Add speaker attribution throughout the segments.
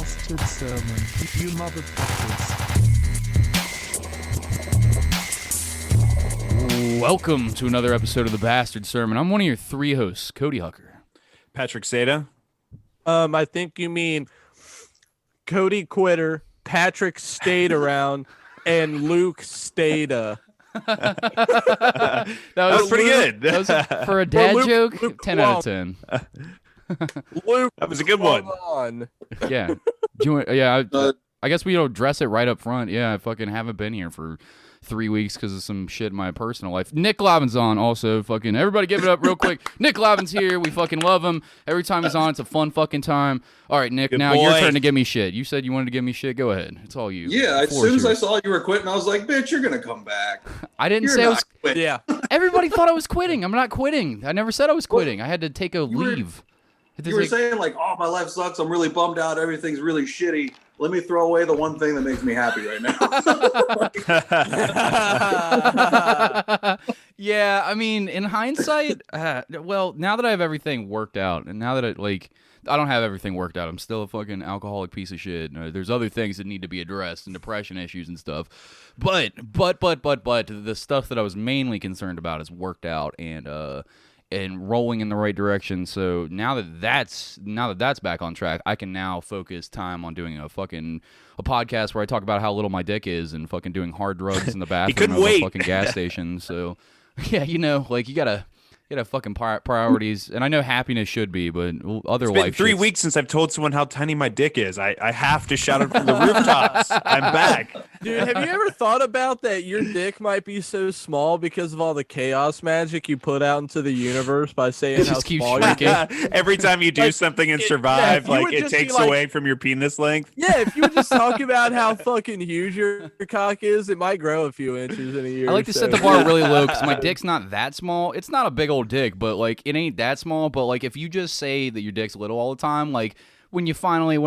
Speaker 1: bastard sermon, you motherfuckers.
Speaker 2: Welcome to another episode of the Bastard Sermon. I'm one of your three hosts, Cody Hucker.
Speaker 3: Patrick Seda.
Speaker 4: I think you mean Cody Quitter, Patrick stayed around, and Luke Stayda.
Speaker 3: That was pretty good.
Speaker 2: That was for a dad joke,
Speaker 4: Luke
Speaker 2: 10 out of 10.
Speaker 4: Luke,
Speaker 3: That was a good one.
Speaker 4: on.
Speaker 2: Yeah. I guess we don't dress it right up front. Yeah, I fucking haven't been here for 3 weeks because of some shit in my personal life. Nick Glavan's on also. Fucking everybody give it up real quick. Nick Glavan's here. We fucking love him. Every time he's on, it's a fun fucking time. All right, Nick,
Speaker 3: Good
Speaker 2: now
Speaker 3: boy.
Speaker 2: your turn to give me shit. You said you wanted to give me shit. Go ahead. It's all you.
Speaker 5: Yeah, as
Speaker 2: Floor
Speaker 5: soon
Speaker 2: is
Speaker 5: as I
Speaker 2: yours.
Speaker 5: saw you were quitting, I was like, bitch, you're going to come back.
Speaker 2: I didn't
Speaker 5: You're
Speaker 2: say I
Speaker 5: not
Speaker 2: was...
Speaker 5: quitting.
Speaker 4: Yeah.
Speaker 2: Everybody thought I was quitting. I'm not quitting. I never said I was quitting. I had to take a leave.
Speaker 5: You were saying, like, oh, my life sucks. I'm really bummed out. Everything's really shitty. Let me throw away the one thing that makes me happy right now.
Speaker 2: Yeah, I mean, in hindsight, well, now that I have everything worked out, and now that I don't have everything worked out, I'm still a fucking alcoholic piece of shit. There's other things that need to be addressed, and depression issues and stuff. But the stuff that I was mainly concerned about is worked out and rolling in the right direction. So now that that's back on track, I can now focus time on doing a podcast where I talk about how little my dick is and fucking doing hard drugs in the bathroom
Speaker 3: couldn't
Speaker 2: of a
Speaker 3: wait.
Speaker 2: fucking gas station. So yeah, you gotta fucking priorities, and I know happiness should be, but other
Speaker 3: It's been
Speaker 2: life
Speaker 3: 3
Speaker 2: shit's-
Speaker 3: weeks since I've told someone how tiny my dick is. I have to shout it from the rooftops. I'm back.
Speaker 4: Dude, have you ever thought about that your dick might be so small because of all the chaos magic you put out into the universe by saying
Speaker 2: It
Speaker 4: how
Speaker 2: just keeps
Speaker 4: small
Speaker 2: shrinking.
Speaker 4: your
Speaker 3: Every time you do
Speaker 4: Like,
Speaker 3: something and
Speaker 4: if
Speaker 3: survive,
Speaker 4: you
Speaker 3: like
Speaker 4: would
Speaker 3: it
Speaker 4: just be
Speaker 3: takes
Speaker 4: like-
Speaker 3: away from your penis length.
Speaker 4: Yeah, if you would just talk about how fucking huge your cock is, it might grow a few inches in a year.
Speaker 2: I like to set the bar really low because my dick's not that small. It's not a big old dick, but like it ain't that small. But like if you just say that your dick's little all the time, like when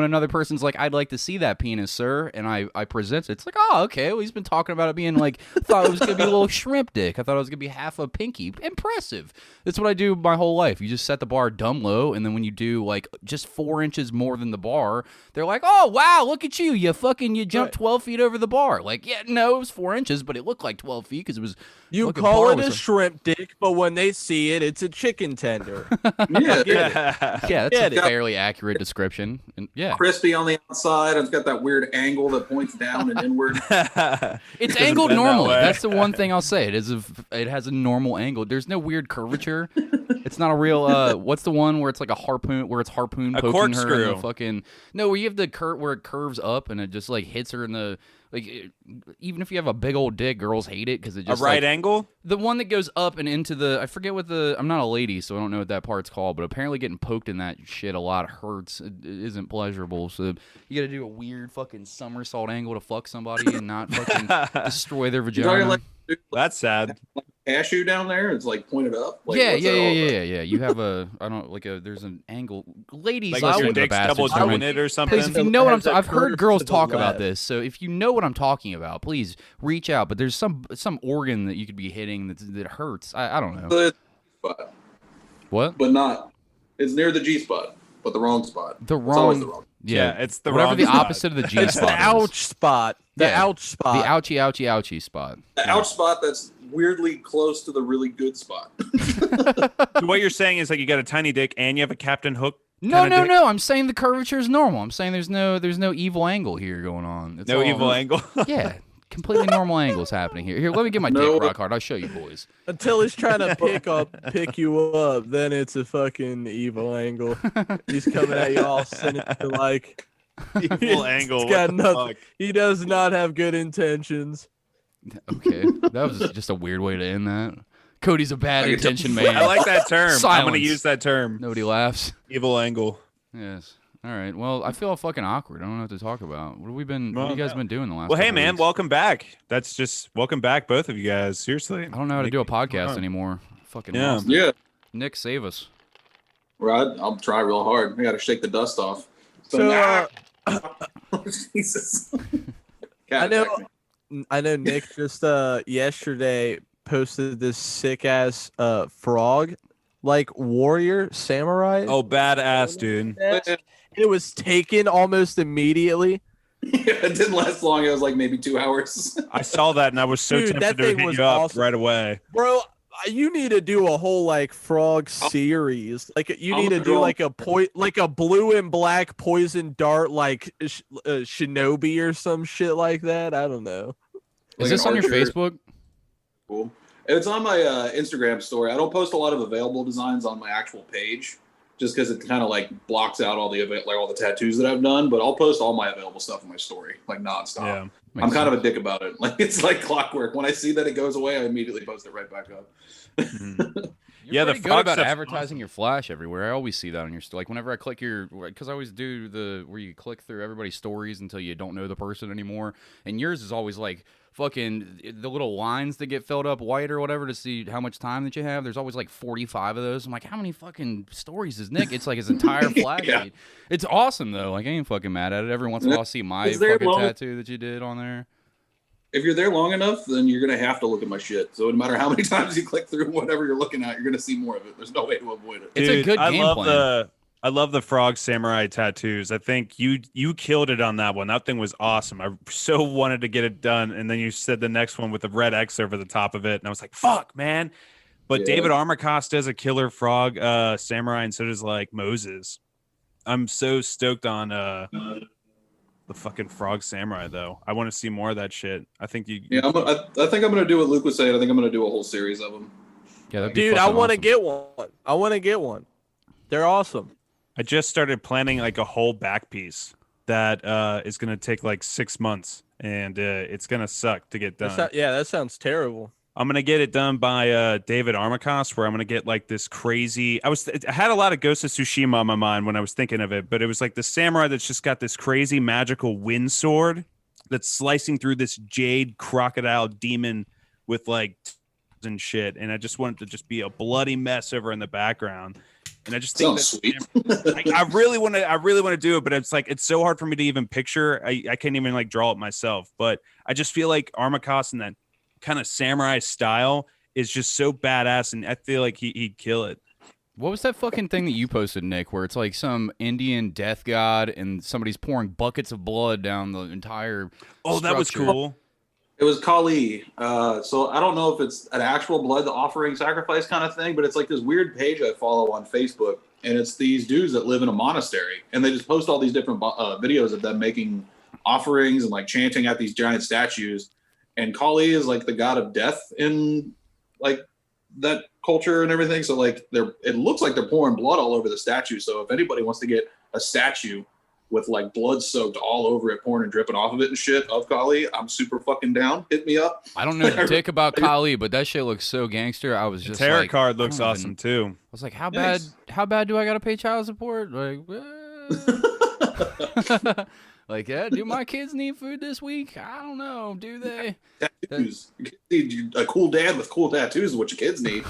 Speaker 2: another person's like, "I'd like to see that penis, sir," and I present it, it's like, oh, okay. Well, he's been talking about it being like, thought it was gonna be a little shrimp dick. I thought it was gonna be half a pinky. Impressive. That's what I do my whole life. You just set the bar dumb low, and then when you do like just 4 inches more than the bar, they're like, oh wow, look at you. You jumped
Speaker 4: Right.
Speaker 2: 12 feet over the bar. Like, yeah, no, it was 4 inches, but it looked like 12 feet because it was.
Speaker 4: You
Speaker 2: fucking
Speaker 4: call
Speaker 2: bar
Speaker 4: it
Speaker 2: was
Speaker 4: a shrimp dick, but when they see it, it's a chicken tender.
Speaker 5: Yeah,
Speaker 2: Yeah, that's
Speaker 4: Get
Speaker 2: a
Speaker 4: it.
Speaker 2: fairly accurate description. And yeah,
Speaker 5: crispy on the outside. It's got that weird angle that points down and inward.
Speaker 2: it's
Speaker 3: doesn't
Speaker 2: angled
Speaker 3: bend that
Speaker 2: normally.
Speaker 3: way.
Speaker 2: That's the one thing I'll say. It has a normal angle. There's no weird curvature. It's not a real. What's the one where it's like a harpoon, where it's harpoon
Speaker 3: A
Speaker 2: poking her in the
Speaker 3: corkscrew.
Speaker 2: fucking? No, where you have the where it curves up and it just like hits her in the even if you have a big old dick, girls hate it because it
Speaker 3: A
Speaker 2: just
Speaker 3: right
Speaker 2: like,
Speaker 3: angle?
Speaker 2: the one that goes up and into the, I forget what I'm not a lady, so I don't know what that part's called, but apparently getting poked in that shit a lot hurts. It isn't pleasurable, so you gotta do a weird fucking somersault angle to fuck somebody and not fucking destroy their
Speaker 5: You're talking
Speaker 2: vagina.
Speaker 5: like
Speaker 3: That's sad.
Speaker 5: cashew down there. It's like pointed up. Like,
Speaker 2: yeah.
Speaker 5: what's that all about?
Speaker 2: You have there's an angle. Ladies,
Speaker 3: Like
Speaker 2: listen
Speaker 3: your
Speaker 2: to the
Speaker 3: dick's
Speaker 2: Bastard
Speaker 3: double
Speaker 2: Sermon.
Speaker 3: doing it or something.
Speaker 2: Please, if you know what I'm
Speaker 4: Has a
Speaker 2: I've heard
Speaker 4: curve
Speaker 2: girls
Speaker 4: to the
Speaker 2: talk about
Speaker 4: left.
Speaker 2: this, so if you know what I'm talking about, please reach out. But there's some organ that you could be hitting that hurts. I don't know.
Speaker 5: The spot,
Speaker 2: What?
Speaker 5: but not. It's near the G spot, but the wrong spot.
Speaker 2: The
Speaker 5: It's always the
Speaker 2: wrong.
Speaker 5: wrong.
Speaker 3: Yeah, it's the
Speaker 2: whatever
Speaker 3: wrong
Speaker 2: the
Speaker 3: spot.
Speaker 2: opposite of the G
Speaker 4: It's
Speaker 2: spot.
Speaker 4: the ouch spot. The
Speaker 2: Yeah.
Speaker 4: ouch
Speaker 2: The
Speaker 4: spot.
Speaker 2: ouchie, ouchie, ouchie spot.
Speaker 5: The ouch spot that's weirdly close to the really good spot.
Speaker 3: So what you're saying is like you got a tiny dick and you have a Captain Hook.
Speaker 2: No,
Speaker 3: kinda dick?
Speaker 2: no. I'm saying the curvature is normal. I'm saying there's no evil angle here going on. It's
Speaker 3: No
Speaker 2: all-
Speaker 3: evil angle.
Speaker 2: Yeah, completely normal angles happening here. Here, let me get my
Speaker 5: No.
Speaker 2: dick rock hard. I'll show you boys.
Speaker 4: Until he's trying to pick you up, then it's a fucking evil angle. He's coming at you all sinister like.
Speaker 3: Evil angle.
Speaker 4: He's got
Speaker 3: What the
Speaker 4: nothing.
Speaker 3: fuck?
Speaker 4: He does not have good intentions.
Speaker 2: Okay, that was just a weird way to end that. Cody's a bad
Speaker 5: I can tell-
Speaker 2: intention man.
Speaker 3: I like that term. I'm
Speaker 2: Silence.
Speaker 3: gonna use that term.
Speaker 2: Nobody laughs.
Speaker 3: Evil angle.
Speaker 2: Yes. All right. Well, I feel fucking awkward. I don't know what to talk about. What have you
Speaker 3: Well,
Speaker 2: guys
Speaker 3: no.
Speaker 2: been doing the last?
Speaker 3: Well, hey
Speaker 2: couple
Speaker 3: man,
Speaker 2: weeks?
Speaker 3: welcome back. That's just welcome back, both of you guys. Seriously.
Speaker 2: I don't know how to do a podcast anymore. Fucking
Speaker 3: Yeah.
Speaker 2: lost it.
Speaker 5: Yeah,
Speaker 2: Nick, save us.
Speaker 5: right. I'll try real hard. I got to shake the dust off.
Speaker 4: So,
Speaker 5: Jesus.
Speaker 4: I
Speaker 5: God,
Speaker 4: know-
Speaker 5: attack me.
Speaker 4: I know Nick just yesterday posted this sick ass frog like warrior samurai.
Speaker 3: Oh, badass, dude.
Speaker 4: And it was taken almost immediately.
Speaker 5: Yeah, it didn't last long. It was like maybe 2 hours.
Speaker 3: I saw that and I was so
Speaker 4: Dude,
Speaker 3: tempted
Speaker 4: that
Speaker 3: to
Speaker 4: thing
Speaker 3: hit
Speaker 4: was
Speaker 3: you up
Speaker 4: awesome.
Speaker 3: right away.
Speaker 4: Bro, you need to do a whole like frog series. Like you need to do like a blue and black poison dart like shinobi or some shit like that. I don't know.
Speaker 2: Is
Speaker 5: Like
Speaker 2: this
Speaker 5: an
Speaker 2: on your
Speaker 5: archer.
Speaker 2: Facebook?
Speaker 5: Cool. It's on my Instagram story. I don't post a lot of available designs on my actual page, just because it kind of like blocks out all the tattoos that I've done. But I'll post all my available stuff in my story, like nonstop.
Speaker 3: Yeah.
Speaker 5: I'm kind of a dick about it. Like it's like clockwork. When I see that it goes away, I immediately post it right back up.
Speaker 2: You're
Speaker 3: the
Speaker 2: pretty good
Speaker 3: frog
Speaker 2: about
Speaker 3: stuff's
Speaker 2: advertising your flash everywhere. I always see that on your like whenever I click your, because I always do the where you click through everybody's stories until you don't know the person anymore, and yours is always like fucking the little lines that get filled up white or whatever to see how much time that you have. There's always like 45 of those. I'm like, how many fucking stories is Nick? It's like his entire flash sheet. It's awesome though. Like I ain't fucking mad at it. Every once in a while, I'll see my fucking tattoo that you did on there.
Speaker 5: If you're there long enough, then you're gonna have to look at my shit. So no matter how many times you click through whatever you're looking at, you're gonna see more of it. There's no way to avoid it.
Speaker 2: It's a good game plan.
Speaker 3: I love the frog samurai tattoos. I think you killed it on that one. That thing was awesome. I so wanted to get it done, and then you said the next one with the red X over the top of it, and I was like, "Fuck, man!" But
Speaker 5: Yeah.
Speaker 3: David Armacost does a killer frog samurai, and so does like Moses. I'm so stoked on the fucking frog samurai though. I want to see more of that shit. I think you.
Speaker 5: Yeah, I think I'm gonna do what Luke was saying. I think I'm gonna do a whole series of them.
Speaker 2: Yeah, that'd be
Speaker 4: Dude, I
Speaker 2: fucking
Speaker 4: want to
Speaker 2: awesome.
Speaker 4: get one. I want to get one. They're awesome.
Speaker 3: I just started planning like a whole back piece that is gonna take like 6 months, and it's gonna suck to get done.
Speaker 4: That sounds terrible.
Speaker 3: I'm gonna get it done by David Armacost, where I'm gonna get like this crazy. I had a lot of Ghost of Tsushima on my mind when I was thinking of it, but it was like the samurai that's just got this crazy magical wind sword that's slicing through this jade crocodile demon with like and shit, and I just want it to just be a bloody mess over in the background. And I just think
Speaker 5: Sounds sweet.
Speaker 3: I really want to do it, but it's like it's so hard for me to even picture. I can't even like draw it myself, but I just feel like Armacost and that kind of samurai style is just so badass, and I feel like he'd kill it.
Speaker 2: What was that fucking thing that you posted, Nick, where it's like some Indian death god and somebody's pouring buckets of blood down the entire
Speaker 3: Oh, that was
Speaker 2: structure?
Speaker 3: cool.
Speaker 5: It was Kali. So I don't know if it's an actual blood offering sacrifice kind of thing, but it's like this weird page I follow on Facebook, and it's these dudes that live in a monastery, and they just post all these different videos of them making offerings and like chanting at these giant statues. And Kali is like the god of death in like that culture and everything. So like it looks like they're pouring blood all over the statue. So if anybody wants to get a statue with like blood soaked all over it, pouring and dripping off of it and shit of Kali, I'm super fucking down. Hit me up.
Speaker 2: I don't know dick about Kali, but that shit looks so gangster. I was
Speaker 3: The
Speaker 2: just
Speaker 3: tarot
Speaker 2: like,
Speaker 3: card
Speaker 2: I
Speaker 3: looks
Speaker 2: don't
Speaker 3: awesome
Speaker 2: even-
Speaker 3: too.
Speaker 2: I was like, how
Speaker 5: Nice.
Speaker 2: bad do I gotta pay child support? Like, like, yeah, do my kids need food this week? I don't know. Do they?
Speaker 5: Tattoos. A cool dad with cool tattoos is what your kids need.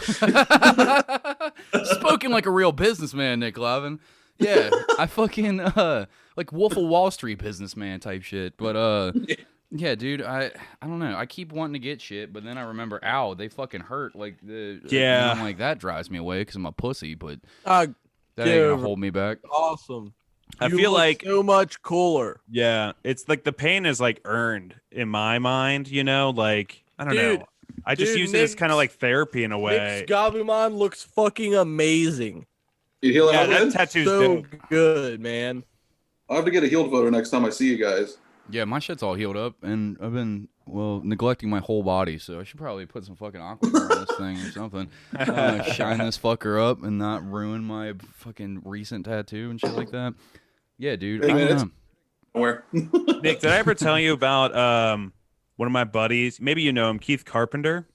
Speaker 2: Spoken like a real businessman, Nick Glavan. Yeah, I fucking like Wolf of Wall Street businessman type shit. But yeah, dude, I don't know. I keep wanting to get shit, but then I remember, ow, they fucking hurt. Like
Speaker 3: Yeah.
Speaker 2: and I'm like, that drives me away because I'm a pussy. But
Speaker 4: Uh,
Speaker 2: that ain't gonna
Speaker 4: dude.
Speaker 2: hold me back.
Speaker 4: Awesome.
Speaker 3: I
Speaker 4: You
Speaker 3: feel
Speaker 4: look
Speaker 3: like
Speaker 4: so much cooler.
Speaker 3: yeah, it's like the pain is like earned in my mind, you know, like I don't
Speaker 4: Dude,
Speaker 3: know. I just
Speaker 4: dude,
Speaker 3: use it as kind of
Speaker 4: Nick's-
Speaker 3: like therapy in a way.
Speaker 4: Nick's Gabumon looks fucking amazing.
Speaker 5: You heal
Speaker 3: Yeah,
Speaker 5: out
Speaker 3: that
Speaker 5: good?
Speaker 3: tattoo's
Speaker 4: So
Speaker 3: dope.
Speaker 4: good, man.
Speaker 5: I'll have to get a healed photo next time I see you guys.
Speaker 2: Yeah, my shit's all healed up, and I've been, neglecting my whole body, so I should probably put some fucking aquaphor on this thing or something. Shine this fucker up and not ruin my fucking recent tattoo and shit like that. Yeah, dude.
Speaker 5: Hey,
Speaker 2: I
Speaker 5: man,
Speaker 2: don't know.
Speaker 5: Where?
Speaker 3: Nick, did I ever tell you about one of my buddies? Maybe you know him, Keith Carpenter.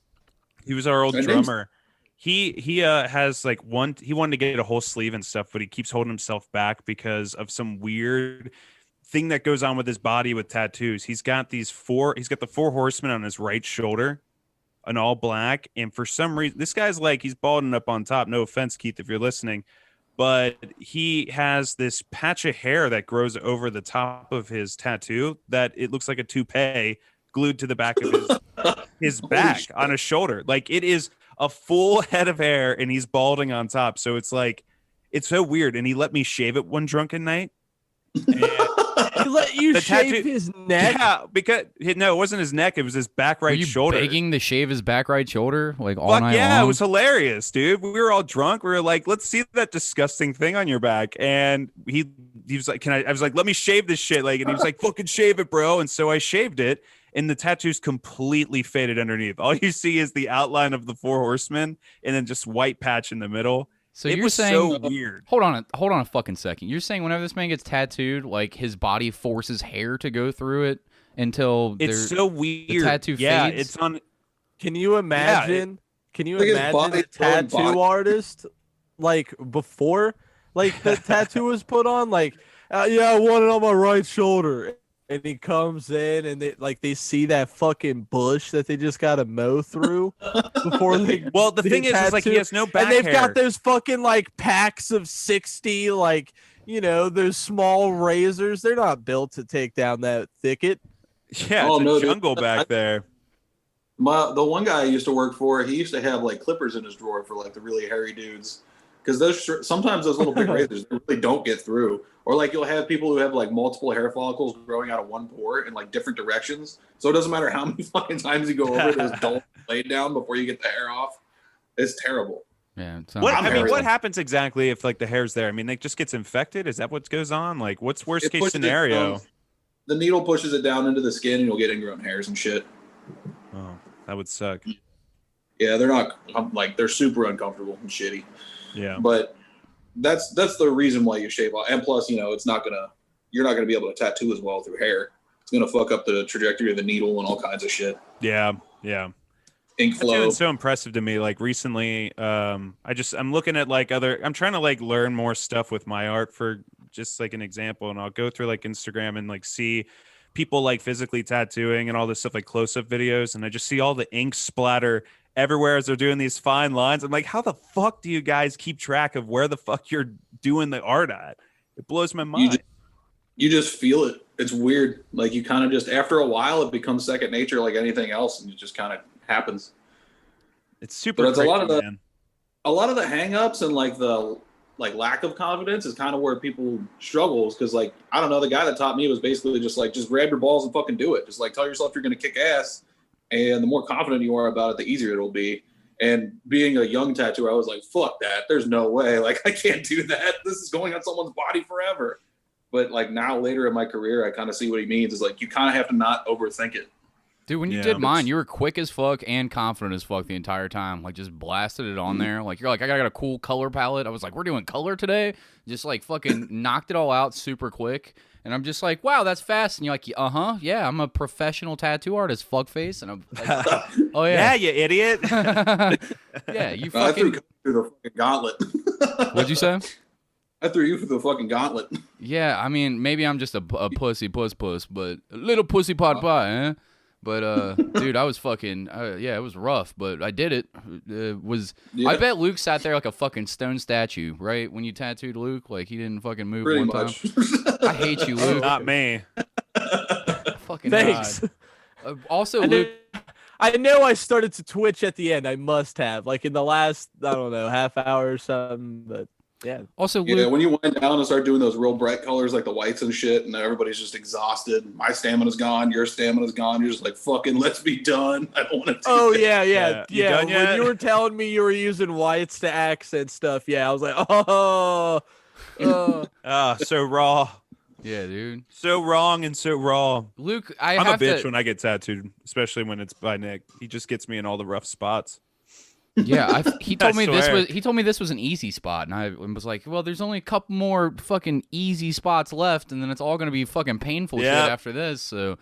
Speaker 3: He was our old
Speaker 5: My name's-
Speaker 3: drummer. He has like he wanted to get a whole sleeve and stuff, but he keeps holding himself back because of some weird thing that goes on with his body with tattoos. He's got the 4 horsemen on his right shoulder, an all black, and for some reason this guy's like he's balding up on top. No offense, Keith, if you're listening, but he has this patch of hair that grows over the top of his tattoo that it looks like a toupee glued to the back of his back on his shoulder. Like it is a full head of hair, and he's balding on top. So it's like, it's so weird. And he let me shave it one drunken night. And
Speaker 4: He let you
Speaker 3: The
Speaker 4: shave
Speaker 3: tattoo-
Speaker 4: his neck.
Speaker 3: yeah, because no, it wasn't his neck. It was his back
Speaker 2: Were
Speaker 3: right
Speaker 2: you
Speaker 3: shoulder.
Speaker 2: begging to shave his back right shoulder like all
Speaker 3: Fuck
Speaker 2: night
Speaker 3: yeah,
Speaker 2: long?
Speaker 3: it was hilarious, dude. We were all drunk. We were like, let's see that disgusting thing on your back. And he was like, can I was like, let me shave this shit. Like, and he was like, fucking shave it, bro. And so I shaved it, and the tattoo's completely faded underneath. All you see is the outline of the 4 horsemen and then just white patch in the middle.
Speaker 2: So
Speaker 3: it
Speaker 2: you're
Speaker 3: was
Speaker 2: saying,
Speaker 3: so weird.
Speaker 2: hold on a fucking second. You're saying whenever this man gets tattooed, like his body forces hair to go through it until
Speaker 3: It's so weird.
Speaker 2: tattoo
Speaker 3: yeah,
Speaker 2: fades?
Speaker 3: it's on.
Speaker 4: Can you imagine? Can you
Speaker 5: Like his
Speaker 4: imagine
Speaker 5: body
Speaker 4: a tattoo
Speaker 5: throwing body.
Speaker 4: artist like before, like the tattoo was put on? Like, yeah, I want it on my right shoulder, and he comes in and they see that fucking bush that they just got to mow through before they.
Speaker 3: Well, the
Speaker 4: they
Speaker 3: thing is like he
Speaker 4: tattoo.
Speaker 3: has no back
Speaker 4: And they've
Speaker 3: hair.
Speaker 4: got those fucking like packs of 60, like, you know, those small razors. They're not built to take down that thicket.
Speaker 3: Yeah,
Speaker 5: Oh,
Speaker 3: it's
Speaker 5: no,
Speaker 3: a
Speaker 5: dude.
Speaker 3: jungle back there.
Speaker 5: The one guy I used to work for, he used to have like clippers in his drawer for like the really hairy dudes, because sometimes those little big razors they really don't get through. Or like you'll have people who have like multiple hair follicles growing out of one pore in like different directions, so it doesn't matter how many fucking times you go over it, it's dull laid down before you get the hair off. It's terrible.
Speaker 2: Yeah. It
Speaker 3: What
Speaker 2: sounds
Speaker 3: I mean,
Speaker 5: hairy.
Speaker 3: what happens exactly if like the hair's there? I mean, it just gets infected. Is that what goes on? Like, what's worst
Speaker 5: It
Speaker 3: case
Speaker 5: pushes it
Speaker 3: scenario?
Speaker 5: down- The needle pushes it down into the skin, and you'll get ingrown hairs and shit.
Speaker 3: Oh, that would suck.
Speaker 5: Yeah, they're not like they're super uncomfortable and shitty.
Speaker 3: Yeah.
Speaker 5: But that's the reason why you shave off. And plus, you know, you're not gonna be able to tattoo as well through hair. It's gonna fuck up the trajectory of the needle and all kinds of shit.
Speaker 3: Yeah. Yeah.
Speaker 5: Ink
Speaker 3: That's
Speaker 5: flow.
Speaker 3: been so impressive to me. Like recently, I'm looking at like I'm trying to like learn more stuff with my art for just like an example. And I'll go through like Instagram and like see people like physically tattooing and all this stuff, like close-up videos. And I just see all the ink splatter everywhere as they're doing these fine lines. I'm like, how the fuck do you guys keep track of where the fuck you're doing the art at? It blows my mind.
Speaker 5: You just feel it. It's weird. Like you kind of just after a while it becomes second nature like anything else, and it just kind of happens.
Speaker 3: It's super
Speaker 5: But it's a lot
Speaker 3: crazy,
Speaker 5: of the-
Speaker 3: man.
Speaker 5: A lot of the hang-ups and like the lack of confidence is kind of where people struggles, because like I don't know, the guy that taught me was basically just grab your balls and fucking do it. Just like tell yourself you're gonna kick ass, and the more confident you are about it, the easier it'll be. And being a young tattooer, I was like, fuck that. There's no way. Like I can't do that. This is going on someone's body forever. But like now later in my career, I kind of see what he means is like you kind of have to not overthink it.
Speaker 2: Dude, when you
Speaker 3: Yeah.
Speaker 2: did mine, you were quick as fuck and confident as fuck the entire time. Like, just blasted it on there. Like, you're like, I got a cool color palette. I was like, we're doing color today. Just, like, fucking knocked it all out super quick. And I'm just like, wow, that's fast. And you're like, uh-huh, yeah, I'm a professional tattoo artist, fuckface. And I'm like, oh,
Speaker 3: Yeah,
Speaker 2: yeah.
Speaker 3: you idiot.
Speaker 2: Yeah, you
Speaker 5: I threw
Speaker 2: fucking...
Speaker 5: through the fucking gauntlet.
Speaker 2: What'd you say?
Speaker 5: I threw you through the fucking gauntlet.
Speaker 2: Yeah, I mean, maybe I'm just a pussy puss, but a little pussy pot pie, eh? But dude, I was fucking yeah, it was rough, but I did it.
Speaker 5: Yeah.
Speaker 2: I bet Luke sat there like a fucking stone statue, right? When you tattooed Luke, like he didn't fucking move
Speaker 5: Pretty
Speaker 2: one
Speaker 5: much.
Speaker 2: time. I hate you, Luke.
Speaker 3: Not me.
Speaker 2: Fucking
Speaker 4: Thanks.
Speaker 2: God. Also,
Speaker 4: I
Speaker 2: Luke.
Speaker 4: know I started to twitch at the end. I must have, like in the last, I don't know, half hour or something. But yeah,
Speaker 2: Also,
Speaker 5: Yeah,
Speaker 2: Luke.
Speaker 5: when you went down and start doing those real bright colors like the whites and shit, and everybody's just exhausted. My stamina's gone, your stamina's gone. You're just like, fucking, let's be done. I don't want to do
Speaker 4: oh
Speaker 5: this.
Speaker 4: yeah,
Speaker 3: Yeah.
Speaker 4: yeah,
Speaker 3: You
Speaker 4: yeah.
Speaker 3: done
Speaker 4: When
Speaker 3: yet?
Speaker 4: you were telling me you were using whites to accent stuff, yeah, I was like, oh,
Speaker 3: So raw.
Speaker 2: Yeah, dude.
Speaker 3: So wrong and so raw.
Speaker 2: Luke,
Speaker 3: I'm a bitch when I get tattooed, especially when it's by Nick. He just gets me in all the rough spots.
Speaker 2: Yeah, he told
Speaker 3: I
Speaker 2: me
Speaker 3: swear.
Speaker 2: he told me this was an easy spot, and I was like, well, there's only a couple more fucking easy spots left, and then it's all gonna be fucking painful shit
Speaker 3: Yeah.
Speaker 2: after this. So,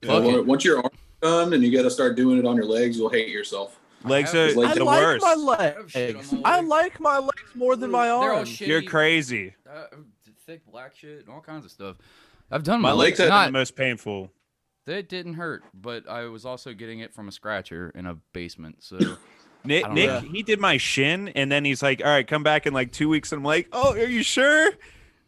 Speaker 5: Yeah,
Speaker 2: fuck it.
Speaker 5: once your arm's done and you got to start doing it on your legs, you'll hate yourself.
Speaker 3: Legs
Speaker 2: have-
Speaker 3: are
Speaker 5: Like
Speaker 4: I
Speaker 3: the
Speaker 4: like
Speaker 3: worst.
Speaker 4: my
Speaker 2: have shit on
Speaker 4: legs.
Speaker 2: my
Speaker 4: I
Speaker 2: legs.
Speaker 4: like my legs more than my
Speaker 2: They're all
Speaker 4: arms.
Speaker 2: shitty.
Speaker 3: You're crazy.
Speaker 2: Thick black shit and all kinds of stuff. I've done
Speaker 3: My
Speaker 2: my
Speaker 3: legs
Speaker 2: legs.
Speaker 3: are the
Speaker 2: Not
Speaker 3: most painful.
Speaker 2: that didn't hurt, but I was also getting it from a scratcher in a basement. So
Speaker 3: Nick,
Speaker 2: I don't
Speaker 3: Nick
Speaker 2: know.
Speaker 3: he did my shin, and then he's like, all right, come back in like 2 weeks. And I'm like, oh, are you sure?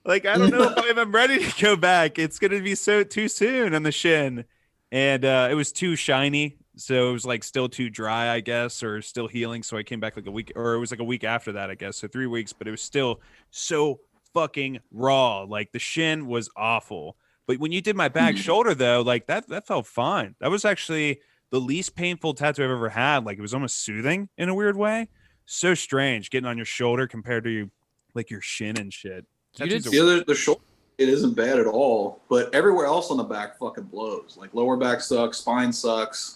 Speaker 3: Like, I don't know if I'm ready to go back. It's going to be too soon on the shin. And it was too shiny. So it was like still too dry, I guess, or still healing. So I came back like a week, or it was like a week after that, I guess. So 3 weeks, but it was still so fucking raw. Like the shin was awful. But when you did my back shoulder though, like that felt fine. That was actually the least painful tattoo I've ever had. Like it was almost soothing in a weird way. So strange getting on your shoulder compared to like your shin and shit.
Speaker 2: You did
Speaker 5: The shoulder, it isn't bad at all, but everywhere else on the back fucking blows. Like lower back sucks, spine sucks.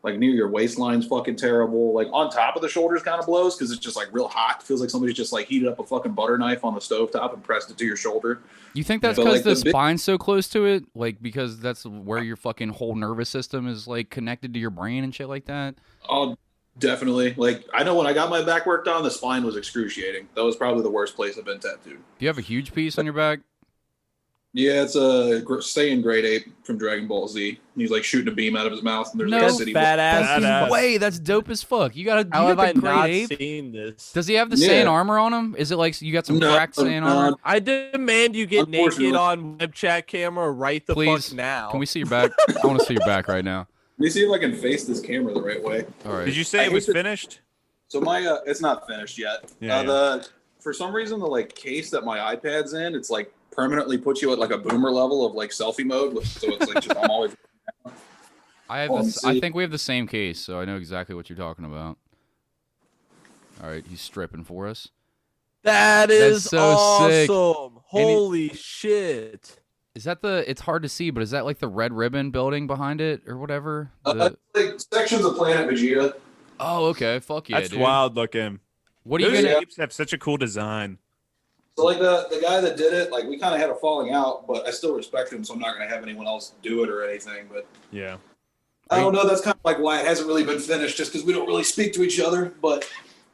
Speaker 5: Like near your waistline's fucking terrible. Like on top of the shoulders kind of blows because it's just like real hot. It feels like somebody's just like heated up a fucking butter knife on the stovetop and pressed it to your shoulder.
Speaker 2: You think that's
Speaker 5: But,
Speaker 2: because
Speaker 5: like,
Speaker 2: the
Speaker 5: the
Speaker 2: spine's so close to it? Like because that's where your fucking whole nervous system is like connected to your brain and shit like that?
Speaker 5: Oh, definitely. Like I know when I got my back work done, the spine was excruciating. That was probably the worst place I've been tattooed.
Speaker 2: Do you have a huge piece on your back?
Speaker 5: Yeah, it's a Saiyan Great Ape from Dragon Ball Z. He's like shooting a beam out of his mouth, and there's like
Speaker 2: No
Speaker 5: a city.
Speaker 4: badass.
Speaker 3: Badass.
Speaker 2: Way, that's dope as fuck. You got
Speaker 4: How have I
Speaker 2: the great
Speaker 4: not
Speaker 2: ape.
Speaker 4: seen this?
Speaker 2: Does he have the
Speaker 5: Yeah.
Speaker 2: Saiyan armor on him? Is it like you got some cracked Saiyan armor?
Speaker 4: I demand you get
Speaker 5: Unfortunately.
Speaker 4: naked on web chat camera right the
Speaker 2: Please,
Speaker 4: fuck now.
Speaker 2: Can we see your back? I want to see your back right now.
Speaker 5: Let me see if I can face this camera the right way.
Speaker 2: All right.
Speaker 3: Did you say
Speaker 5: I
Speaker 3: it was
Speaker 5: hate to-
Speaker 3: finished?
Speaker 5: So my it's not finished yet.
Speaker 3: Yeah,
Speaker 5: For some reason the like case that my iPad's in, it's like permanently puts you at like a boomer level of like selfie mode. So it's like just I'm always.
Speaker 2: I have
Speaker 5: Oh,
Speaker 2: this, I
Speaker 5: see.
Speaker 2: think we have the same case, so I know exactly what you're talking about. All right, he's stripping for us.
Speaker 4: That is
Speaker 2: so sick.
Speaker 4: awesome. Holy shit.
Speaker 2: Is that the? It's hard to see, but is that like the red ribbon building behind it or whatever? The-
Speaker 5: Like sections of Planet Vegeta.
Speaker 2: oh, okay. Fuck yeah,
Speaker 3: that's
Speaker 2: dude.
Speaker 3: wild looking.
Speaker 2: What are you
Speaker 3: Those
Speaker 2: gonna?
Speaker 3: apes have such a cool design.
Speaker 5: So like the guy that did it, like we kind of had a falling out, but I still respect him, so I'm not gonna have anyone else do it or anything. But
Speaker 3: Yeah.
Speaker 5: I don't know. That's kind of like why it hasn't really been finished, just because we don't really speak to each other. But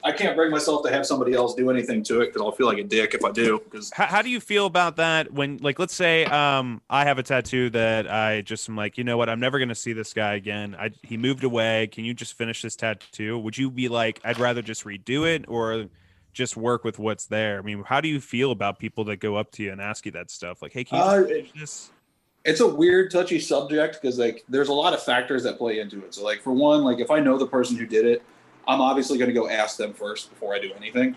Speaker 5: I can't bring myself to have somebody else do anything to it because I'll feel like a dick if I do. Because
Speaker 3: How do you feel about that when, like, let's say I have a tattoo that I just am like, you know what, I'm never going to see this guy again. He moved away. Can you just finish this tattoo? Would you be like, I'd rather just redo it or just work with what's there? I mean, how do you feel about people that go up to you and ask you that stuff? Like, hey, can you just finish this?
Speaker 5: it's a weird, touchy subject because like there's a lot of factors that play into it. So like for one, like if I know the person who did it, I'm obviously going to go ask them first before I do anything.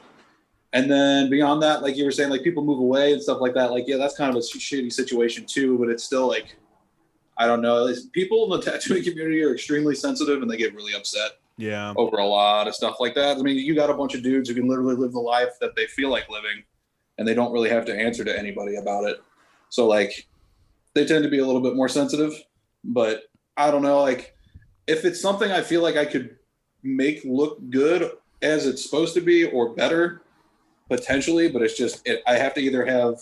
Speaker 5: And then beyond that, like you were saying, like people move away and stuff like that. Like, yeah, that's kind of a shitty situation too, but it's still like, I don't know. People in the tattooing community are extremely sensitive and they get really upset
Speaker 3: Yeah.
Speaker 5: over a lot of stuff like that. I mean, you got a bunch of dudes who can literally live the life that they feel like living and they don't really have to answer to anybody about it. So like they tend to be a little bit more sensitive, but I don't know. Like if it's something I feel like I could make look good as it's supposed to be or better potentially, but it's just, I have to either have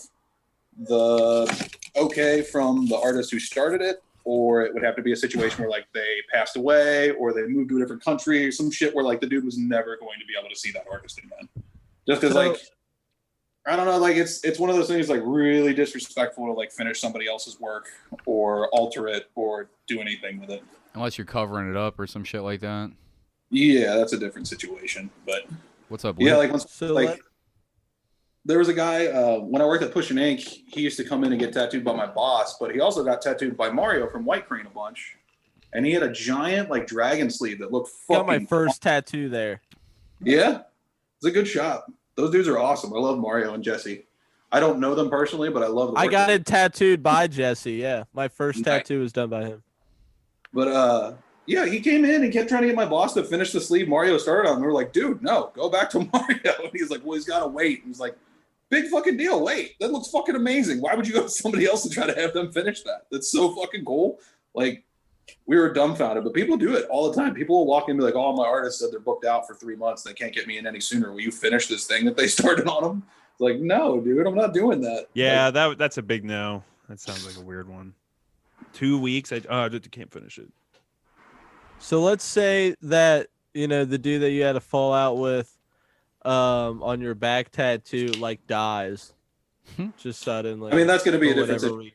Speaker 5: the okay from the artist who started it, or it would have to be a situation where like they passed away or they moved to a different country or some shit where like the dude was never going to be able to see that artist again. Just because like, I don't know, like it's one of those things like really disrespectful to like finish somebody else's work or alter it or do anything with it.
Speaker 2: Unless you're covering it up or some shit like that.
Speaker 5: Yeah, that's a different situation. But
Speaker 2: What's up,
Speaker 5: yeah,
Speaker 2: Luke?
Speaker 5: like
Speaker 4: So
Speaker 5: like there was a guy when I worked at Push and Ink, he used to come in and get tattooed by my boss, but he also got tattooed by Mario from White Crane a bunch. And he had a giant like dragon sleeve that looked fucking
Speaker 4: got my first tattoo there.
Speaker 5: Yeah. It's a good shop. Those dudes are awesome. I love Mario and Jesse. I don't know them personally, but I love the
Speaker 4: I
Speaker 5: work
Speaker 4: got
Speaker 5: they
Speaker 4: it tattooed by Jesse. Yeah, my first
Speaker 5: Nice.
Speaker 4: tattoo was done by him.
Speaker 5: But yeah, he came in and kept trying to get my boss to finish the sleeve Mario started on. And we were like, dude, no, go back to Mario. And he's like, well, he's got to wait. And he's like, big fucking deal. Wait, that looks fucking amazing. Why would you go to somebody else and try to have them finish that? That's so fucking cool. Like, we were dumbfounded, but people do it all the time. People will walk in and be like, oh, my artist said they're booked out for 3 months. They can't get me in any sooner. Will you finish this thing that they started on them? It's like, no, dude, I'm not doing that.
Speaker 3: Yeah,
Speaker 5: Like,
Speaker 3: that's a big no. That sounds like a weird one. 2 weeks, I just can't finish it.
Speaker 4: So let's say that, you know, the dude that you had a fallout with on your back tattoo like dies just suddenly.
Speaker 5: I mean, that's going to be a
Speaker 4: for
Speaker 5: difference.
Speaker 4: whatever reason.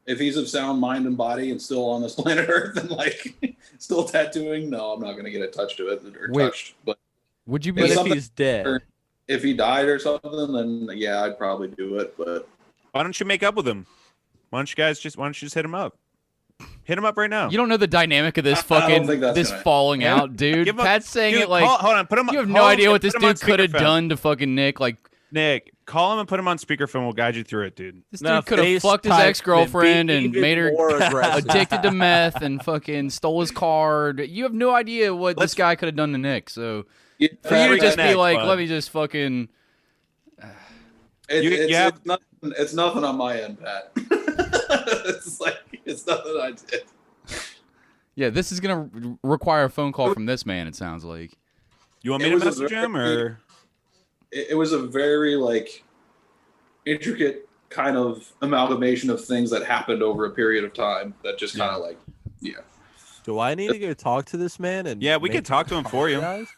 Speaker 5: If he's of sound mind and body and still on this planet Earth and like still tattooing, no, I'm not going to get a touch to it or
Speaker 2: Wait.
Speaker 5: touched. But
Speaker 2: Would you be?
Speaker 4: But if
Speaker 5: something-
Speaker 4: he's dead,
Speaker 5: if he died or something, then yeah, I'd probably do it. But
Speaker 3: Why don't you make up with him? Why don't you just hit him up? Hit him up right now.
Speaker 2: You don't know the dynamic of this
Speaker 5: I don't
Speaker 2: fucking
Speaker 5: think that's
Speaker 2: this
Speaker 5: gonna-
Speaker 2: falling out, dude.
Speaker 3: Give him-
Speaker 2: Pat's saying
Speaker 3: dude,
Speaker 2: it like
Speaker 3: hold on. Put him.
Speaker 2: you have
Speaker 3: call
Speaker 2: no
Speaker 3: him
Speaker 2: idea
Speaker 3: and
Speaker 2: what this
Speaker 3: put him on
Speaker 2: dude could have
Speaker 3: speakerphone.
Speaker 2: done to fucking Nick. Like
Speaker 3: Nick, call him and put him on speakerphone. We'll guide you through it, dude.
Speaker 2: this
Speaker 4: No,
Speaker 2: dude could have
Speaker 4: face
Speaker 2: fucked his
Speaker 4: type
Speaker 2: ex-girlfriend
Speaker 4: and
Speaker 2: and
Speaker 4: be
Speaker 2: made her
Speaker 4: even more aggressive.
Speaker 2: addicted to meth and fucking stole his card. You have no idea what this guy could have done to Nick. So
Speaker 5: Yeah,
Speaker 2: for you to
Speaker 3: Freak
Speaker 2: just be
Speaker 3: Nick,
Speaker 2: like,
Speaker 3: bud.
Speaker 2: let me just fucking.
Speaker 5: It's nothing on my end, Pat. It's nothing I did.
Speaker 2: Yeah, this is gonna require a phone call from this man. It sounds like.
Speaker 3: You want me
Speaker 5: It
Speaker 3: to
Speaker 5: was a
Speaker 3: message him
Speaker 5: very-
Speaker 3: or?
Speaker 5: It was a very like intricate kind of amalgamation of things that happened over a period of time that just kind of like, yeah.
Speaker 4: Do I need to go talk to this man? And
Speaker 3: Yeah, we
Speaker 4: make
Speaker 3: could talk to him for you.
Speaker 4: apologize?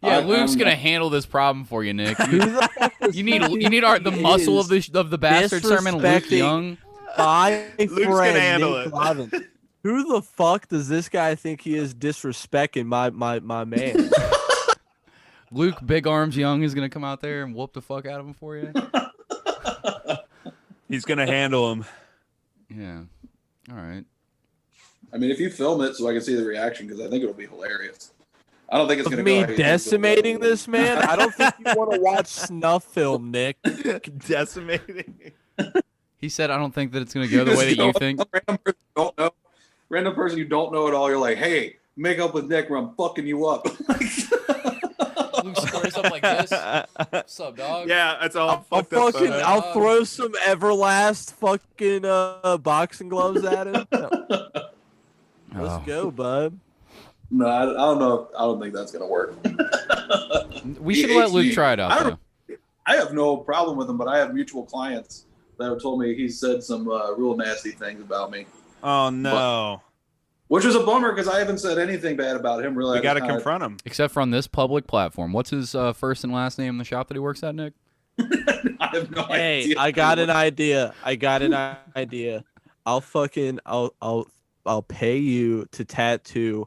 Speaker 2: Yeah,
Speaker 5: I'm-
Speaker 2: Luke's
Speaker 5: I'm-
Speaker 2: gonna handle this problem for you, Nick.
Speaker 4: Who the fuck does
Speaker 2: You need
Speaker 4: he
Speaker 2: the muscle
Speaker 4: is
Speaker 2: of the bastard sermon, Luke
Speaker 4: disrespecting
Speaker 2: Young.
Speaker 4: my
Speaker 3: Luke's
Speaker 4: friend
Speaker 3: gonna handle
Speaker 4: Nick
Speaker 3: it.
Speaker 4: Glavan? Who the fuck does this guy think he is disrespecting my man?
Speaker 2: Luke Big Arms Young is gonna come out there and whoop the fuck out of him for you.
Speaker 3: He's gonna handle him.
Speaker 2: Yeah. All right.
Speaker 5: I mean, if you film it so I can see the reaction, because I think it'll be hilarious. I don't think it's
Speaker 4: Of
Speaker 5: going to
Speaker 4: me
Speaker 5: go how you think it's gonna
Speaker 4: decimating
Speaker 5: go.
Speaker 4: this man? I don't think you want to watch snuff film, Nick.
Speaker 3: Decimating.
Speaker 2: He said, "I don't think that it's gonna go the way that you think."
Speaker 5: Random person you don't know at all. You're like, hey, make up with Nick, or I'm fucking you up.
Speaker 2: Luke squares up like this. What's up, dog?
Speaker 3: Yeah, that's all
Speaker 4: I'll
Speaker 3: fucked up.
Speaker 4: fucking,
Speaker 3: photo.
Speaker 4: I'll throw some Everlast fucking boxing gloves at him. Let's
Speaker 2: Oh.
Speaker 4: go, bud.
Speaker 5: No, I don't know. I don't think that's going to work.
Speaker 2: We should let Luke try it
Speaker 5: I
Speaker 2: out,
Speaker 5: don't-
Speaker 2: though.
Speaker 5: I have no problem with him, but I have mutual clients that have told me he said some real nasty things about me,
Speaker 3: Oh no,
Speaker 5: which was a bummer because I haven't said anything bad about him. Really,
Speaker 3: we
Speaker 5: I
Speaker 3: got to
Speaker 5: just kinda-
Speaker 3: confront him.
Speaker 2: Except for on this public platform. What's his first and last name in the shop that he works at, Nick?
Speaker 5: I have no
Speaker 4: Hey,
Speaker 5: idea.
Speaker 4: I got an idea. I'll pay you to tattoo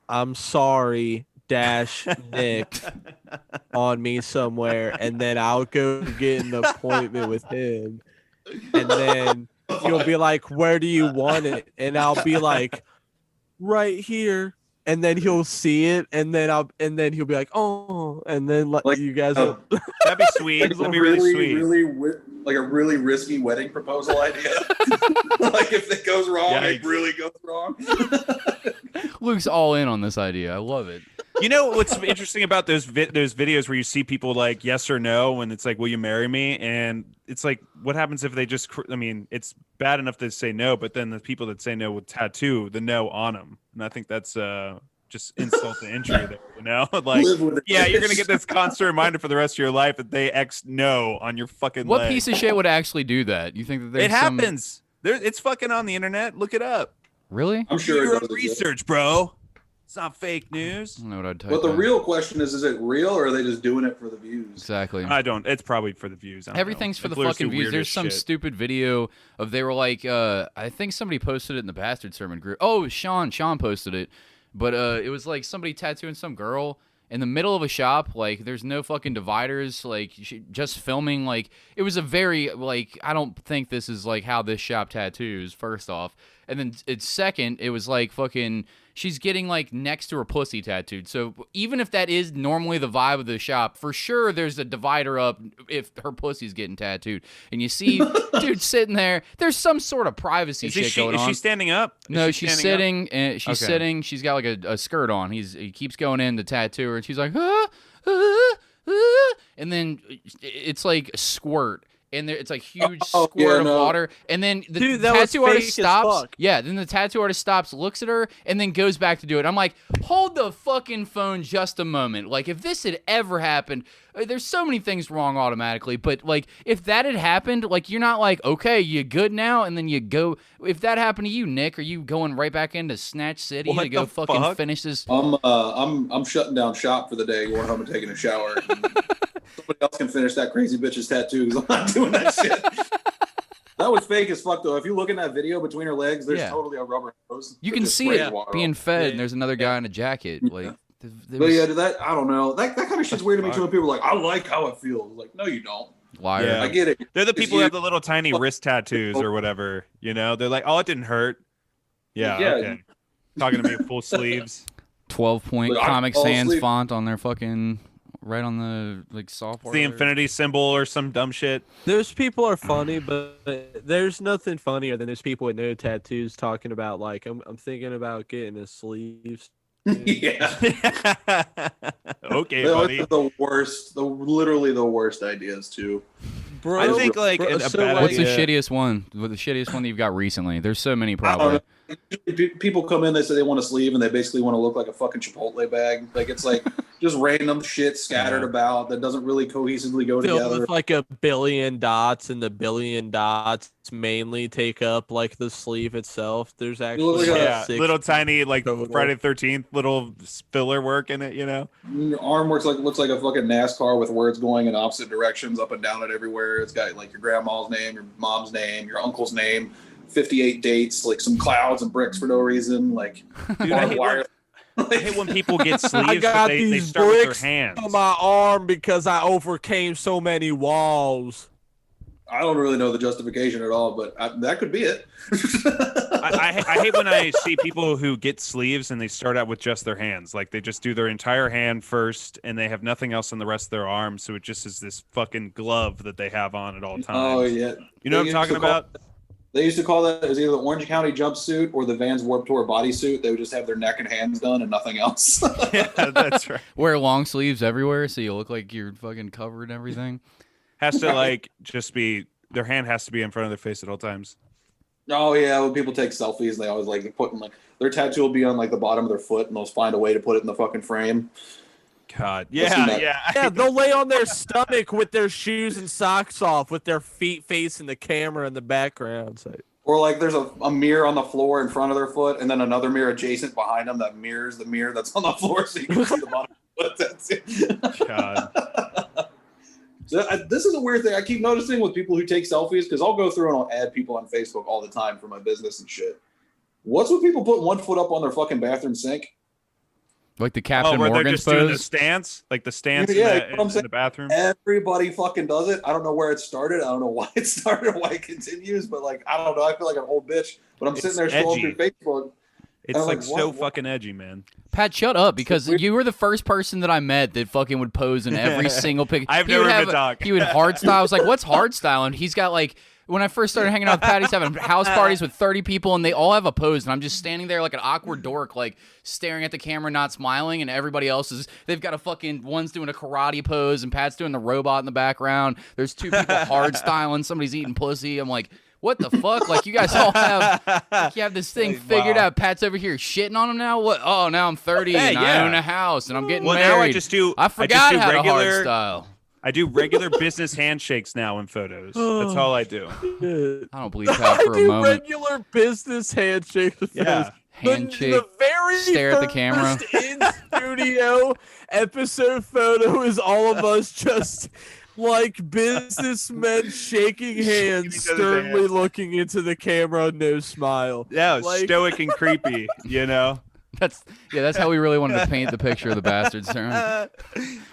Speaker 4: I'm sorry dash Nick on me somewhere, and then I'll go get an appointment with him, and then you'll be like, where do you want it? And I'll be like, right here. And then he'll see it, and then he'll be like, oh, and then
Speaker 5: Like,
Speaker 4: you guys will,
Speaker 3: That'd be sweet.
Speaker 5: Like
Speaker 3: That'd be really sweet.
Speaker 5: like a really risky wedding proposal idea. Like if it goes wrong, it
Speaker 3: Yikes.
Speaker 5: really goes wrong.
Speaker 2: Luke's all in on this idea. I love it.
Speaker 3: You know what's interesting about those videos where you see people like yes or no, and it's like, will you marry me? And it's like, what happens if they just? I mean, it's bad enough to say no, but then the people that say no would tattoo the no on them, and I think that's just insult to injury there. You know, like
Speaker 5: Live with it.
Speaker 3: yeah, you're gonna get this constant reminder for the rest of your life that they X no on your fucking
Speaker 2: What
Speaker 3: leg.
Speaker 2: piece of shit would actually do that? You think that there's
Speaker 3: It
Speaker 2: some...
Speaker 3: happens. It's fucking on the internet. Look it up.
Speaker 2: Really?
Speaker 5: I'm
Speaker 3: Do
Speaker 5: sure
Speaker 3: your
Speaker 5: it
Speaker 3: own
Speaker 5: does exist.
Speaker 3: research, bro. It's not fake news.
Speaker 2: I don't know what I'd type.
Speaker 5: But the
Speaker 2: in.
Speaker 5: real question is it real or are they just doing it for the views?
Speaker 2: Exactly.
Speaker 3: I don't. It's probably for the views. I don't
Speaker 2: Everything's
Speaker 3: know.
Speaker 2: for the
Speaker 3: Influencers
Speaker 2: fucking
Speaker 3: do
Speaker 2: views.
Speaker 3: weird
Speaker 2: There's
Speaker 3: as
Speaker 2: some
Speaker 3: shit.
Speaker 2: stupid video of they were like, I think somebody posted it in the Bastard Sermon group. Oh, Sean posted it, but it was like somebody tattooing some girl in the middle of a shop. Like, there's no fucking dividers. Like, just filming. Like, it was a very like, I don't think this is like how this shop tattoos. First off, and then it's second, it was like fucking. She's getting like next to her pussy tattooed. So even if that is normally the vibe of the shop, for sure there's a divider up if her pussy's getting tattooed. And you see dude sitting there. There's some sort of privacy shit going
Speaker 3: Is
Speaker 2: on.
Speaker 3: she standing up? Is
Speaker 2: No,
Speaker 3: she
Speaker 2: she's
Speaker 3: standing up?
Speaker 2: sitting. And she's
Speaker 3: Okay.
Speaker 2: sitting. She's got like a skirt on. He keeps going in to tattoo her, and she's like, and then it's like a squirt. And there, it's like huge
Speaker 5: Oh,
Speaker 2: squirt
Speaker 5: yeah,
Speaker 2: of
Speaker 5: no.
Speaker 2: water, and then the
Speaker 4: Dude, that was
Speaker 2: tattoo artist
Speaker 4: fake as
Speaker 2: stops.
Speaker 4: fuck.
Speaker 2: Yeah, then the tattoo artist stops, looks at her, and then goes back to do it. I'm like, hold the fucking phone just a moment. Like, if this had ever happened, there's so many things wrong automatically, but like, if that had happened, like, you're not like, okay, you good now, and then you go. If that happened to you, Nick, are you going right back into Snatch City
Speaker 3: What
Speaker 2: to go
Speaker 3: the
Speaker 2: fucking
Speaker 3: fuck?
Speaker 2: finish this?
Speaker 5: I'm shutting down shop for the day, going home and taking a shower. Somebody else can finish that crazy bitch's tattoo 'cause I'm not doing that shit. That was fake as fuck though. If you look in that video between her legs, there's
Speaker 2: Yeah.
Speaker 5: totally a rubber hose.
Speaker 2: You
Speaker 5: that
Speaker 2: can
Speaker 5: just
Speaker 2: see
Speaker 5: sprays
Speaker 2: it
Speaker 5: water
Speaker 2: being
Speaker 5: off.
Speaker 2: fed, and there's another guy in a jacket. Like, there
Speaker 5: But
Speaker 2: was-
Speaker 5: yeah, I don't know. That kind of shit's weird to me too. When people are like, I like how it feels. Like, no, you don't.
Speaker 2: Liar.
Speaker 3: Yeah.
Speaker 5: I get it.
Speaker 3: They're the
Speaker 5: It's
Speaker 3: people who
Speaker 5: you-
Speaker 3: have the little tiny wrist tattoos or whatever. You know, they're like, oh, it didn't hurt. Yeah.
Speaker 5: Yeah.
Speaker 3: Okay. Talking to me full sleeves.
Speaker 2: 12-point
Speaker 5: Look, I
Speaker 2: Comic
Speaker 5: fall
Speaker 2: Sans
Speaker 5: asleep.
Speaker 2: font on their fucking right on the like
Speaker 3: It's
Speaker 2: software.
Speaker 3: the infinity symbol or some dumb shit.
Speaker 4: Those people are funny, but there's nothing funnier than those people with no tattoos talking about like I'm thinking about getting a sleeves.
Speaker 5: Yeah.
Speaker 3: Okay,
Speaker 5: Those
Speaker 3: buddy.
Speaker 5: are the worst, literally the worst ideas too.
Speaker 4: Bro,
Speaker 3: I think like
Speaker 4: bro,
Speaker 3: a
Speaker 4: so,
Speaker 3: bad
Speaker 4: like-
Speaker 2: What's the
Speaker 3: idea.
Speaker 2: shittiest one? The shittiest one that you've got recently? There's so many
Speaker 5: I don't
Speaker 2: probably.
Speaker 5: know. People come in, they say they want a sleeve, and they basically want to look like a fucking Chipotle bag. Like it's like just random shit scattered
Speaker 3: Yeah.
Speaker 5: about that doesn't really cohesively go
Speaker 4: filled
Speaker 5: together.
Speaker 4: with like a billion dots, and the billion dots mainly take up like the sleeve itself. There's actually
Speaker 5: like a-
Speaker 3: Yeah,
Speaker 4: six
Speaker 3: little tiny like
Speaker 4: total.
Speaker 3: Friday the 13th little filler work in it, you know.
Speaker 5: Your arm looks like a fucking NASCAR with words going in opposite directions, up and down it everywhere. It's got like your grandma's name, your mom's name, your uncle's name, 58 dates, like some clouds and bricks for no reason, like
Speaker 3: Dude,
Speaker 5: barbed wire.
Speaker 3: I hate when people get
Speaker 4: I
Speaker 3: sleeves,
Speaker 4: got
Speaker 3: but they
Speaker 4: these
Speaker 3: start with
Speaker 4: bricks
Speaker 3: their hands.
Speaker 4: on my arm because I overcame so many walls.
Speaker 5: I don't really know the justification at all, but that could be it.
Speaker 3: I hate when I see people who get sleeves and they start out with just their hands. Like they just do their entire hand first and they have nothing else on the rest of their arm. So it just is this fucking glove that they have on at all times.
Speaker 5: Oh yeah,
Speaker 3: You know what I'm
Speaker 5: They
Speaker 3: talking
Speaker 5: used to call-
Speaker 3: about?
Speaker 5: They used to call that as either the Orange County jumpsuit or the Vans Warped Tour bodysuit. They would just have their neck and hands done and nothing else.
Speaker 3: Yeah, that's right.
Speaker 2: Wear long sleeves everywhere so you look like you're fucking covered and everything.
Speaker 3: Has to like just be their hand has to be in front of their face at all times.
Speaker 5: Oh yeah, when people take selfies, they always like putting like their tattoo will be on like the bottom of their foot, and they'll find a way to put it in the fucking frame.
Speaker 3: God,
Speaker 5: I've seen
Speaker 3: yeah,
Speaker 5: that.
Speaker 3: yeah.
Speaker 4: Yeah, they'll lay on their stomach with their shoes and socks off, with their feet facing the camera in the background. So,
Speaker 5: Or like there's a mirror on the floor in front of their foot, and then another mirror adjacent behind them that mirrors the mirror that's on the floor, so you can see the bottom of the foot. That's it.
Speaker 3: God.
Speaker 5: So this is a weird thing I keep noticing with people who take selfies, because I'll go through and I'll add people on Facebook all the time for my business and shit. What's with people putting one foot up on their fucking bathroom sink?
Speaker 2: Like the
Speaker 3: Oh,
Speaker 2: Captain
Speaker 3: where they're
Speaker 2: Morgan's
Speaker 3: just doing the
Speaker 2: pose.
Speaker 3: stance, like the stance
Speaker 5: Yeah,
Speaker 3: in,
Speaker 5: you know what I'm
Speaker 3: in
Speaker 5: saying?
Speaker 3: the bathroom.
Speaker 5: Everybody fucking does it. I don't know where it started. I don't know why it started or why it continues, but like I don't know. I feel like an old bitch. But I'm
Speaker 3: It's
Speaker 5: sitting there scrolling
Speaker 3: edgy.
Speaker 5: through Facebook.
Speaker 3: It's
Speaker 5: I'm
Speaker 3: like
Speaker 5: like,
Speaker 3: so
Speaker 5: what?
Speaker 3: fucking edgy, man.
Speaker 2: Pat, shut up, because you were the first person that I met that fucking would pose in every single picture.
Speaker 3: I've never met Doc.
Speaker 2: He would hard style. I was like, what's hard style? And he's got like, when I first started hanging out with Pat, he's having house parties with 30 people, and they all have a pose, and I'm just standing there like an awkward dork, like staring at the camera, not smiling, and everybody else is, they've got a fucking, one's doing a karate pose, and Pat's doing the robot in the background. There's two people hard styling, somebody's eating pussy. I'm like, what the fuck? Like, you guys all have, like, you have this thing figured out. Pat's over here shitting on him now? What? Oh, now I'm 30
Speaker 3: Hey,
Speaker 2: and I
Speaker 3: yeah.
Speaker 2: own a house and I'm getting
Speaker 3: Well,
Speaker 2: married.
Speaker 3: now I just do.
Speaker 2: I forgot
Speaker 3: do
Speaker 2: how to hard
Speaker 3: regular.
Speaker 2: style.
Speaker 3: I do regular business handshakes now in photos. That's all I do.
Speaker 2: I don't believe Pat
Speaker 4: I
Speaker 2: for a
Speaker 4: do
Speaker 2: moment.
Speaker 4: regular business handshakes. with
Speaker 3: Yeah.
Speaker 4: those.
Speaker 2: Handshake.
Speaker 4: The very
Speaker 2: stare at the
Speaker 4: first
Speaker 2: camera.
Speaker 4: in studio episode photo is all of us just like businessmen shaking hands,
Speaker 3: each other's
Speaker 4: sternly
Speaker 3: hands.
Speaker 4: looking into the camera, no smile.
Speaker 3: Yeah,
Speaker 4: Like-
Speaker 3: stoic and creepy. You know.
Speaker 2: That's how we really wanted to paint the picture of the bastards. Sir.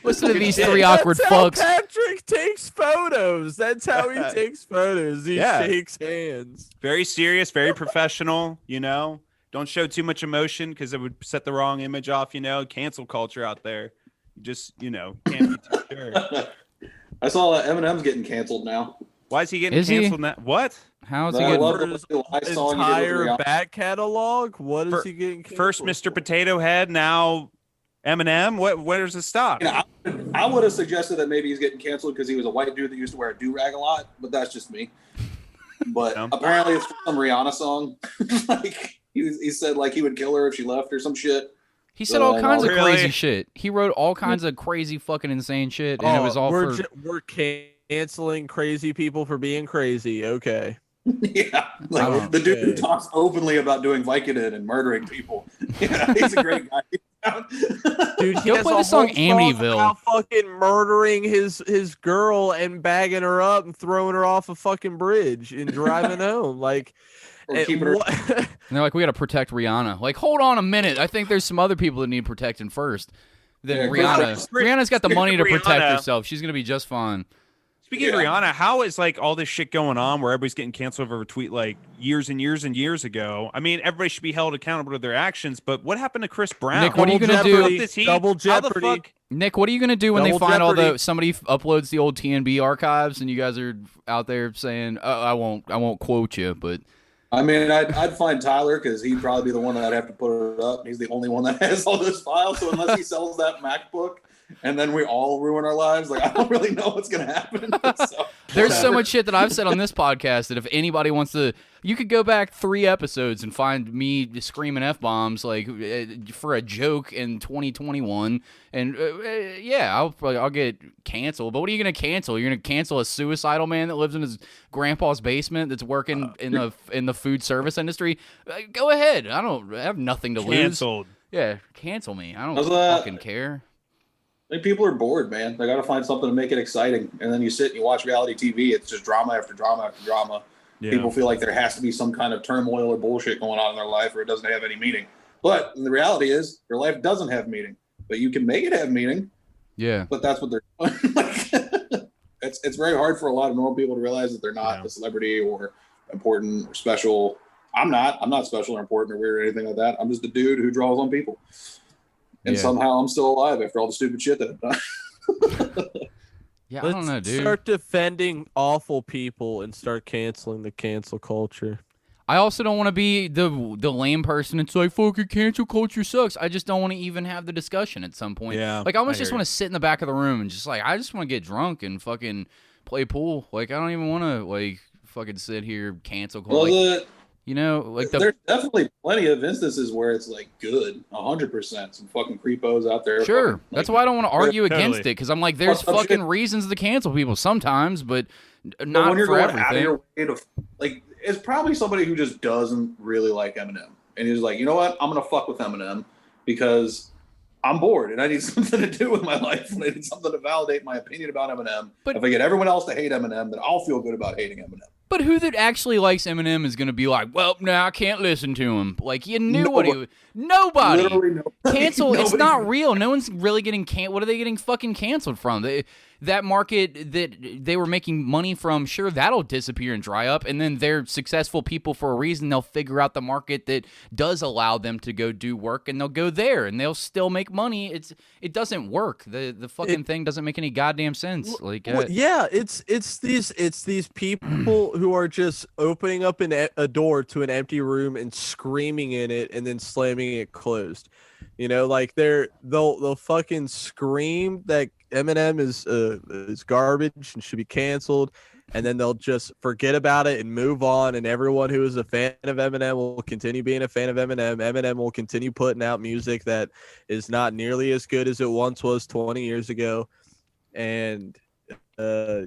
Speaker 2: Listen to these three
Speaker 4: That's
Speaker 2: awkward
Speaker 4: how
Speaker 2: fucks.
Speaker 4: Patrick takes photos. That's how he takes photos. He
Speaker 3: Yeah.
Speaker 4: shakes hands.
Speaker 3: Very serious, very professional. You know. Don't show too much emotion because it would set the wrong image off. You know, cancel culture out there. You just, you know, can't be too sure.
Speaker 5: I saw that Eminem's getting canceled now.
Speaker 3: Why is he getting
Speaker 2: Is he?
Speaker 3: canceled now? What?
Speaker 2: How is he
Speaker 5: I
Speaker 2: getting?
Speaker 5: love
Speaker 4: For
Speaker 5: the
Speaker 4: his
Speaker 5: live song he did with
Speaker 4: entire
Speaker 5: Rihanna.
Speaker 4: back catalog? What is
Speaker 3: Fir-
Speaker 4: he getting?
Speaker 3: First,
Speaker 4: canceled
Speaker 3: Mr. Potato Head. Now, Eminem. Where does it stop?
Speaker 5: You know, I would have suggested that maybe he's getting canceled because he was a white dude that used to wear a do-rag a lot, but that's just me. But
Speaker 3: No.
Speaker 5: apparently it's some Rihanna song. Like he said like he would kill her if she left or some shit.
Speaker 2: He said all kinds of
Speaker 3: Really?
Speaker 2: crazy shit. He wrote all kinds of crazy fucking insane shit, and it was all
Speaker 4: we're
Speaker 2: for.
Speaker 4: we're canceling crazy people for being crazy. Okay.
Speaker 5: Yeah,
Speaker 2: I
Speaker 5: like
Speaker 2: don't-
Speaker 5: the dude who
Speaker 4: Okay.
Speaker 5: talks openly about doing Vicodin and murdering people. Yeah, he's a great guy.
Speaker 4: Dude, he
Speaker 2: Go
Speaker 4: has
Speaker 2: play
Speaker 4: a
Speaker 2: the song
Speaker 4: whole
Speaker 2: Amityville.
Speaker 4: about fucking murdering his girl and bagging her up and throwing her off a fucking bridge and driving home. Like,
Speaker 5: Or
Speaker 4: and
Speaker 5: keeping her.
Speaker 4: what-
Speaker 2: And they're like, we got to protect Rihanna. Like, hold on a minute. I think there's some other people that need protecting first. Than
Speaker 5: Yeah,
Speaker 2: Rihanna.
Speaker 5: Chris-
Speaker 2: Rihanna's got the money to protect
Speaker 3: Rihanna.
Speaker 2: herself. She's gonna be just fine.
Speaker 3: Speaking of Rihanna, how is like all this shit going on where everybody's getting canceled over a tweet like years and years and years ago? I mean, everybody should be held accountable to their actions, but what happened to Chris Brown?
Speaker 2: Nick, what are you gonna do?
Speaker 4: Double Jeopardy.
Speaker 3: How the fuck?
Speaker 2: Nick, what are you gonna do when they
Speaker 4: Double
Speaker 2: find all
Speaker 4: Jeopardy.
Speaker 2: the somebody uploads the old TNB archives and you guys are out there saying, I won't quote you, but
Speaker 5: I mean, I'd find Tyler because he'd probably be the one that'd have to put it up. He's the only one that has all those files. So unless he sells that MacBook, and then we all ruin our lives, like I don't really know what's gonna happen. So,
Speaker 2: there's so much shit that I've said on this podcast that if anybody wants to, you could go back 3 episodes and find me screaming F-bombs like for a joke in 2021, and yeah, I'll get canceled. But what are you gonna cancel? You're gonna cancel a suicidal man that lives in his grandpa's basement that's working in the food service industry? Go ahead. I have nothing to lose.
Speaker 3: Canceled.
Speaker 2: Yeah, cancel me. I don't
Speaker 5: How's
Speaker 2: fucking care.
Speaker 5: like people are bored, man. They got to find something to make it exciting, and then you sit and you watch reality TV. It's just drama after drama after drama.
Speaker 3: Yeah.
Speaker 5: People feel like there has to be some kind of turmoil or bullshit going on in their life, or it doesn't have any meaning. But the reality is, your life doesn't have meaning. But you can make it have meaning.
Speaker 2: Yeah.
Speaker 5: But that's what they're doing. Like, it's very hard for a lot of normal people to realize that they're not a celebrity or important or special. I'm not special or important or weird or anything like that. I'm just a dude who draws on people. And somehow I'm still alive after all the stupid shit that I've done.
Speaker 2: Yeah, I don't know,
Speaker 4: Let's
Speaker 2: dude.
Speaker 4: start defending awful people and start canceling the cancel culture.
Speaker 2: I also don't want to be the lame person. It's like, fucking cancel culture sucks. I just don't want to even have the discussion at some point.
Speaker 3: Yeah,
Speaker 2: like, I almost
Speaker 3: I
Speaker 2: just
Speaker 3: hear
Speaker 2: want to sit in the back of the room and just like, I just want to get drunk and fucking play pool. Like, I don't even want to like fucking sit here cancel culture.
Speaker 5: Well,
Speaker 2: Like, you know, like
Speaker 5: there's definitely plenty of instances where it's like good, 100%. Some fucking creepos out there.
Speaker 2: Sure,
Speaker 5: fucking,
Speaker 2: that's
Speaker 5: like,
Speaker 2: why I don't want to argue
Speaker 3: Totally.
Speaker 2: against it, because I'm like, there's
Speaker 5: Well, some
Speaker 2: fucking
Speaker 5: shit-
Speaker 2: reasons to cancel people sometimes, but
Speaker 5: But
Speaker 2: not
Speaker 5: when you're
Speaker 2: for
Speaker 5: going
Speaker 2: everything.
Speaker 5: out of your way to, like, it's probably somebody who just doesn't really like Eminem, and he's like, you know what, I'm gonna fuck with Eminem because I'm bored and I need something to do with my life, and I need something to validate my opinion about Eminem.
Speaker 2: But-
Speaker 5: if I get everyone else to hate Eminem, then I'll feel good about hating Eminem.
Speaker 2: But who that actually likes Eminem is going to be like, well, now I can't listen to him. Like, you knew what he was. Nobody.
Speaker 5: Literally nobody.
Speaker 2: Cancel. It's
Speaker 5: Nobody.
Speaker 2: not real. No one's really getting What are they getting fucking canceled from? That market that they were making money from, sure, that'll disappear and dry up. And then they're successful people for a reason. They'll figure out the market that does allow them to go do work, and they'll go there, and they'll still make money. It doesn't work. The fucking thing doesn't make any goddamn sense. Like,
Speaker 4: Yeah, it's these people who are just opening up a door to an empty room and screaming in it and then slamming it closed. You know, like they'll fucking scream that Eminem is garbage and should be canceled, and then they'll just forget about it and move on, and everyone who is a fan of Eminem will continue being a fan of Eminem. Eminem will continue putting out music that is not nearly as good as it once was 20 years ago. And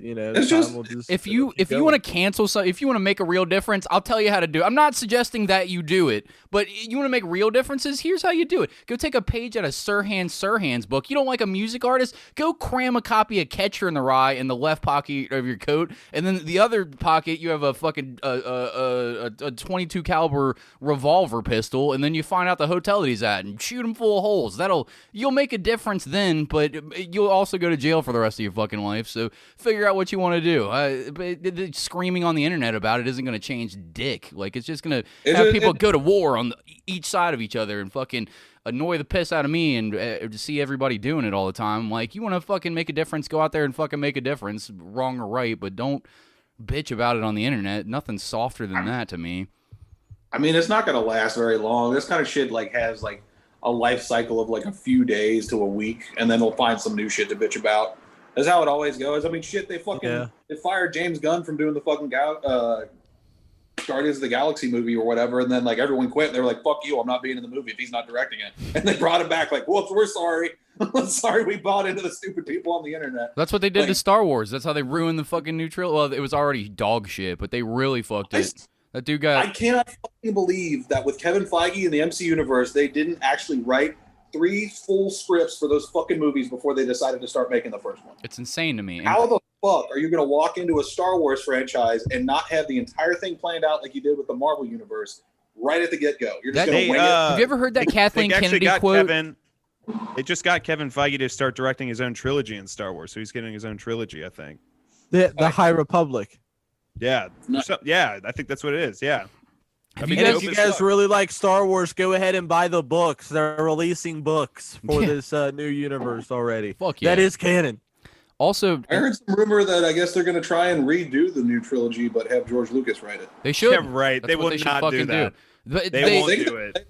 Speaker 4: you know,
Speaker 5: It's
Speaker 4: time
Speaker 5: just-
Speaker 4: will just
Speaker 2: if you
Speaker 4: keep
Speaker 2: want to
Speaker 4: going.
Speaker 2: cancel, so if you want to make a real difference, I'll tell you how to do it. I'm not suggesting that you do it, but you want to make real differences. Here's how you do it: go take a page out of Sirhan's book. You don't like a music artist? Go cram a copy of Catcher in the Rye in the left pocket of your coat, and then the other pocket you have a fucking a 22 caliber revolver pistol, and then you find out the hotel that he's at and shoot him full of holes. You'll make a difference then, but you'll also go to jail for the rest of your fucking life. So figure out what you want to do. But screaming on the internet about it isn't going to change dick. Like, it's just going to have people go to war on each side of each other and fucking annoy the piss out of me and to see everybody doing it all the time. Like, you want to fucking make a difference, go out there and fucking make a difference, wrong or right, but don't bitch about it on the internet. Nothing's softer than that to me.
Speaker 5: I mean, it's not going to last very long. This kind of shit like has like a life cycle of like a few days to a week, and then they'll find some new shit to bitch about. That's how it always goes. I mean, shit, they fired James Gunn from doing the fucking Guardians of the Galaxy movie or whatever, and then like everyone quit. They were like, "Fuck you, I'm not being in the movie if he's not directing it." And they brought him back like, "Whoops, we're sorry. Sorry, we bought into the stupid people on the internet."
Speaker 2: That's what they did to Star Wars. That's how they ruined the fucking new trilogy. Well, it was already dog shit, but they really fucked it. That dude got...
Speaker 5: I cannot fucking believe that with Kevin Feige in the MC universe, they didn't actually write 3 full scripts for those fucking movies before they decided to start making the first one.
Speaker 2: It's insane to me.
Speaker 5: How the fuck are you going to walk into a Star Wars franchise and not have the entire thing planned out like you did with the Marvel universe right at the get-go? You're just going to wing it.
Speaker 2: Have you ever heard that Kathleen Kennedy quote?
Speaker 3: They just got Kevin Feige to start directing his own trilogy in Star Wars, so he's getting his own trilogy, I think.
Speaker 4: The High Republic.
Speaker 3: Yeah,
Speaker 5: No.
Speaker 3: yeah, I think that's what it is. Yeah.
Speaker 2: Have
Speaker 3: mean,
Speaker 2: you
Speaker 3: it
Speaker 4: And
Speaker 2: guys?
Speaker 4: if you
Speaker 3: opens
Speaker 4: guys
Speaker 3: up.
Speaker 4: really like Star Wars, go ahead and buy the books. They're releasing books for this new universe already.
Speaker 2: Fuck yeah.
Speaker 4: That is canon.
Speaker 2: Also,
Speaker 5: I heard some rumor that I guess they're going to try and redo the new trilogy, but have George Lucas write it.
Speaker 2: they should.
Speaker 3: Yeah, right.
Speaker 2: That's
Speaker 3: They
Speaker 2: what
Speaker 3: will
Speaker 2: they should
Speaker 3: not
Speaker 2: fucking
Speaker 3: do that.
Speaker 2: But
Speaker 3: They won't
Speaker 5: think
Speaker 3: do it.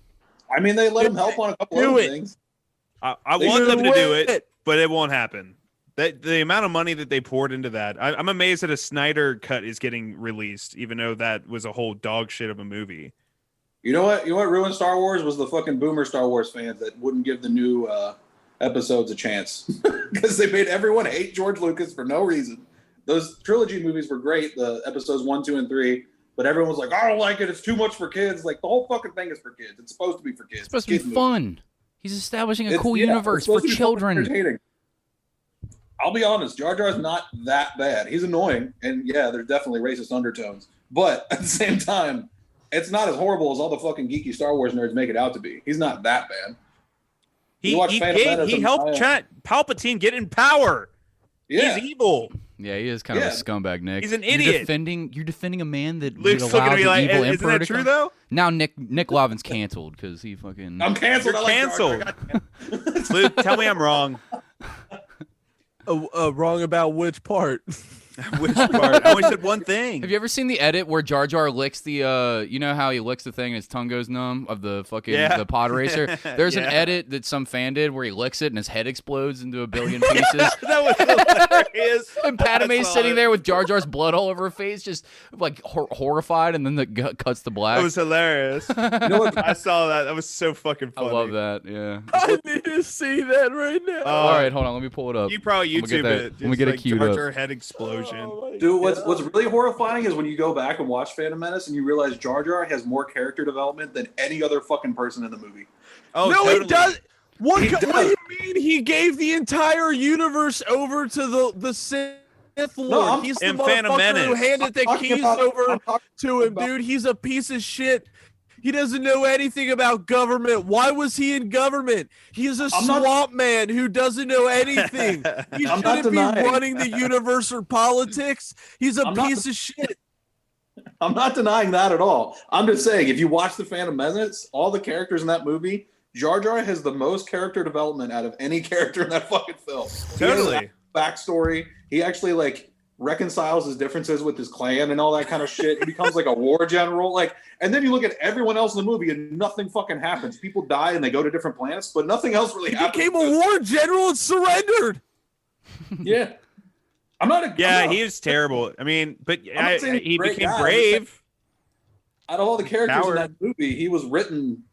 Speaker 5: I mean, they let him help on a couple
Speaker 4: Do
Speaker 5: other
Speaker 4: it.
Speaker 5: things.
Speaker 3: I
Speaker 5: They
Speaker 3: want them to
Speaker 4: Do
Speaker 3: do it, but it won't happen. The amount of money that they poured into that, I'm amazed that a Snyder cut is getting released, even though that was a whole dog shit of a movie.
Speaker 5: You know what? Ruined Star Wars was the fucking boomer Star Wars fans that wouldn't give the new episodes a chance because they made everyone hate George Lucas for no reason. Those trilogy movies were great, the episodes 1, 2, and 3, but everyone was like, "I don't like it. It's too much for kids." Like the whole fucking thing is for kids. It's supposed to be for kids.
Speaker 2: it's supposed to be
Speaker 5: Kid movie.
Speaker 2: fun. He's establishing a
Speaker 5: It's-
Speaker 2: cool
Speaker 5: yeah, it's
Speaker 2: universe for
Speaker 5: supposed to be fucking
Speaker 2: children.
Speaker 5: entertaining. I'll be honest, Jar Jar's not that bad. He's annoying, and yeah, there's definitely racist undertones. But at the same time, it's not as horrible as all the fucking geeky Star Wars nerds make it out to be. He's not that bad. You watch Phantom Menace
Speaker 3: He
Speaker 5: and-
Speaker 3: helped Palpatine get in power.
Speaker 5: Yeah,
Speaker 3: He's evil.
Speaker 2: Yeah, he is kind of a
Speaker 5: Yeah.
Speaker 2: scumbag, Nick.
Speaker 3: He's an
Speaker 2: You're
Speaker 3: idiot.
Speaker 2: defending a man that
Speaker 3: Luke's
Speaker 2: would
Speaker 3: looking
Speaker 2: allow
Speaker 3: at me
Speaker 2: the
Speaker 3: like,
Speaker 2: evil
Speaker 3: isn't
Speaker 2: emperor
Speaker 3: that
Speaker 2: to
Speaker 3: true
Speaker 2: come?
Speaker 3: though?
Speaker 2: Now Nick Glavan's canceled because he fucking.
Speaker 5: I'm canceled.
Speaker 3: You're
Speaker 5: I like Jar Jar.
Speaker 3: canceled. Luke, tell me I'm wrong.
Speaker 4: Wrong about which part?
Speaker 3: Which part? I only said one thing.
Speaker 2: Have you ever seen the edit where Jar Jar licks the you know how he licks the thing and his tongue goes numb of the fucking the pod racer? There's an
Speaker 3: Yeah.
Speaker 2: edit that some fan did where he licks it and his head explodes into a billion pieces.
Speaker 3: That was hilarious.
Speaker 2: And
Speaker 3: I
Speaker 2: Padme's
Speaker 3: saw
Speaker 2: sitting
Speaker 3: it.
Speaker 2: there with Jar Jar's blood all over her face, just like horrified, and then the gut cuts to black.
Speaker 3: That was hilarious.
Speaker 5: You know what?
Speaker 3: I saw that. That was so fucking
Speaker 2: I
Speaker 3: funny.
Speaker 2: love that. Yeah.
Speaker 4: I need to see that right now.
Speaker 2: All right, hold on. Let me pull it up.
Speaker 3: You probably
Speaker 2: I'm gonna get
Speaker 3: YouTube
Speaker 2: that-
Speaker 3: it.
Speaker 2: I'm gonna get it
Speaker 3: Just
Speaker 2: queued
Speaker 3: Jar
Speaker 2: up.
Speaker 3: Jar head explosion.
Speaker 4: Oh my
Speaker 5: Dude, what's
Speaker 4: God.
Speaker 5: really horrifying is when you go back and watch Phantom Menace and you realize Jar Jar has more character development than any other fucking person in the movie.
Speaker 3: Oh,
Speaker 4: no,
Speaker 3: totally.
Speaker 4: he does. What
Speaker 5: He
Speaker 4: do
Speaker 5: does.
Speaker 4: you mean? He gave the entire universe over to the Sith Lord.
Speaker 5: I'm-
Speaker 4: He's the
Speaker 3: in Phantom
Speaker 4: motherfucker
Speaker 3: Menace.
Speaker 4: who handed the
Speaker 5: Talking
Speaker 4: keys
Speaker 5: about-
Speaker 4: over
Speaker 5: I'm talking
Speaker 4: to him,
Speaker 5: about-
Speaker 4: dude. He's a piece of shit. He doesn't know anything about government. Why was he in government? He's a
Speaker 5: I'm not-
Speaker 4: swamp man who doesn't know anything. He
Speaker 5: I'm not
Speaker 4: shouldn't be
Speaker 5: denying.
Speaker 4: running the universe or politics. He's a
Speaker 5: I'm not-
Speaker 4: piece of shit.
Speaker 5: I'm not denying that at all. I'm just saying, if you watch the Phantom Menace, all the characters in that movie, Jar Jar has the most character development out of any character in that fucking film. He has
Speaker 3: Totally.
Speaker 5: a backstory. He actually like reconciles his differences with his clan and all that kind of shit. He becomes like a war general. Like, and then you look at everyone else in the movie and nothing fucking happens. People die and they go to different planets, but nothing else really
Speaker 4: He
Speaker 5: happens.
Speaker 4: became a war general and surrendered.
Speaker 5: Yeah. I'm not a
Speaker 3: Yeah,
Speaker 5: I'm not-
Speaker 3: he was terrible. I mean, but
Speaker 5: not saying he's
Speaker 3: he
Speaker 5: a great
Speaker 3: became
Speaker 5: guy.
Speaker 3: brave.
Speaker 5: out of all the characters
Speaker 3: Coward.
Speaker 5: in that movie, he was written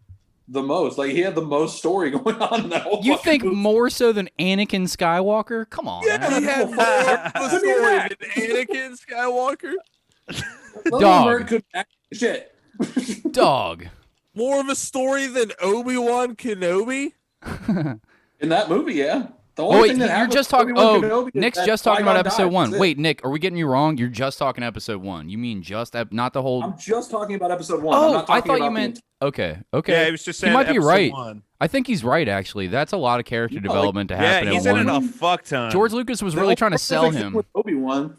Speaker 5: the most. Like he had the most story going on in that whole
Speaker 2: You
Speaker 5: fucking
Speaker 2: think
Speaker 5: movie.
Speaker 2: more so than Anakin Skywalker? Come on,
Speaker 4: Yeah,
Speaker 2: man.
Speaker 4: he had more of a story than Anakin Skywalker.
Speaker 5: Lily
Speaker 2: Dog.
Speaker 5: Bird could act shit.
Speaker 2: Dog.
Speaker 4: More of a story than Obi-Wan Kenobi.
Speaker 5: In that movie, yeah. The
Speaker 2: Oh
Speaker 5: only
Speaker 2: wait,
Speaker 5: thing that
Speaker 2: you're
Speaker 5: happens
Speaker 2: just
Speaker 5: to
Speaker 2: talking.
Speaker 5: Obi-Wan
Speaker 2: Oh,
Speaker 5: Kenobi is
Speaker 2: Nick's
Speaker 5: that
Speaker 2: just talking about
Speaker 5: Qui-Gon
Speaker 2: episode
Speaker 5: dies.
Speaker 2: one.
Speaker 5: That's it.
Speaker 2: Wait, Nick, are we getting you wrong? You're just talking episode one. You mean just not the whole?
Speaker 5: I'm just talking about episode one. I'm
Speaker 2: Oh,
Speaker 5: not
Speaker 2: I
Speaker 5: talking
Speaker 2: thought you
Speaker 5: about the
Speaker 2: meant. Okay, okay.
Speaker 3: Yeah, he was just
Speaker 2: He
Speaker 3: saying.
Speaker 2: might be
Speaker 3: episode
Speaker 2: right.
Speaker 3: one.
Speaker 2: I think he's right. Actually, that's a lot of character
Speaker 5: Yeah, like-
Speaker 2: development to
Speaker 3: Yeah,
Speaker 2: happen
Speaker 3: he's
Speaker 2: in
Speaker 3: in
Speaker 2: one.
Speaker 3: it a fuck ton.
Speaker 2: George Lucas was
Speaker 5: The
Speaker 2: really
Speaker 5: only
Speaker 2: trying to sell
Speaker 5: prolific thing
Speaker 2: him.
Speaker 5: with Obi-Wan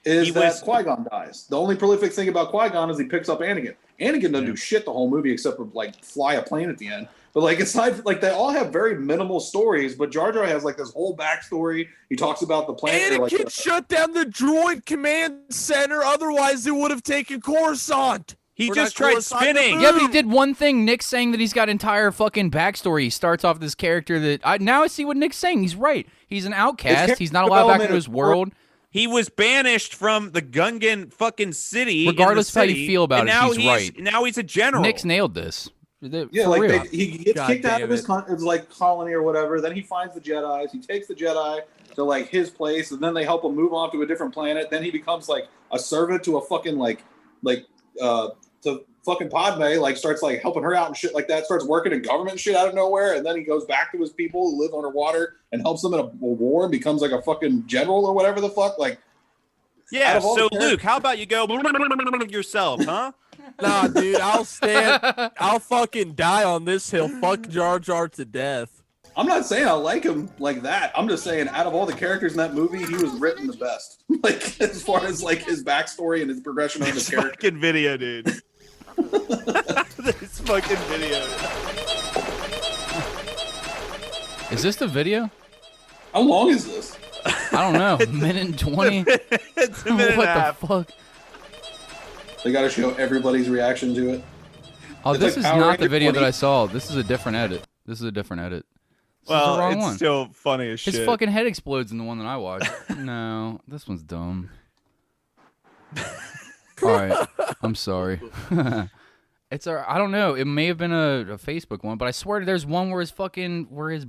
Speaker 5: is
Speaker 3: He
Speaker 5: that
Speaker 3: was-
Speaker 5: Qui-Gon dies. The only prolific thing about Qui-Gon is he picks up Anakin. Anakin doesn't do shit the whole movie except for like fly a plane at the end. But like aside, like they all have very minimal stories. But Jar Jar has like this whole backstory. He talks about the planet. or,
Speaker 4: Anakin
Speaker 5: like,
Speaker 4: shut down the droid command center. Otherwise, it would have taken Coruscant.
Speaker 3: He
Speaker 4: Or
Speaker 3: just
Speaker 4: not
Speaker 3: tried
Speaker 4: Coruscant,
Speaker 3: spinning.
Speaker 2: Yeah, but he did one thing. Nick's saying that he's got entire fucking backstory. He starts off this character that now I see what Nick's saying. He's right. He's an outcast. He's not allowed back into his world.
Speaker 3: He was banished from the Gungan fucking city.
Speaker 2: Regardless
Speaker 3: in the
Speaker 2: of how you
Speaker 3: city,
Speaker 2: feel about
Speaker 3: and
Speaker 2: it,
Speaker 3: now
Speaker 2: he's right.
Speaker 3: Now he's a general.
Speaker 2: Nick's nailed this.
Speaker 5: Yeah,
Speaker 2: For
Speaker 5: like
Speaker 2: real.
Speaker 5: he gets
Speaker 4: God
Speaker 5: kicked out
Speaker 4: damn
Speaker 5: of his like colony or whatever. Then he finds the Jedi's. He takes the Jedi to like his place, and then they help him move on to a different planet. Then he becomes like a servant to a fucking to fucking Padme. Like starts like helping her out and shit like that. Starts working in government shit out of nowhere, and then he goes back to his people who live underwater and helps them in a war and becomes like a fucking general or whatever the fuck. Like out
Speaker 3: Yeah.
Speaker 5: of all
Speaker 3: So
Speaker 5: the characters-
Speaker 3: Luke, how about you go yourself, huh?
Speaker 4: Nah, dude, I'll stand. I'll fucking die on this hill. Fuck Jar Jar to death.
Speaker 5: I'm not saying I like him like that. I'm just saying out of all the characters in that movie, he was written the best. Like as far as like his backstory and his progression of his character.
Speaker 3: Fucking video, dude. This fucking video.
Speaker 2: Is this the video?
Speaker 5: How long is this?
Speaker 2: I don't know. Minute and 20.
Speaker 3: It's a minute and a
Speaker 2: What
Speaker 3: half.
Speaker 2: the fuck?
Speaker 5: They got to show everybody's reaction to it.
Speaker 2: Oh,
Speaker 5: It's
Speaker 2: this
Speaker 5: like
Speaker 2: is
Speaker 5: Power
Speaker 2: not the
Speaker 5: Ranger
Speaker 2: video that
Speaker 5: 20.
Speaker 2: I saw. This is a different edit. This is a different edit. This is the
Speaker 3: Well,
Speaker 2: wrong
Speaker 3: it's
Speaker 2: one.
Speaker 3: still funny as
Speaker 2: His
Speaker 3: shit.
Speaker 2: fucking head explodes in the one that I watched. No, this one's dumb. All right, I'm sorry. It's I don't know. It may have been a Facebook one, but I swear there's one where his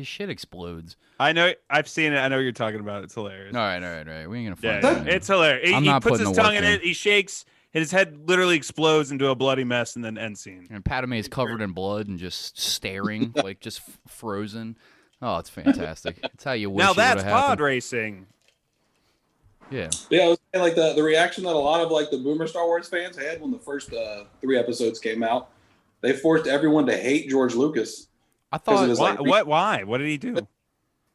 Speaker 2: shit explodes.
Speaker 3: I know. I've seen it. I know what you're talking about. It's hilarious.
Speaker 2: All right. We ain't gonna
Speaker 3: Yeah,
Speaker 2: find it.
Speaker 3: it's hilarious.
Speaker 2: I'm
Speaker 3: He
Speaker 2: not
Speaker 3: puts
Speaker 2: putting
Speaker 3: his
Speaker 2: the
Speaker 3: tongue
Speaker 2: work
Speaker 3: in
Speaker 2: in.
Speaker 3: it. He shakes. His head literally explodes into a bloody mess, and then end scene.
Speaker 2: And Padme is covered in blood and just staring, like just frozen. Oh, it's fantastic. It's how you wish
Speaker 3: Now
Speaker 2: it
Speaker 3: that's
Speaker 2: would've
Speaker 3: pod
Speaker 2: happened.
Speaker 3: racing.
Speaker 2: Yeah.
Speaker 5: Yeah, I was saying, like the reaction that a lot of like the boomer Star Wars fans had when the first 3 episodes came out. They forced everyone to hate George Lucas.
Speaker 2: I
Speaker 5: 'Cause
Speaker 2: thought
Speaker 5: it was
Speaker 3: Why?
Speaker 5: like
Speaker 3: Why? What did he do?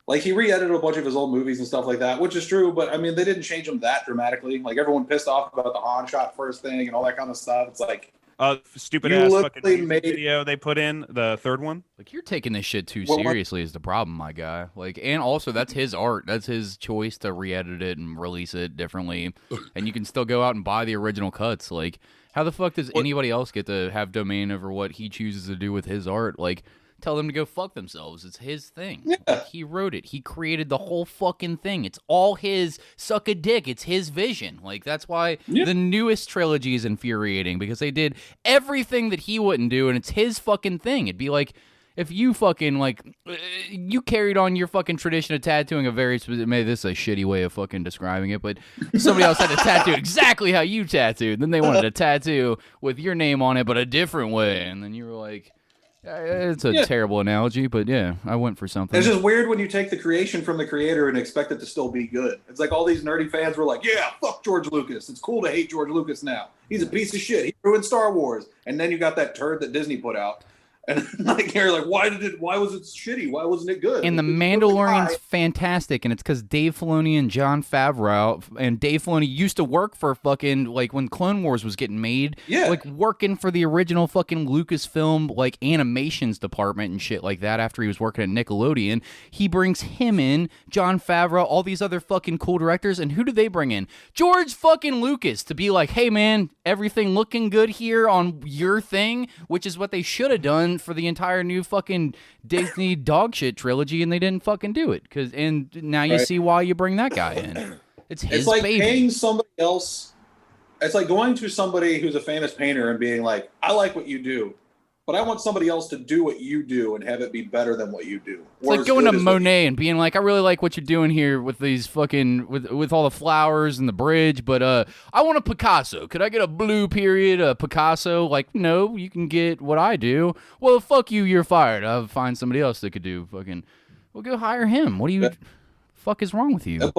Speaker 5: Like he re-edited a bunch of his old movies and stuff like that, which is true. But I mean, they didn't change them that dramatically. Like everyone pissed off about the Han shot first thing and all that kind of stuff. It's like
Speaker 3: Stupid
Speaker 5: You
Speaker 3: ass
Speaker 5: literally
Speaker 3: fucking
Speaker 5: made-
Speaker 3: video they put in the third one.
Speaker 2: like you're taking this shit too
Speaker 5: Well,
Speaker 2: seriously is the problem, my guy. Like, and also that's his art. That's his choice to re-edit it and release it differently, and you can still go out and buy the original cuts. Like, how the fuck does anybody else get to have domain over what he chooses to do with his art? Like, tell them to go fuck themselves. It's his thing.
Speaker 5: Yeah.
Speaker 2: Like, he wrote it. He created the whole fucking thing. It's all his. Suck a dick. It's his vision. Like, that's why
Speaker 5: Yeah.
Speaker 2: the newest trilogy is infuriating, because they did everything that he wouldn't do, and it's his fucking thing. It'd be like if you fucking like you carried on your fucking tradition of tattooing a very specific. Maybe this is a shitty way of fucking describing it, but somebody else had to tattoo exactly how you tattooed. Then they wanted a tattoo with your name on it, but a different way, and then you were like. It's a terrible analogy, but yeah, I went for something.
Speaker 5: it's just weird when you take the creation from the creator and expect it to still be good. It's like all these nerdy fans were like, "Yeah, fuck George Lucas. It's cool to hate George Lucas now. He's a piece of shit. He ruined Star Wars." And then you got that turd that Disney put out, and like you're like, "Why was it shitty? Why wasn't it good?"
Speaker 2: And The Mandalorian's fantastic, and it's because Dave Filoni and Jon Favreau, and Dave Filoni used to work for fucking, like, when Clone Wars was getting made,
Speaker 5: Yeah.
Speaker 2: like, working for the original fucking Lucasfilm, like, animations department and shit like that after he was working at Nickelodeon. He brings him in, Jon Favreau, all these other fucking cool directors, and who do they bring in? George fucking Lucas to be like, hey, man, everything looking good here on your thing, which is what they should have done for the entire new fucking Disney dog shit trilogy, and they didn't fucking do it. And now you
Speaker 5: Right.
Speaker 2: see why you bring that guy in. It's his
Speaker 5: It's like
Speaker 2: baby.
Speaker 5: paying somebody else. It's like going to somebody who's a famous painter and being like, "I like what you do, but I want somebody else to do what you do and have it be better than what you do."
Speaker 2: It's like going to Monet and being like, I really like what you're doing here with these fucking with all the flowers and the bridge, but I want a Picasso. Could I get a blue period, a Picasso? Like, no, you can get what I do. Well, fuck you, you're fired. I'll find somebody else that could do fucking. Well, go hire him. What do you? Fuck is wrong with you?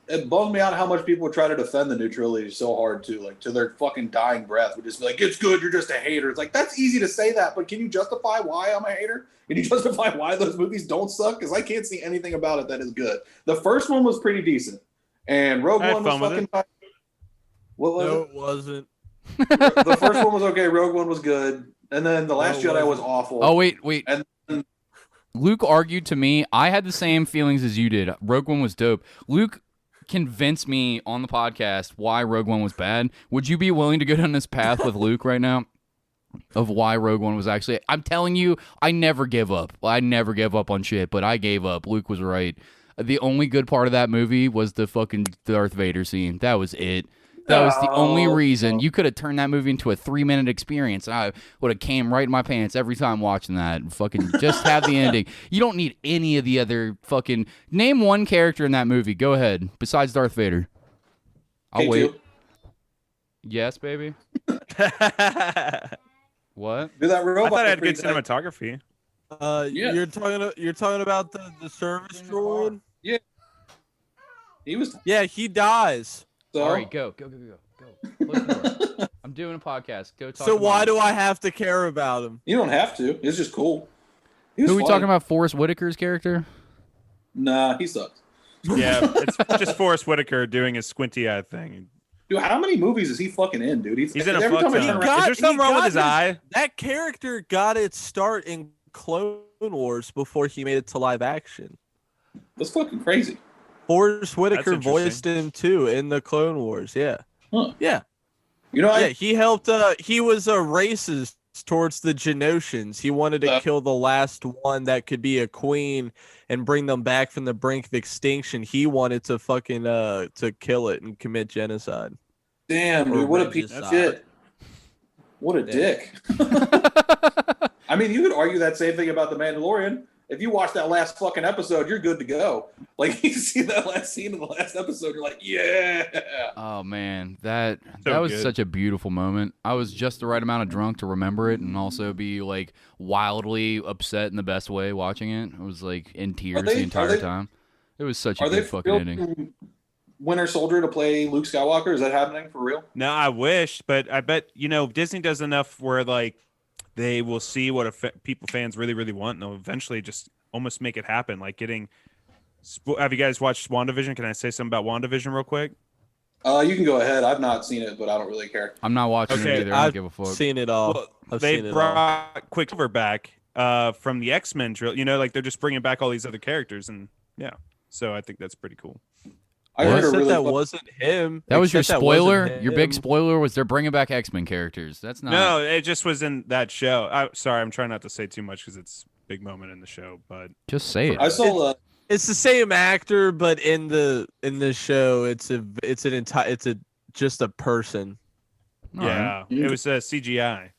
Speaker 5: It bummed me out how much people would try to defend the new trilogy so hard too, like to their fucking dying breath. Would just be like, "It's good. You're just a hater." It's like that's easy to say that, but can you justify why I'm a hater? Can you justify why those movies don't suck? Because I can't see anything about it that is good. The first one was pretty decent, and Rogue
Speaker 3: I had
Speaker 5: One was
Speaker 3: fun with
Speaker 5: fucking. What was
Speaker 4: No,
Speaker 5: it?
Speaker 4: it wasn't.
Speaker 5: The first one was okay. Rogue One was good, and then the Last
Speaker 4: No, it
Speaker 5: Jedi was
Speaker 4: wasn't.
Speaker 5: awful.
Speaker 2: Oh wait.
Speaker 5: And-
Speaker 2: Luke argued to me. I had the same feelings as you did. Rogue One was dope. Luke convinced me on the podcast why Rogue One was bad. Would you be willing to go down this path with Luke right now? Of why Rogue One was actually... I'm telling you, I never give up. I never give up on shit, but I gave up. Luke was right. The only good part of that movie was the fucking Darth Vader scene. That was it. That was the only reason. You could have turned that movie into a 3-minute experience, and I would have came right in my pants every time watching that. And fucking just have the ending. You don't need any of the other fucking... Name one character in that movie. Go ahead. Besides Darth Vader. I'll
Speaker 5: K2.
Speaker 2: wait. Yes, baby. What?
Speaker 5: Do that robot.
Speaker 3: I thought it had
Speaker 5: was
Speaker 3: good
Speaker 5: pretty
Speaker 3: cinematography.
Speaker 5: Yeah.
Speaker 4: You're talking about the service droid.
Speaker 5: He was
Speaker 4: Yeah, he dies.
Speaker 5: so.
Speaker 2: All right, go. Close the door. I'm doing a podcast. Go talk
Speaker 4: So
Speaker 2: to
Speaker 4: why
Speaker 2: Mom.
Speaker 4: do I have to care about him?
Speaker 5: You don't have to. It's just cool. He was
Speaker 2: Who are we
Speaker 5: funny.
Speaker 2: talking about? Forrest Whitaker's character?
Speaker 5: Nah, he sucks.
Speaker 3: Yeah, it's just Forrest Whitaker doing his squinty eye thing.
Speaker 5: Dude, how many movies is he fucking in, dude?
Speaker 3: He's in a
Speaker 5: every
Speaker 3: fuck
Speaker 5: time I
Speaker 3: ton.
Speaker 5: turn
Speaker 3: Is
Speaker 5: around,
Speaker 3: there something wrong with his eye?
Speaker 4: That character got its start in Clone Wars before he made it to live action.
Speaker 5: that's fucking crazy.
Speaker 4: Forrest Whitaker
Speaker 3: interesting.
Speaker 4: voiced him too in the Clone Wars. Yeah,
Speaker 5: Huh.
Speaker 4: yeah,
Speaker 5: You know,
Speaker 4: yeah. He helped. He was a racist towards the Genossians. He wanted to kill the last one that could be a queen and bring them back from the brink of extinction. He wanted to fucking to kill it and commit genocide.
Speaker 5: damn,
Speaker 4: Or
Speaker 5: dude, what a piece of
Speaker 4: regicide.
Speaker 5: shit. What a dick. I mean, you could argue that same thing about The Mandalorian. If you watch that last fucking episode, you're good to go. Like, you see that last scene in the last episode, you're like, yeah.
Speaker 2: Oh man, that
Speaker 3: So
Speaker 2: was
Speaker 3: good.
Speaker 2: such a beautiful moment. I was just the right amount of drunk to remember it and also be like wildly upset in the best way watching it. I was like in tears the entire time. It was such a
Speaker 5: Are they
Speaker 2: good fucking ending.
Speaker 5: filming Winter Soldier to play Luke Skywalker? Is that happening for real?
Speaker 3: No, I wish, but I bet Disney does enough where like they will see what people fans really want, and they'll eventually just almost make it happen. Like getting. Have you guys watched WandaVision? Can I say something about WandaVision real quick?
Speaker 5: You can go ahead. I've not seen it, but I don't really care.
Speaker 2: I'm not watching
Speaker 3: Okay,
Speaker 2: it either. I don't
Speaker 4: I've
Speaker 2: give a fuck.
Speaker 4: seen it all.
Speaker 3: Well,
Speaker 4: I've
Speaker 3: they
Speaker 4: seen it all.
Speaker 3: brought Quicksilver back from the X-Men drill. Like they're just bringing back all these other characters, and yeah. So I think that's pretty cool.
Speaker 5: I
Speaker 2: What?
Speaker 5: heard a
Speaker 4: Said
Speaker 5: really
Speaker 4: that
Speaker 5: fun-
Speaker 4: wasn't him.
Speaker 2: That was your
Speaker 4: Except that wasn't
Speaker 2: spoiler. Your big
Speaker 4: him.
Speaker 2: spoiler was they're bringing back X-Men characters. That's not.
Speaker 3: No, it just was in that show. Sorry, I'm trying not to say too much because it's a big moment in the show. But
Speaker 2: Just say it.
Speaker 5: I saw
Speaker 4: It's the same actor, but in the show, it's just a person.
Speaker 2: All right.
Speaker 3: yeah,
Speaker 5: Mhm.
Speaker 3: it was CGI.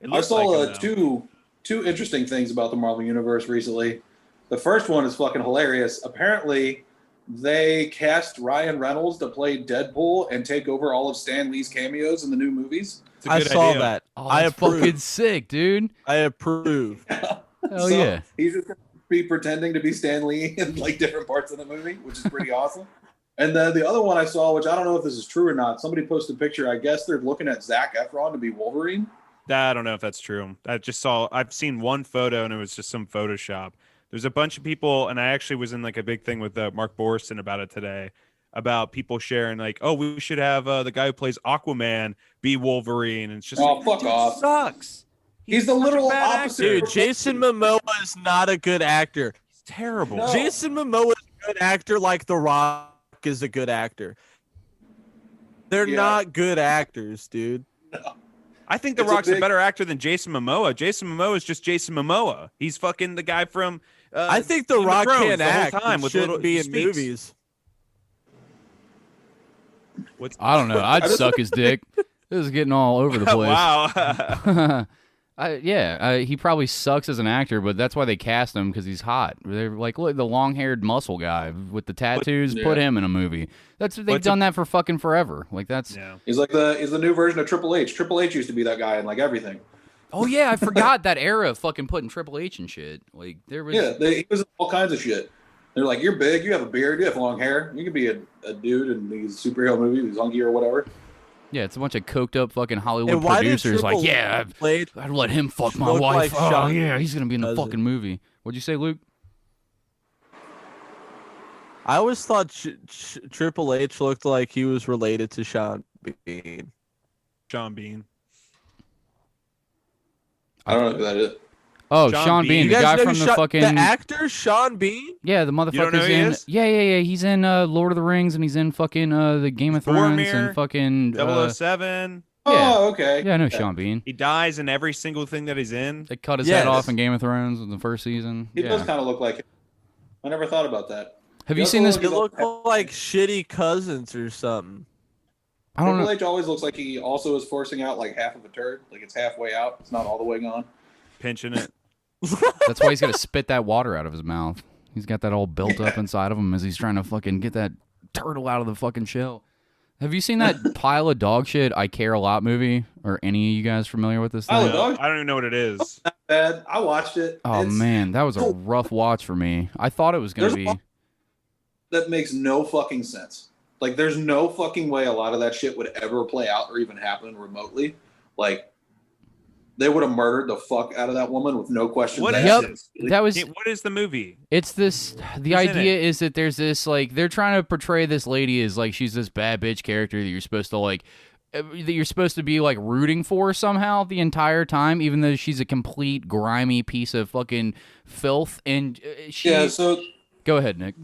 Speaker 3: It
Speaker 5: I
Speaker 3: looks
Speaker 5: saw
Speaker 3: like him, though.
Speaker 5: two interesting things about the Marvel Universe recently. The first one is fucking hilarious. Apparently, they cast Ryan Reynolds to play Deadpool and take over all of Stan Lee's cameos in the new movies.
Speaker 3: It's a
Speaker 4: I
Speaker 3: good
Speaker 4: saw
Speaker 3: idea.
Speaker 4: that.
Speaker 2: Oh,
Speaker 4: I
Speaker 2: that's
Speaker 4: approve.
Speaker 2: fucking sick, dude.
Speaker 4: I approve.
Speaker 2: Hell
Speaker 5: So
Speaker 2: yeah.
Speaker 5: he's just gonna be pretending to be Stan Lee in like different parts of the movie, which is pretty awesome. And then the other one I saw, which I don't know if this is true or not, somebody posted a picture. I guess they're looking at Zac Efron to be Wolverine.
Speaker 3: I don't know if that's true. I've seen one photo and it was just some Photoshop. There's a bunch of people, and I actually was in like a big thing with Mark Borson about it today, about people sharing like, oh, we should have the guy who plays Aquaman be Wolverine. And it's just
Speaker 5: Oh,
Speaker 3: like,
Speaker 5: fuck
Speaker 3: dude
Speaker 5: off.
Speaker 3: Sucks.
Speaker 5: He's the
Speaker 3: such a
Speaker 5: literal
Speaker 3: bad
Speaker 5: opposite.
Speaker 3: actor.
Speaker 4: Dude, Jason Momoa is not a good actor.
Speaker 3: He's terrible.
Speaker 5: No.
Speaker 4: Jason Momoa is a good actor like The Rock is a good actor. They're
Speaker 5: Yeah.
Speaker 4: not good actors, dude.
Speaker 3: I think The
Speaker 5: It's a
Speaker 3: Rock's a
Speaker 5: big-
Speaker 3: better actor than Jason Momoa. Jason Momoa is just Jason Momoa. He's fucking the guy from.
Speaker 4: I think The
Speaker 3: Game of
Speaker 4: Rock
Speaker 3: Thrones
Speaker 4: can't
Speaker 3: the whole
Speaker 4: act.
Speaker 3: time
Speaker 4: and
Speaker 3: with
Speaker 4: shouldn't
Speaker 3: little
Speaker 4: be
Speaker 3: he
Speaker 4: in
Speaker 3: speaks.
Speaker 4: movies.
Speaker 3: What's
Speaker 2: I don't know. I'd suck his dick. This is getting all over the place.
Speaker 3: wow.
Speaker 2: He probably sucks as an actor, but that's why they cast him because he's hot. They're like, look, the long-haired muscle guy with the tattoos.
Speaker 5: Yeah.
Speaker 2: Put him in a movie. They've
Speaker 3: What's
Speaker 2: done that for fucking forever. Like that's.
Speaker 3: yeah.
Speaker 5: He's the new version of Triple H. Triple H used to be that guy in like everything.
Speaker 2: Oh yeah, I forgot that era of fucking putting Triple H and shit. Like there was.
Speaker 5: Yeah, he was in all kinds of shit. They're like, you're big, you have a beard, you have long hair, you could be a dude in these superhero movies, these hunky or whatever.
Speaker 2: Yeah, it's a bunch of coked up fucking Hollywood
Speaker 4: And why did
Speaker 2: producers. Like,
Speaker 4: Triple
Speaker 2: yeah,
Speaker 4: H played
Speaker 2: I'd let him fuck my
Speaker 4: look
Speaker 2: wife.
Speaker 4: like
Speaker 2: Oh
Speaker 4: Sean
Speaker 2: yeah, he's gonna be in the
Speaker 4: cousin?
Speaker 2: fucking movie. What'd you say, Luke?
Speaker 4: I always thought Triple H looked like he was related to Sean Bean.
Speaker 3: Sean Bean.
Speaker 5: I don't know who that is.
Speaker 2: Oh,
Speaker 3: Sean
Speaker 2: Sean
Speaker 3: Bean.
Speaker 2: Bean,
Speaker 3: You
Speaker 2: the
Speaker 4: guys
Speaker 2: guy
Speaker 4: know
Speaker 2: from
Speaker 4: who
Speaker 2: the fucking.
Speaker 4: the actor Sean Bean?
Speaker 2: Yeah, the
Speaker 3: don't know
Speaker 2: motherfucker's
Speaker 3: who he
Speaker 2: in.
Speaker 3: is?
Speaker 2: Yeah. He's in Lord of the Rings, and he's in fucking the Game of Thrones
Speaker 3: Boromir,
Speaker 2: and fucking.
Speaker 3: 007.
Speaker 5: Oh, okay.
Speaker 2: Yeah, I know Sean Bean.
Speaker 3: He dies in every single thing that he's in.
Speaker 2: They cut his
Speaker 4: Yes.
Speaker 2: head off in Game of Thrones in the first season.
Speaker 5: He does
Speaker 2: Yeah.
Speaker 5: kind of look like him. I never thought about that.
Speaker 2: Have
Speaker 5: He
Speaker 2: you
Speaker 5: also
Speaker 2: seen this?
Speaker 4: They look like shitty cousins or something.
Speaker 2: I don't
Speaker 5: Triple
Speaker 2: know.
Speaker 5: H always looks like he also is forcing out like half of a turd. Like it's halfway out. It's not all the way gone.
Speaker 3: Pinching it.
Speaker 2: That's why he's got to spit that water out of his mouth. He's got that all built up inside of him as he's trying to fucking get that turtle out of the fucking shell. Have you seen that pile of dog shit I Care a Lot movie? Or any of you guys familiar with this thing?
Speaker 5: Pile of dog?
Speaker 3: I don't even know what it is.
Speaker 5: Not bad. I watched it.
Speaker 2: Oh
Speaker 5: It's-
Speaker 2: man, that was a
Speaker 5: cool.
Speaker 2: rough watch for me. I thought it was gonna
Speaker 5: There's
Speaker 2: be.
Speaker 5: a lot that makes no fucking sense. Like there's no fucking way a lot of that shit would ever play out or even happen remotely. Like they would have murdered the fuck out of that woman with no questions
Speaker 3: What
Speaker 5: asked.
Speaker 3: is
Speaker 2: Yep, that was.
Speaker 3: What is the movie?
Speaker 2: It's this. The
Speaker 3: Who's in
Speaker 2: idea
Speaker 3: it?
Speaker 2: is that there's this like they're trying to portray this lady as like she's this bad bitch character that you're supposed to like. That you're supposed to be like rooting for somehow the entire time, even though she's a complete grimy piece of fucking filth. And she.
Speaker 5: Yeah, so
Speaker 2: Go ahead, Nick.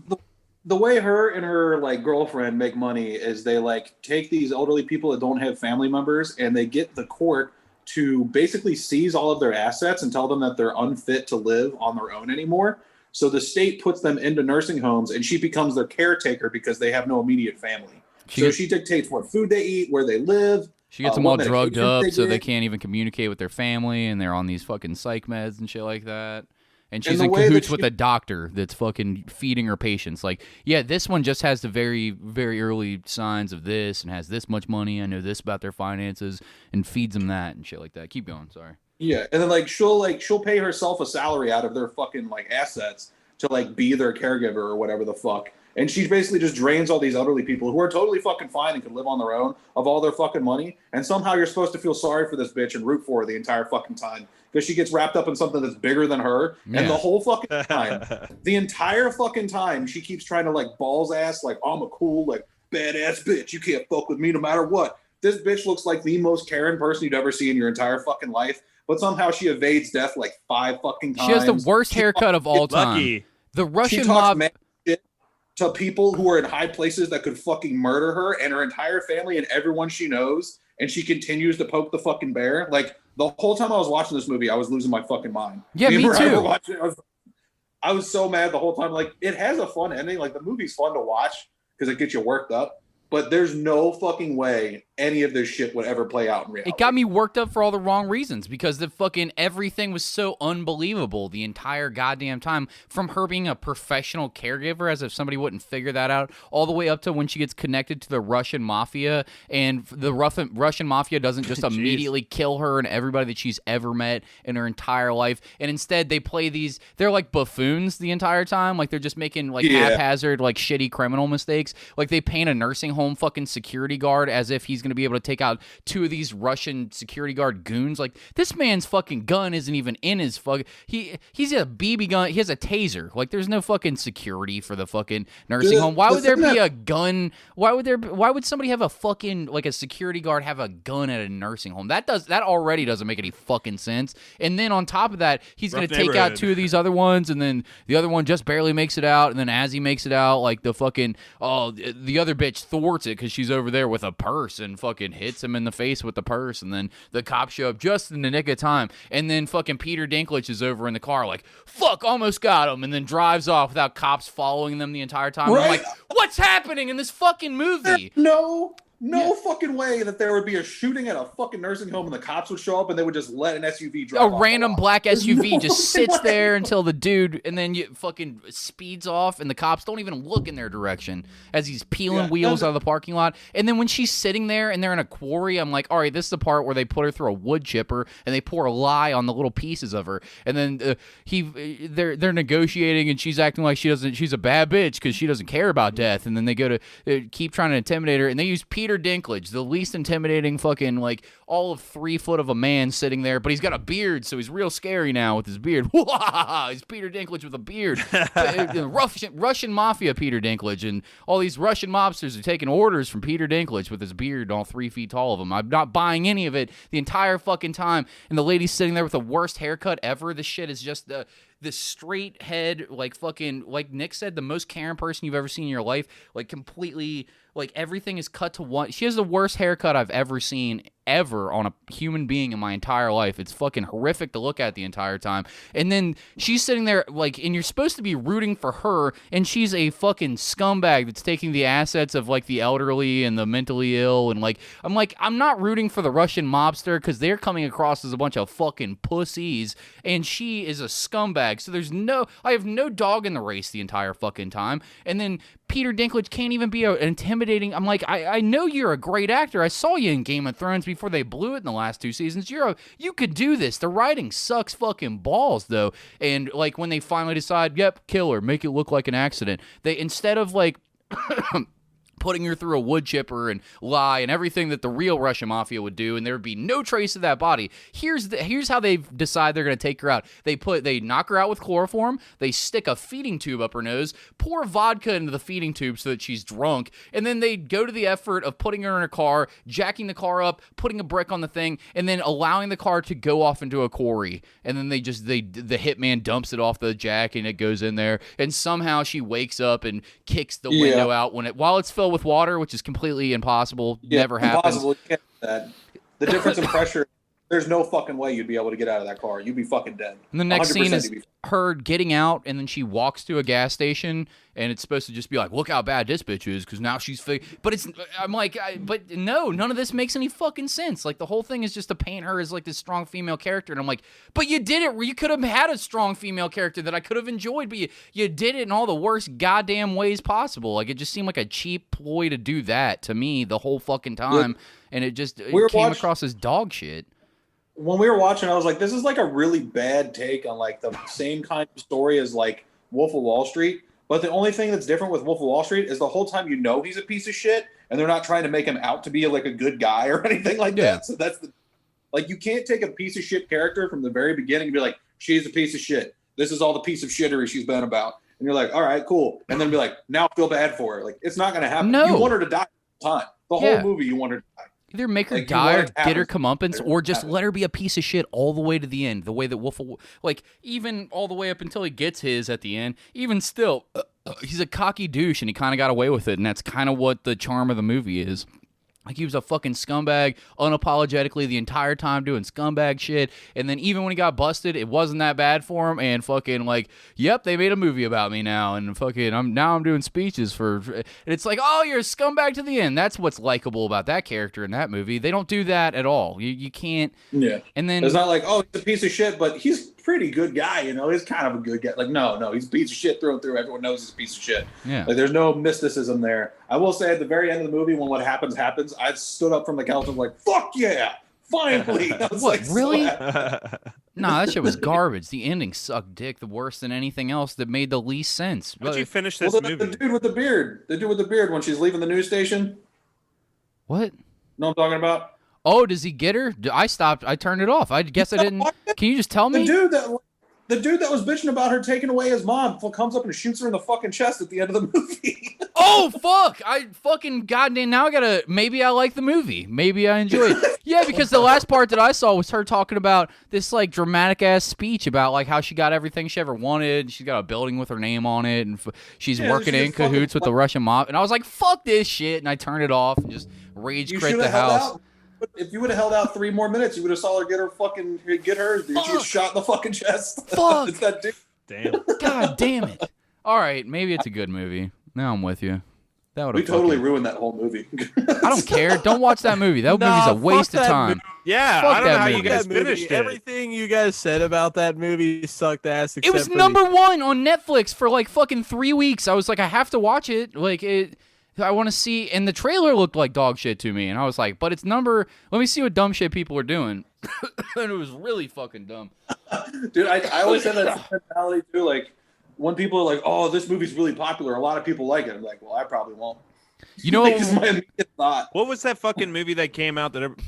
Speaker 5: the way her and her like girlfriend make money is they like take these elderly people that don't have family members and they get the court to basically seize all of their assets and tell them that they're unfit to live on their own anymore. So the state puts them into nursing homes and she becomes their caretaker because they have no immediate family. She dictates what food they eat, where they live.
Speaker 2: She gets them all
Speaker 5: what
Speaker 2: drugged
Speaker 5: medications
Speaker 2: up so they
Speaker 5: get.
Speaker 2: can't even communicate with their family, and they're on these fucking psych meds and shit like that. And she's
Speaker 5: the
Speaker 2: in
Speaker 5: way that
Speaker 2: cahoots with
Speaker 5: she-
Speaker 2: a doctor that's fucking feeding her patients. Like, yeah, this one just has the very, very early signs of this and has this much money. I know this about their finances, and feeds them that and shit like that. Keep going. Sorry.
Speaker 5: Yeah, and then she'll pay herself a salary out of their fucking like assets to like be their caregiver or whatever the fuck. And she basically just drains all these elderly people who are totally fucking fine and can live on their own of all their fucking money. And somehow you're supposed to feel sorry for this bitch and root for her the entire fucking time because she gets wrapped up in something that's bigger than her.
Speaker 2: Yeah.
Speaker 5: And the whole fucking time, the entire fucking time, she keeps trying to like balls ass, like, I'm a cool, like badass bitch. You can't fuck with me no matter what. This bitch looks like the most Karen person you'd ever see in your entire fucking life. But somehow she evades death like 5 fucking times.
Speaker 2: She has the worst haircut of all time.
Speaker 3: Lucky.
Speaker 2: The
Speaker 5: She
Speaker 2: Russian
Speaker 5: talks
Speaker 2: mob.
Speaker 5: mad shit to people who are in high places that could fucking murder her and her entire family and everyone she knows, and she continues to poke the fucking bear. Like the whole time I was watching this movie, I was losing my fucking mind.
Speaker 2: Yeah, me
Speaker 5: and I
Speaker 2: too.
Speaker 5: were watching it, I was so mad the whole time. Like it has a fun ending. Like the movie's fun to watch because it gets you worked up. But there's no fucking way any of this shit would ever play out in reality.
Speaker 2: It got me worked up for all the wrong reasons because the fucking everything was so unbelievable the entire goddamn time. From her being a professional caregiver, as if somebody wouldn't figure that out, all the way up to when she gets connected to the Russian mafia, and the Russian mafia doesn't just immediately kill her and everybody that she's ever met in her entire life, and instead they play these. They're like buffoons the entire time, like they're just making like haphazard, like shitty criminal mistakes. Like they paint a nursing home fucking security guard as if he's gonna be able to take out 2 of these Russian security guard goons. Like this man's fucking gun isn't even in his fucking. He's a BB gun. He has a taser. Like there's no fucking security for the fucking nursing home. Why would there be a gun? Why would somebody have a fucking like a security guard have a gun at a nursing home? That already doesn't make any fucking sense. And then on top of that, he's gonna take out 2 of these other ones, and then the other one just barely makes it out. And then as he makes it out, like the fucking the other bitch thwarts it because she's over there with a purse and fucking hits him in the face with the purse, and then the cops show up just in the nick of time, and then fucking Peter Dinklage is over in the car like, fuck, almost got him, and then drives off without cops following them the entire time.
Speaker 5: Right.
Speaker 2: I'm like, what's happening in this fucking movie?
Speaker 5: No fucking way that there would be a shooting at a fucking nursing home and the cops would show up and they would just let an SUV drive
Speaker 2: A
Speaker 5: off
Speaker 2: random
Speaker 5: the lot.
Speaker 2: black SUV
Speaker 5: no
Speaker 2: just sits
Speaker 5: way.
Speaker 2: there until the dude, and then you fucking speeds off, and the cops don't even look in their direction as he's peeling wheels out of the parking lot. And then when she's sitting there and they're in a quarry, I'm like, all right, this is the part where they put her through a wood chipper and they pour a lye on the little pieces of her, and then they're negotiating, and she's acting like she's a bad bitch because she doesn't care about death, and then they go to keep trying to intimidate her, and they use Peter Dinklage, the least intimidating fucking like all of 3 foot of a man sitting there, but he's got a beard, so he's real scary now with his beard. He's Peter Dinklage with a beard. Russian mafia Peter Dinklage, and all these Russian mobsters are taking orders from Peter Dinklage with his beard, all 3 feet tall of him. I'm not buying any of it the entire fucking time. And the lady's sitting there with the worst haircut ever. This shit is just the straight head, like fucking, like Nick said, the most Karen person you've ever seen in your life, like completely, like everything is cut to one. She has the worst haircut I've ever seen ever on a human being in my entire life. It's fucking horrific to look at the entire time. And then she's sitting there like, and you're supposed to be rooting for her, and she's a fucking scumbag that's taking the assets of like the elderly and the mentally ill, and like I'm not rooting for the Russian mobster because they're coming across as a bunch of fucking pussies, and she is a scumbag. So I have no dog in the race the entire fucking time. And then Peter Dinklage can't even be intimidating. I'm like, I know you're a great actor. I saw you in Game of Thrones before they blew it in the last 2 seasons. You could do this. The writing sucks fucking balls though. And like when they finally decide, yep, kill her, make it look like an accident. They, instead of like putting her through a wood chipper and lie and everything that the real Russian mafia would do, and there would be no trace of that body. Here's how they decide they're going to take her out. They knock her out with chloroform, they stick a feeding tube up her nose, pour vodka into the feeding tube so that she's drunk, and then they go to the effort of putting her in a car, jacking the car up, putting a brick on the thing, and then allowing the car to go off into a quarry. And then the hitman dumps it off the jack and it goes in there, and somehow she wakes up and kicks the window out while it's filled with water, which is completely impossible. Never happens.
Speaker 5: Impossible. You can't do that. The difference in pressure, there's no fucking way you'd be able to get out of that car. You'd be fucking dead.
Speaker 2: And the next scene
Speaker 5: 100%
Speaker 2: is
Speaker 5: you'd be-
Speaker 2: her getting out, and then she walks to a gas station, and it's supposed to just be like, look how bad this bitch is, because now she's but I'm like, but no, none of this makes any fucking sense. Like, the whole thing is just to paint her as like this strong female character, and I'm like, but you did it. You could have had a strong female character that I could have enjoyed, but you did it in all the worst goddamn ways possible. Like, it just seemed like a cheap ploy to do that to me the whole fucking time, and it came across as dog shit.
Speaker 5: When we were watching, I was like, this is like a really bad take on like the same kind of story as like Wolf of Wall Street. But the only thing that's different with Wolf of Wall Street is the whole time he's a piece of shit, and they're not trying to make him out to be like a good guy or anything like that. So that's you can't take a piece of shit character from the very beginning and be like, she's a piece of shit. This is all the piece of shittery she's been about. And you're like, all right, cool. And then be like, now I feel bad for her. Like, it's not going to happen.
Speaker 2: No.
Speaker 5: You want her to die all the time. The whole movie, you want her to die.
Speaker 2: Either make her
Speaker 5: Like,
Speaker 2: die or
Speaker 5: you
Speaker 2: get her
Speaker 5: want it to
Speaker 2: comeuppance,
Speaker 5: happen.
Speaker 2: or just let her be a piece of shit all the way to the end. The way that like, even all the way up until he gets his at the end, even still, he's a cocky douche, and he kind of got away with it, and that's kind of what the charm of the movie is. Like, he was a fucking scumbag unapologetically the entire time doing scumbag shit. And then even when he got busted, it wasn't that bad for him. And fucking like, yep, they made a movie about me now. And fucking, I'm doing speeches for. And it's like, oh, you're a scumbag to the end. That's what's likable about that character in that movie. They don't do that at all. You can't.
Speaker 5: Yeah.
Speaker 2: And then
Speaker 5: it's not like, oh, he's a piece of shit, but he's a pretty good guy. You know, he's kind of a good guy. Like, no, he's a piece of shit through and through. Everyone knows he's a piece of shit.
Speaker 2: Yeah.
Speaker 5: Like, there's no mysticism there. I will say at the very end of the movie, when what happens, I stood up from the couch and was like, fuck yeah, finally. I was
Speaker 2: What,
Speaker 5: like,
Speaker 2: really?
Speaker 5: So
Speaker 2: Nah, that shit was garbage. The ending sucked dick the worse than anything else that made the least sense.
Speaker 3: How'd you finish this
Speaker 5: well,
Speaker 3: movie?
Speaker 5: the dude with the beard when she's leaving the news station.
Speaker 2: What?
Speaker 5: Know what I'm talking about?
Speaker 2: Oh, does he get her? I stopped. I turned it off. I guess I didn't. Can you just tell me?
Speaker 5: The dude that was bitching about her taking away his mom comes up and shoots her in the fucking chest at the end of the movie.
Speaker 2: Oh, fuck. I fucking goddamn. Now I gotta. Maybe I like the movie. Maybe I enjoy it. Yeah, because the last part that I saw was her talking about this like dramatic ass speech about like how she got everything she ever wanted. And she's got a building with her name on it, and she's working in cahoots with the Russian mob. And I was like, fuck this shit. And I turned it off and just rage quit the house.
Speaker 5: If you would have held out 3 more minutes, you would have saw her get hers. Dude. She gets shot in the fucking chest.
Speaker 2: Fuck.
Speaker 5: It's that dude.
Speaker 3: Damn.
Speaker 2: God damn it. All right, maybe it's a good movie. Now I'm with you. That would
Speaker 5: We totally ruined that whole movie.
Speaker 2: I don't care. Don't watch that movie. That movie's a waste of time.
Speaker 3: Yeah,
Speaker 2: Fuck
Speaker 3: I don't know
Speaker 2: that
Speaker 3: how
Speaker 2: movie.
Speaker 3: you guys
Speaker 4: That movie,
Speaker 3: finished it.
Speaker 4: everything you guys said about that movie sucked ass.
Speaker 2: It was #1 on Netflix for like fucking 3 weeks. I was like, I have to watch it. Like I want to see, and the trailer looked like dog shit to me, and I was like, but it's let me see what dumb shit people are doing. And it was really fucking dumb.
Speaker 5: Dude, I always have that mentality too. Like, when people are like, oh, this movie's really popular, a lot of people like it. I'm like, well, I probably won't.
Speaker 2: You know,
Speaker 5: Like, it's my immediate thought.
Speaker 3: What was that fucking movie that came out that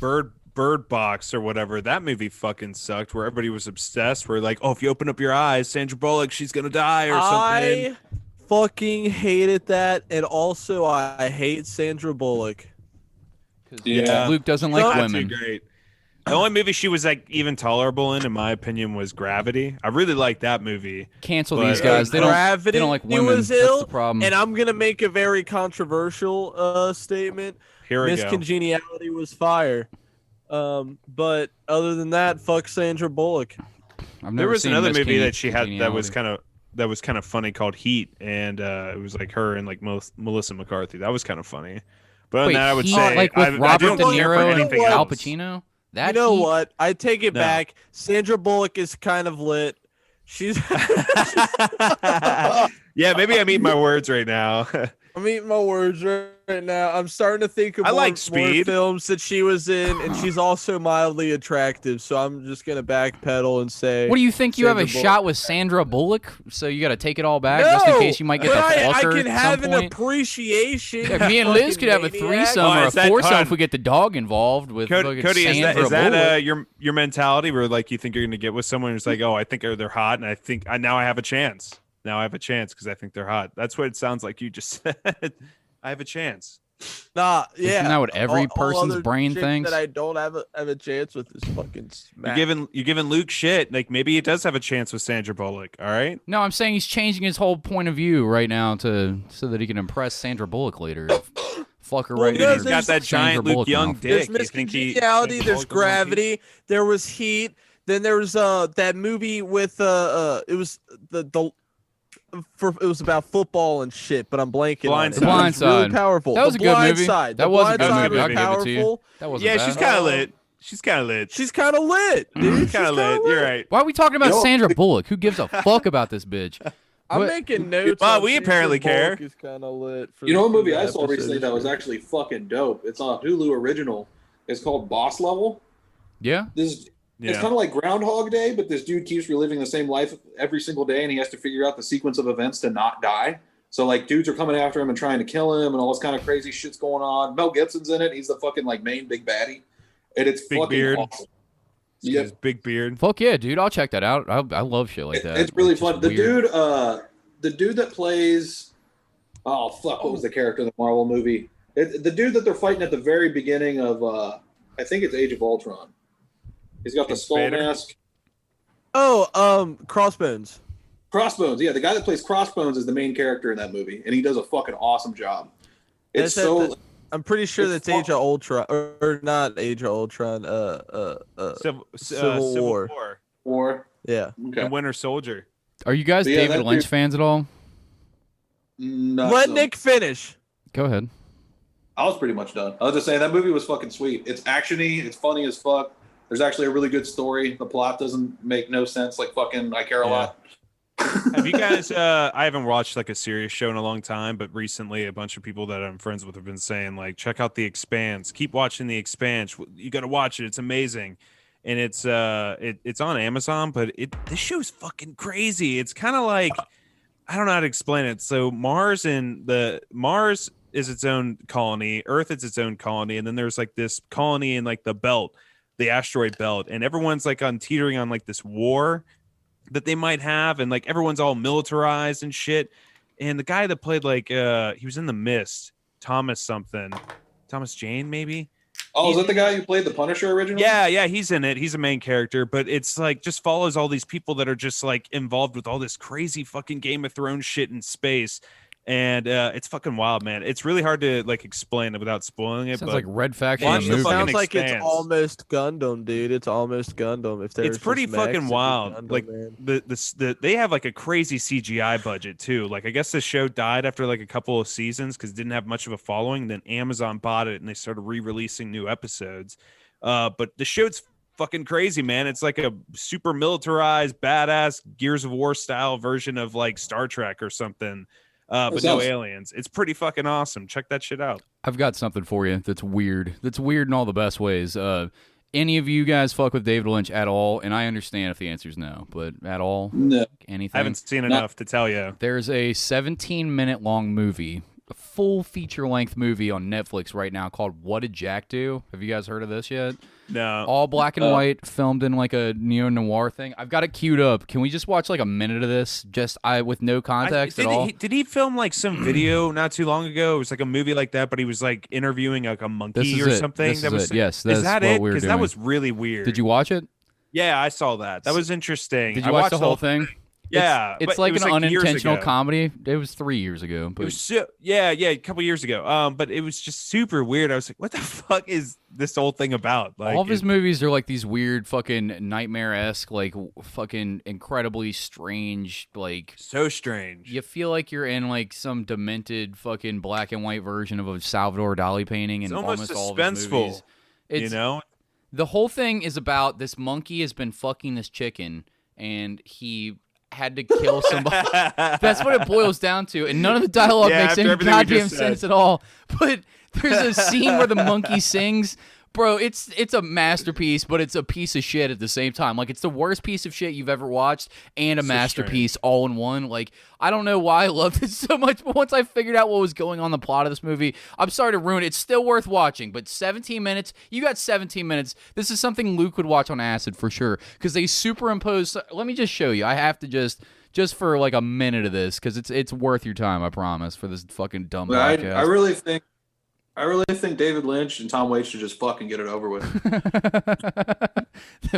Speaker 3: Bird Box or whatever? That movie fucking sucked. Where everybody was obsessed. Where like, oh, if you open up your eyes, Sandra Bullock, she's gonna die or something.
Speaker 4: I fucking hated that, and also I hate Sandra Bullock.
Speaker 5: Yeah.
Speaker 2: Luke doesn't like
Speaker 3: Not too
Speaker 2: women.
Speaker 3: great. The only movie she was like even tolerable in my opinion, was Gravity. I really liked that movie.
Speaker 2: Cancel
Speaker 3: But,
Speaker 2: these guys. They
Speaker 4: Gravity
Speaker 2: don't like women.
Speaker 4: was
Speaker 2: That's
Speaker 4: ill,
Speaker 2: the problem.
Speaker 4: and I'm gonna make a very controversial statement.
Speaker 3: Here we
Speaker 4: Miss
Speaker 3: go.
Speaker 4: Congeniality was fire. But other than that, fuck Sandra Bullock.
Speaker 2: I've never
Speaker 3: There was
Speaker 2: seen
Speaker 3: another
Speaker 2: Miss
Speaker 3: movie that she had that was
Speaker 2: Congeniality.
Speaker 3: kind of funny called Heat, and it was like her and like Melissa McCarthy. That was kind of funny. But other
Speaker 2: Wait,
Speaker 3: than that, I would
Speaker 2: Heat,
Speaker 3: say
Speaker 2: like with
Speaker 3: I
Speaker 2: Robert
Speaker 3: don't
Speaker 2: De
Speaker 3: care for
Speaker 2: Niro and
Speaker 3: anything
Speaker 2: Al
Speaker 3: else.
Speaker 2: Pacino. That
Speaker 4: You know
Speaker 2: Heat?
Speaker 4: what? I take it
Speaker 3: No.
Speaker 4: back. Sandra Bullock is kind of lit. She's
Speaker 3: Yeah, maybe I'm eating my words right now.
Speaker 4: I'm eating my words right now. I'm starting to think of
Speaker 3: I like
Speaker 4: more
Speaker 3: Speed.
Speaker 4: films that she was in, and she's also mildly attractive. So I'm just gonna backpedal and say,
Speaker 2: What do you think? You have a
Speaker 4: Sandra
Speaker 2: shot with Sandra Bullock, so you got to take it all back just in case you might get
Speaker 4: but
Speaker 2: the
Speaker 4: I
Speaker 2: fucker
Speaker 4: can
Speaker 2: at
Speaker 4: have
Speaker 2: some
Speaker 4: an
Speaker 2: point.
Speaker 4: appreciation.
Speaker 2: Yeah, me and Liz
Speaker 4: fucking
Speaker 2: could have a
Speaker 4: maniac.
Speaker 2: threesome
Speaker 3: Oh,
Speaker 2: or a
Speaker 3: is that-
Speaker 2: foursome
Speaker 3: hold
Speaker 2: if we get the dog involved with fucking
Speaker 3: Cody, is
Speaker 2: Sandra
Speaker 3: that
Speaker 2: Bullock.
Speaker 3: your mentality where like you think you're gonna get with someone who's like, oh, I think they're hot, and I think now I have a chance. Now I have a chance because I think they're hot. That's what it sounds like you just said. I have a chance.
Speaker 4: Nah, yeah.
Speaker 2: Isn't that what every
Speaker 4: All
Speaker 2: person's
Speaker 4: other
Speaker 2: brain
Speaker 4: chick
Speaker 2: thinks?
Speaker 4: that I don't have a chance with is fucking smack.
Speaker 3: You're giving Luke shit. Like maybe he does have a chance with Sandra Bullock. All right.
Speaker 2: No, I'm saying he's changing his whole point of view right now so that he can impress Sandra Bullock later. Fuck her right
Speaker 3: Dude,
Speaker 2: in
Speaker 3: he's
Speaker 2: her
Speaker 3: got that
Speaker 2: Sandra
Speaker 3: giant Luke
Speaker 2: Bullock
Speaker 3: Young
Speaker 2: mouth.
Speaker 3: dick.
Speaker 4: There's
Speaker 3: You think he-
Speaker 4: miscongeniality.
Speaker 3: Sandra
Speaker 4: There's
Speaker 3: Bullock will want
Speaker 4: gravity. There was heat. Then there was that movie with it was it was about football and shit, but I'm blanking on it.
Speaker 3: Blindside.
Speaker 2: The Blind
Speaker 4: It was really
Speaker 2: Side.
Speaker 4: powerful.
Speaker 2: That was
Speaker 4: The
Speaker 2: a good
Speaker 4: Blind
Speaker 2: movie.
Speaker 4: Side.
Speaker 2: That
Speaker 4: The
Speaker 2: was a
Speaker 4: Blind
Speaker 2: good
Speaker 4: Side
Speaker 2: movie.
Speaker 4: was
Speaker 2: I'll give it to you.
Speaker 4: powerful.
Speaker 2: That wasn't
Speaker 3: Yeah,
Speaker 2: bad.
Speaker 3: she's kind of lit. She's kind of lit.
Speaker 4: She's kind of lit, dude.
Speaker 3: She's kind of lit. You're right.
Speaker 2: Why are we talking about
Speaker 5: You know-
Speaker 2: Sandra Bullock? Who gives a fuck about this bitch?
Speaker 4: I'm
Speaker 2: What-
Speaker 4: making notes.
Speaker 3: Well,
Speaker 4: on
Speaker 3: we
Speaker 4: Sandra
Speaker 3: apparently care.
Speaker 4: Bullock is kind of lit. For
Speaker 5: You know, a
Speaker 4: the
Speaker 5: movie I saw
Speaker 4: episode
Speaker 5: recently that was
Speaker 4: shit.
Speaker 5: actually fucking dope. It's a Hulu original. It's called Boss Level.
Speaker 2: Yeah?
Speaker 5: It's
Speaker 3: Yeah.
Speaker 5: kind of like Groundhog Day, but this dude keeps reliving the same life every single day, and he has to figure out the sequence of events to not die. So, like, dudes are coming after him and trying to kill him, and all this kind of crazy shit's going on. Mel Gibson's in it. He's the fucking, like, main big baddie. And it's
Speaker 3: Big
Speaker 5: fucking
Speaker 3: beard.
Speaker 5: awesome.
Speaker 3: He's got his big beard.
Speaker 2: Fuck yeah, dude. I'll check that out. I love shit like that.
Speaker 5: It's really
Speaker 2: Like, just
Speaker 5: fun. The
Speaker 2: weird.
Speaker 5: dude that plays, oh fuck, what was the character in the Marvel movie? The dude that they're fighting at the very beginning of, I think it's Age of Ultron. He's got the skull
Speaker 3: Vader?
Speaker 5: mask.
Speaker 4: Oh, Crossbones.
Speaker 5: Crossbones, yeah, the guy that plays Crossbones is the main character in that movie, and he does a fucking awesome job. It's
Speaker 4: That's
Speaker 5: so
Speaker 4: I'm pretty sure
Speaker 5: It's
Speaker 4: that's Age of Ultron, or not Age of Ultron. Civil War.
Speaker 5: war.
Speaker 4: Yeah.
Speaker 5: Okay.
Speaker 3: And Winter Soldier.
Speaker 2: Are you guys
Speaker 5: But yeah,
Speaker 2: David
Speaker 5: that
Speaker 2: Lynch
Speaker 5: dude-
Speaker 2: fans at all?
Speaker 5: Not
Speaker 4: Let
Speaker 5: so.
Speaker 4: Nick finish.
Speaker 2: Go ahead.
Speaker 5: I was pretty much done. I was just saying that movie was fucking sweet. It's actiony. It's funny as fuck. There's actually a really good story. The plot doesn't make no sense. Like fucking, I care a
Speaker 3: Yeah.
Speaker 5: lot.
Speaker 3: Have you guys? I haven't watched like a serious show in a long time, but recently a bunch of people that I'm friends with have been saying like, check out The Expanse. Keep watching The Expanse. You got to watch it. It's amazing, and it's on Amazon. But this show's fucking crazy. It's kind of like I don't know how to explain it. So Mars is its own colony. Earth is its own colony, and then there's like this colony in like the belt, the asteroid belt, and everyone's like teetering on like this war that they might have, and like everyone's all militarized and shit. And the guy that played like he was in The Mist, Thomas Jane maybe.
Speaker 5: Oh, is that the guy who played the Punisher originally?
Speaker 3: Yeah, he's in it. He's a main character, but it's like just follows all these people that are just like involved with all this crazy fucking Game of Thrones shit in space. And it's fucking wild, man. It's really hard to like explain it without spoiling it.
Speaker 2: Sounds
Speaker 3: but
Speaker 2: like Red Faction
Speaker 3: Watch
Speaker 2: the
Speaker 3: the
Speaker 2: movie.
Speaker 3: fucking
Speaker 4: Sounds like it's
Speaker 3: Expanse.
Speaker 4: almost Gundam, dude. It's almost Gundam. If there's
Speaker 3: it's pretty
Speaker 4: just mechs,
Speaker 3: fucking
Speaker 4: it'd be
Speaker 3: wild.
Speaker 4: Gundam,
Speaker 3: Like
Speaker 4: man.
Speaker 3: they have like a crazy CGI budget too. Like I guess the show died after like a couple of seasons because it didn't have much of a following. Then Amazon bought it and they started re-releasing new episodes. But the show's fucking crazy, man. It's like a super militarized, badass Gears of War style version of like Star Trek or something. But no
Speaker 5: sounds-
Speaker 3: aliens. It's pretty fucking awesome. Check that shit out.
Speaker 2: I've got something for you that's weird. That's weird in all the best ways. Any of you guys fuck with David Lynch at all? And I understand if the answer is no, but at all?
Speaker 5: No.
Speaker 2: Anything?
Speaker 3: I haven't seen enough to tell you.
Speaker 2: There's a 17-minute long movie, a full feature-length movie on Netflix right now called What Did Jack Do? Have you guys heard of this yet?
Speaker 3: No.
Speaker 2: All black and white, filmed in like a neo-noir thing. I've got it queued up. Can we just watch like a minute of this, just with no context at all?
Speaker 3: Did he film like some video not too long ago? It was like a movie like that, but he was like interviewing like a
Speaker 2: This
Speaker 3: monkey
Speaker 2: is
Speaker 3: or
Speaker 2: it.
Speaker 3: something.
Speaker 2: This
Speaker 3: that
Speaker 2: is
Speaker 3: was
Speaker 2: it. Yes, that's
Speaker 3: is that
Speaker 2: what
Speaker 3: it?
Speaker 2: we're
Speaker 3: Because that
Speaker 2: doing.
Speaker 3: was really weird.
Speaker 2: Did you watch it?
Speaker 3: Yeah, I saw that. That was interesting.
Speaker 2: Did
Speaker 3: I
Speaker 2: you watch
Speaker 3: watched
Speaker 2: the whole thing?
Speaker 3: Yeah,
Speaker 2: It's
Speaker 3: but
Speaker 2: like
Speaker 3: it was
Speaker 2: an
Speaker 3: like years
Speaker 2: unintentional
Speaker 3: ago.
Speaker 2: comedy. It was 3 years ago.
Speaker 3: It
Speaker 2: But
Speaker 3: was a couple years ago. But it was just super weird. I was like, what the fuck is this whole thing about? Like,
Speaker 2: all of his movies are like these weird fucking nightmare-esque, like fucking incredibly strange, like
Speaker 3: so strange.
Speaker 2: you feel like you're in like some demented fucking black and white version of a Salvador Dali painting in
Speaker 3: It's almost
Speaker 2: all of his
Speaker 3: suspenseful,
Speaker 2: movies. It's,
Speaker 3: you know?
Speaker 2: the whole thing is about this monkey has been fucking this chicken, and he had to kill somebody. That's what it boils down to, and none of the dialogue makes
Speaker 3: after
Speaker 2: any
Speaker 3: everything we
Speaker 2: goddamn
Speaker 3: just
Speaker 2: sense
Speaker 3: said.
Speaker 2: at all. But there's a scene where the monkey sings. Bro, it's a masterpiece, but it's a piece of shit at the same time. Like, it's the worst piece of shit you've ever watched and a masterpiece all in one. Like, I don't know why I loved it so much, but once I figured out what was going on in the plot of this movie, I'm sorry to ruin it. It's still worth watching, but 17 minutes, you got 17 minutes. This is something Luke would watch on acid for sure, because they superimpose. Let me just show you. I have to just for like a minute of this, because it's worth your time, I promise, for this fucking dumb podcast.
Speaker 5: I really think David Lynch and Tom Waits should just fucking get it over with.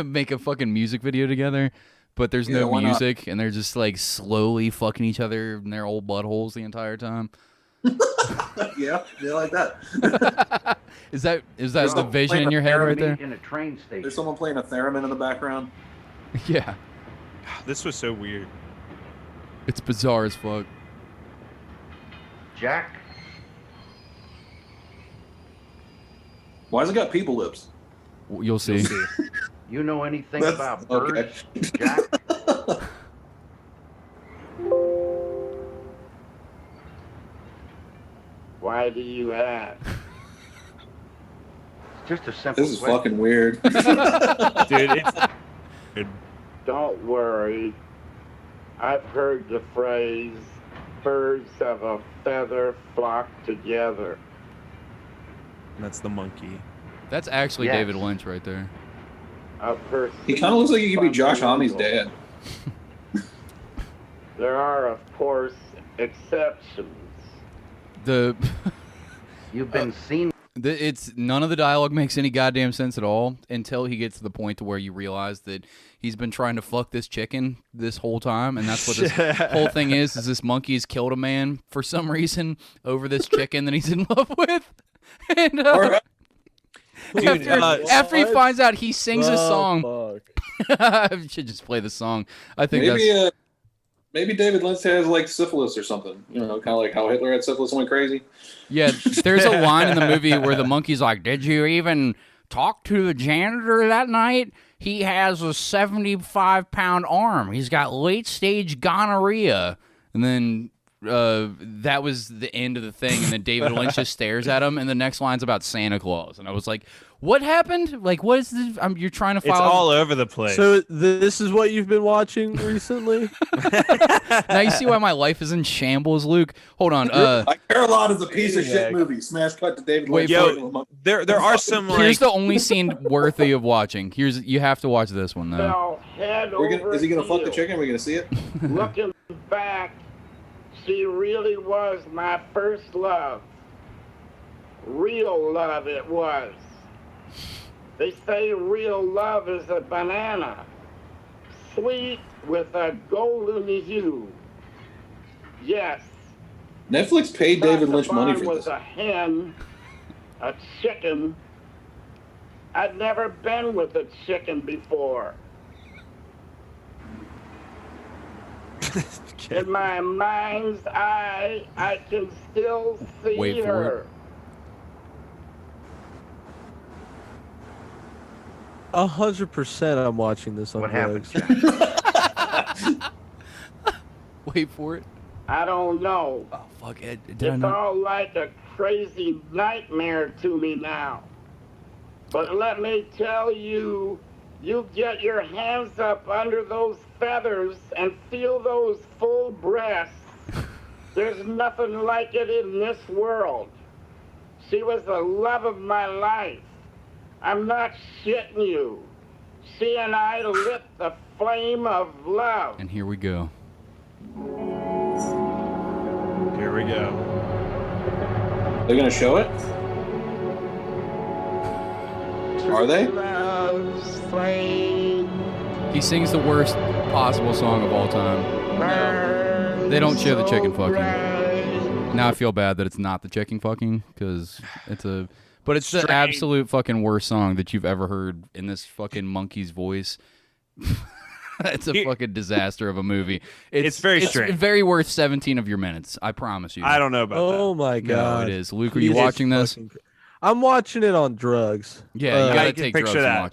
Speaker 2: Make a fucking music video together, but there's no
Speaker 5: why not?
Speaker 2: music, and they're just like slowly fucking each other in their old buttholes the entire time.
Speaker 5: yeah, like that.
Speaker 2: Is that the vision in your head right there?
Speaker 6: In a train station.
Speaker 5: There's someone playing a theremin in the background.
Speaker 2: Yeah,
Speaker 3: This was so weird.
Speaker 2: it's bizarre as fuck.
Speaker 6: Jack,
Speaker 5: Why has it got people lips?
Speaker 2: You'll see.
Speaker 6: you know anything
Speaker 5: That's-
Speaker 6: about
Speaker 5: okay.
Speaker 6: birds? Jack,
Speaker 7: Why do you ask?
Speaker 6: it's just a simple
Speaker 5: This is
Speaker 6: question.
Speaker 5: fucking weird.
Speaker 3: Dude, it's
Speaker 7: Don't worry. I've heard the phrase, birds of a feather flock together.
Speaker 3: that's the monkey.
Speaker 2: That's actually
Speaker 6: Yes.
Speaker 2: David Lynch right there.
Speaker 5: He kind of looks like he could be Josh Homme's dad.
Speaker 7: There are, of course, exceptions.
Speaker 2: The
Speaker 6: You've been seen.
Speaker 2: it's none of the dialogue makes any goddamn sense at all until he gets to the point to where you realize that he's been trying to fuck this chicken this whole time, and that's what this whole thing is this monkey's killed a man for some reason over this chicken that he's in love with. And
Speaker 3: Dude,
Speaker 2: after he finds out, he sings a song.
Speaker 4: Fuck.
Speaker 2: I should just play the song. I think
Speaker 5: Maybe David Lynch has like syphilis or something. You know, kind of like how Hitler had syphilis and went crazy.
Speaker 2: Yeah, there's a line in the movie where the monkey's like, "Did you even talk to the janitor that night? He has a 75-pound arm. He's got late-stage gonorrhea." And then that was the end of the thing. And then David Lynch just stares at him, and the next line's about Santa Claus. And I was like, what happened? Like, what is this? You're trying to
Speaker 3: it's
Speaker 2: follow...
Speaker 3: all over the place.
Speaker 4: So this is what you've been watching recently?
Speaker 2: Now you see why my life is in shambles, Luke. Hold on.
Speaker 5: I Care a Lot is a piece of shit
Speaker 4: Maniac.
Speaker 5: movie. Smash cut to David
Speaker 2: Wait,
Speaker 5: Lynch.
Speaker 3: Yo, there are some
Speaker 2: Here's
Speaker 3: like
Speaker 2: the only scene worthy of watching. You have to watch this one, though.
Speaker 7: Fell head over
Speaker 5: Is he gonna fuck the
Speaker 7: heels.
Speaker 5: chicken? Are we gonna see it?
Speaker 7: Looking back, she really was my first love. Real love it was. They say real love is a banana, sweet with a golden hue. Yes.
Speaker 5: Netflix paid David Lynch money
Speaker 7: Barn
Speaker 5: for
Speaker 7: was
Speaker 5: this.
Speaker 7: a hen, a chicken. I'd never been with a chicken before. In my mind's eye, I can still see
Speaker 2: Wait for
Speaker 7: her.
Speaker 4: 100% I'm watching this on
Speaker 6: What happened,
Speaker 4: drugs.
Speaker 6: Jack?
Speaker 2: Wait for it.
Speaker 7: I don't know.
Speaker 2: Oh, fuck it. Did I
Speaker 7: It's
Speaker 2: not?
Speaker 7: all like a crazy nightmare to me now. But let me tell you, you get your hands up under those feathers and feel those full breasts. There's nothing like it in this world. She was the love of my life. I'm not shitting you. She and I lit the flame of love.
Speaker 2: And here we go.
Speaker 3: here we go.
Speaker 5: They're gonna show it? Are they?
Speaker 7: Love's flame
Speaker 2: He sings the worst possible song of all time.
Speaker 7: burns
Speaker 2: They don't show the chicken
Speaker 7: so
Speaker 2: fucking.
Speaker 7: bright.
Speaker 2: Now I feel bad that it's not the chicken fucking, because it's a... But it's the
Speaker 3: Strange.
Speaker 2: absolute fucking worst song that you've ever heard in this fucking monkey's voice. It's a
Speaker 3: Here-
Speaker 2: fucking disaster of a movie.
Speaker 3: It's very strange.
Speaker 2: very worth 17 of your minutes. I promise you.
Speaker 3: I don't know about
Speaker 4: Oh my
Speaker 2: No,
Speaker 4: god.
Speaker 2: it is. Luke, are you
Speaker 4: Jesus
Speaker 2: watching this?
Speaker 4: fucking- I'm watching it on drugs.
Speaker 2: Yeah, you
Speaker 3: I
Speaker 2: gotta
Speaker 3: can
Speaker 2: take
Speaker 3: picture
Speaker 2: drugs
Speaker 3: that.
Speaker 2: and watch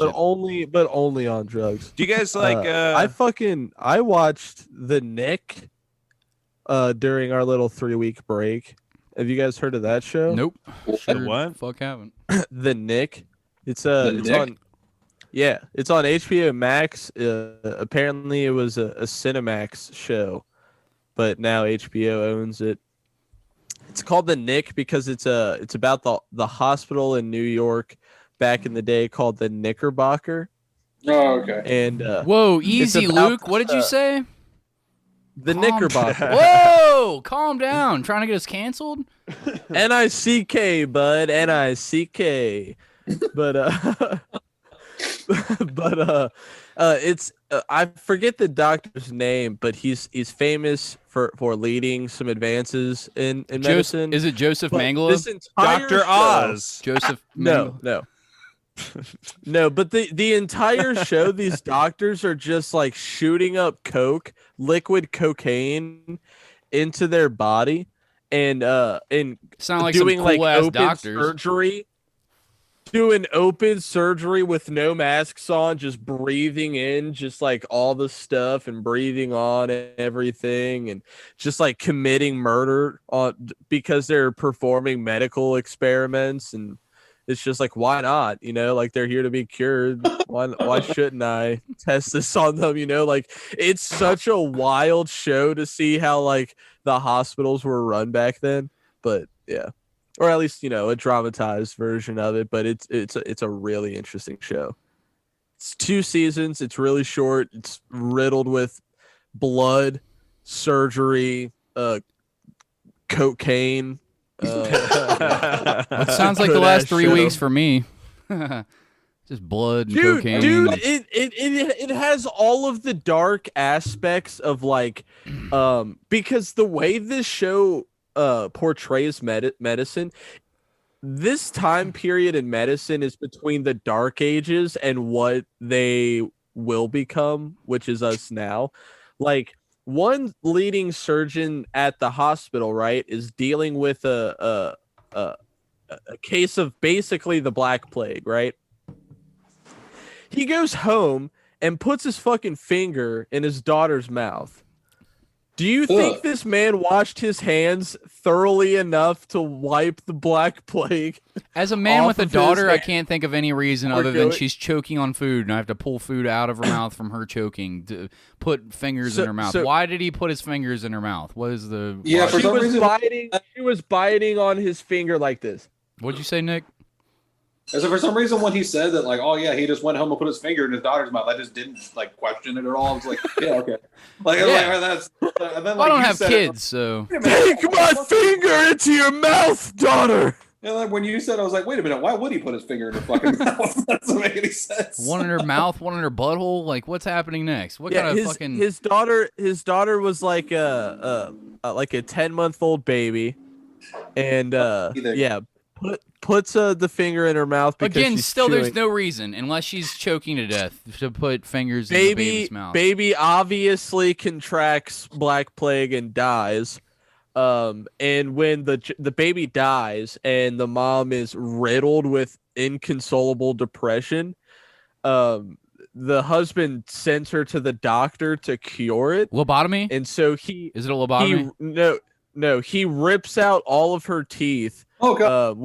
Speaker 4: but
Speaker 2: it.
Speaker 4: only on drugs.
Speaker 3: Do you guys like?
Speaker 4: I watched the Nick during our little 3-week break. Have you guys heard of that show?
Speaker 2: Nope. Sure
Speaker 3: what?
Speaker 2: Fuck haven't.
Speaker 4: The Nick. It's
Speaker 5: The Nick?
Speaker 4: on. Yeah, it's on HBO Max. Apparently, it was a Cinemax show, but now HBO owns it. It's called The Nick because it's about the hospital in New York back in the day called the Knickerbocker.
Speaker 5: Oh, okay.
Speaker 4: And
Speaker 2: Whoa, easy,
Speaker 4: about,
Speaker 2: Luke. What did you say?
Speaker 4: the
Speaker 2: Calm-
Speaker 4: Knickerbocker.
Speaker 2: Whoa, calm down. Trying to get us canceled?
Speaker 4: Nick, bud. Nick. But it's I forget the doctor's name, but he's famous for leading some advances in medicine.
Speaker 2: Is it Joseph
Speaker 4: But
Speaker 2: Mangala?
Speaker 4: this entire
Speaker 3: Dr.
Speaker 4: show-
Speaker 3: Oz.
Speaker 2: Joseph
Speaker 4: No,
Speaker 2: Mangala?
Speaker 4: no. No, but the entire show, these doctors are just like shooting up liquid cocaine into their body and
Speaker 2: Sound like
Speaker 4: doing
Speaker 2: some
Speaker 4: like
Speaker 2: cool ass
Speaker 4: open
Speaker 2: doctors.
Speaker 4: surgery. Doing open surgery with no masks on, just breathing in just like all the stuff and breathing on everything and just like committing murder on because they're performing medical experiments, and it's just like, why not? Like they're here to be cured. Why shouldn't I test this on them? Like it's such a wild show to see how like the hospitals were run back then. But yeah. Or at least, a dramatized version of it, but it's a really interesting show. It's 2 seasons, it's really short, it's riddled with blood, surgery, cocaine.
Speaker 2: It sounds like the last 3 weeks for me. Just blood and cocaine.
Speaker 4: Dude, it has all of the dark aspects of like because the way this show portrays medicine, this time period in medicine is between the dark ages and what they will become, which is us now. Like one leading surgeon at the hospital, right, is dealing with a case of basically the Black Plague, right? He goes home and puts his fucking finger in his daughter's mouth. Do you think this man washed his hands thoroughly enough to wipe the Black Plague?
Speaker 2: As a man with a
Speaker 4: of
Speaker 2: daughter,
Speaker 4: his
Speaker 2: I can't think of any reason other than she's choking on food, and I have to pull food out of her mouth from her choking to put fingers in her mouth. Why did he put his fingers in her mouth? What is the?
Speaker 5: Yeah, for some reason,
Speaker 4: she was biting on his finger like this.
Speaker 2: What'd you say, Nick?
Speaker 5: So for some reason, when he said that, like, oh yeah, he just went home and put his finger in his daughter's mouth, I just didn't like question it at all. I was like, yeah, okay. Like, that's. And then,
Speaker 2: Well, I don't have
Speaker 5: said
Speaker 2: kids, so.
Speaker 4: Take my finger into your mouth, daughter.
Speaker 5: And then when you said, I was like, wait a minute, why would he put his finger in her fucking mouth? That doesn't make any sense.
Speaker 2: One in her mouth, one in her butthole. Like, what's happening next? What kind of fucking?
Speaker 4: His daughter was like a 10-month-old baby, and puts the finger in her mouth because
Speaker 2: Again,
Speaker 4: she's
Speaker 2: still,
Speaker 4: chewing.
Speaker 2: there's no reason unless she's choking to death to put fingers in the baby's mouth.
Speaker 4: Baby obviously contracts Black Plague and dies. And when the baby dies and the mom is riddled with inconsolable depression, the husband sends her to the doctor to cure it.
Speaker 2: Lobotomy?
Speaker 4: And so
Speaker 2: is it a lobotomy?
Speaker 4: He rips out all of her teeth.
Speaker 5: Oh god.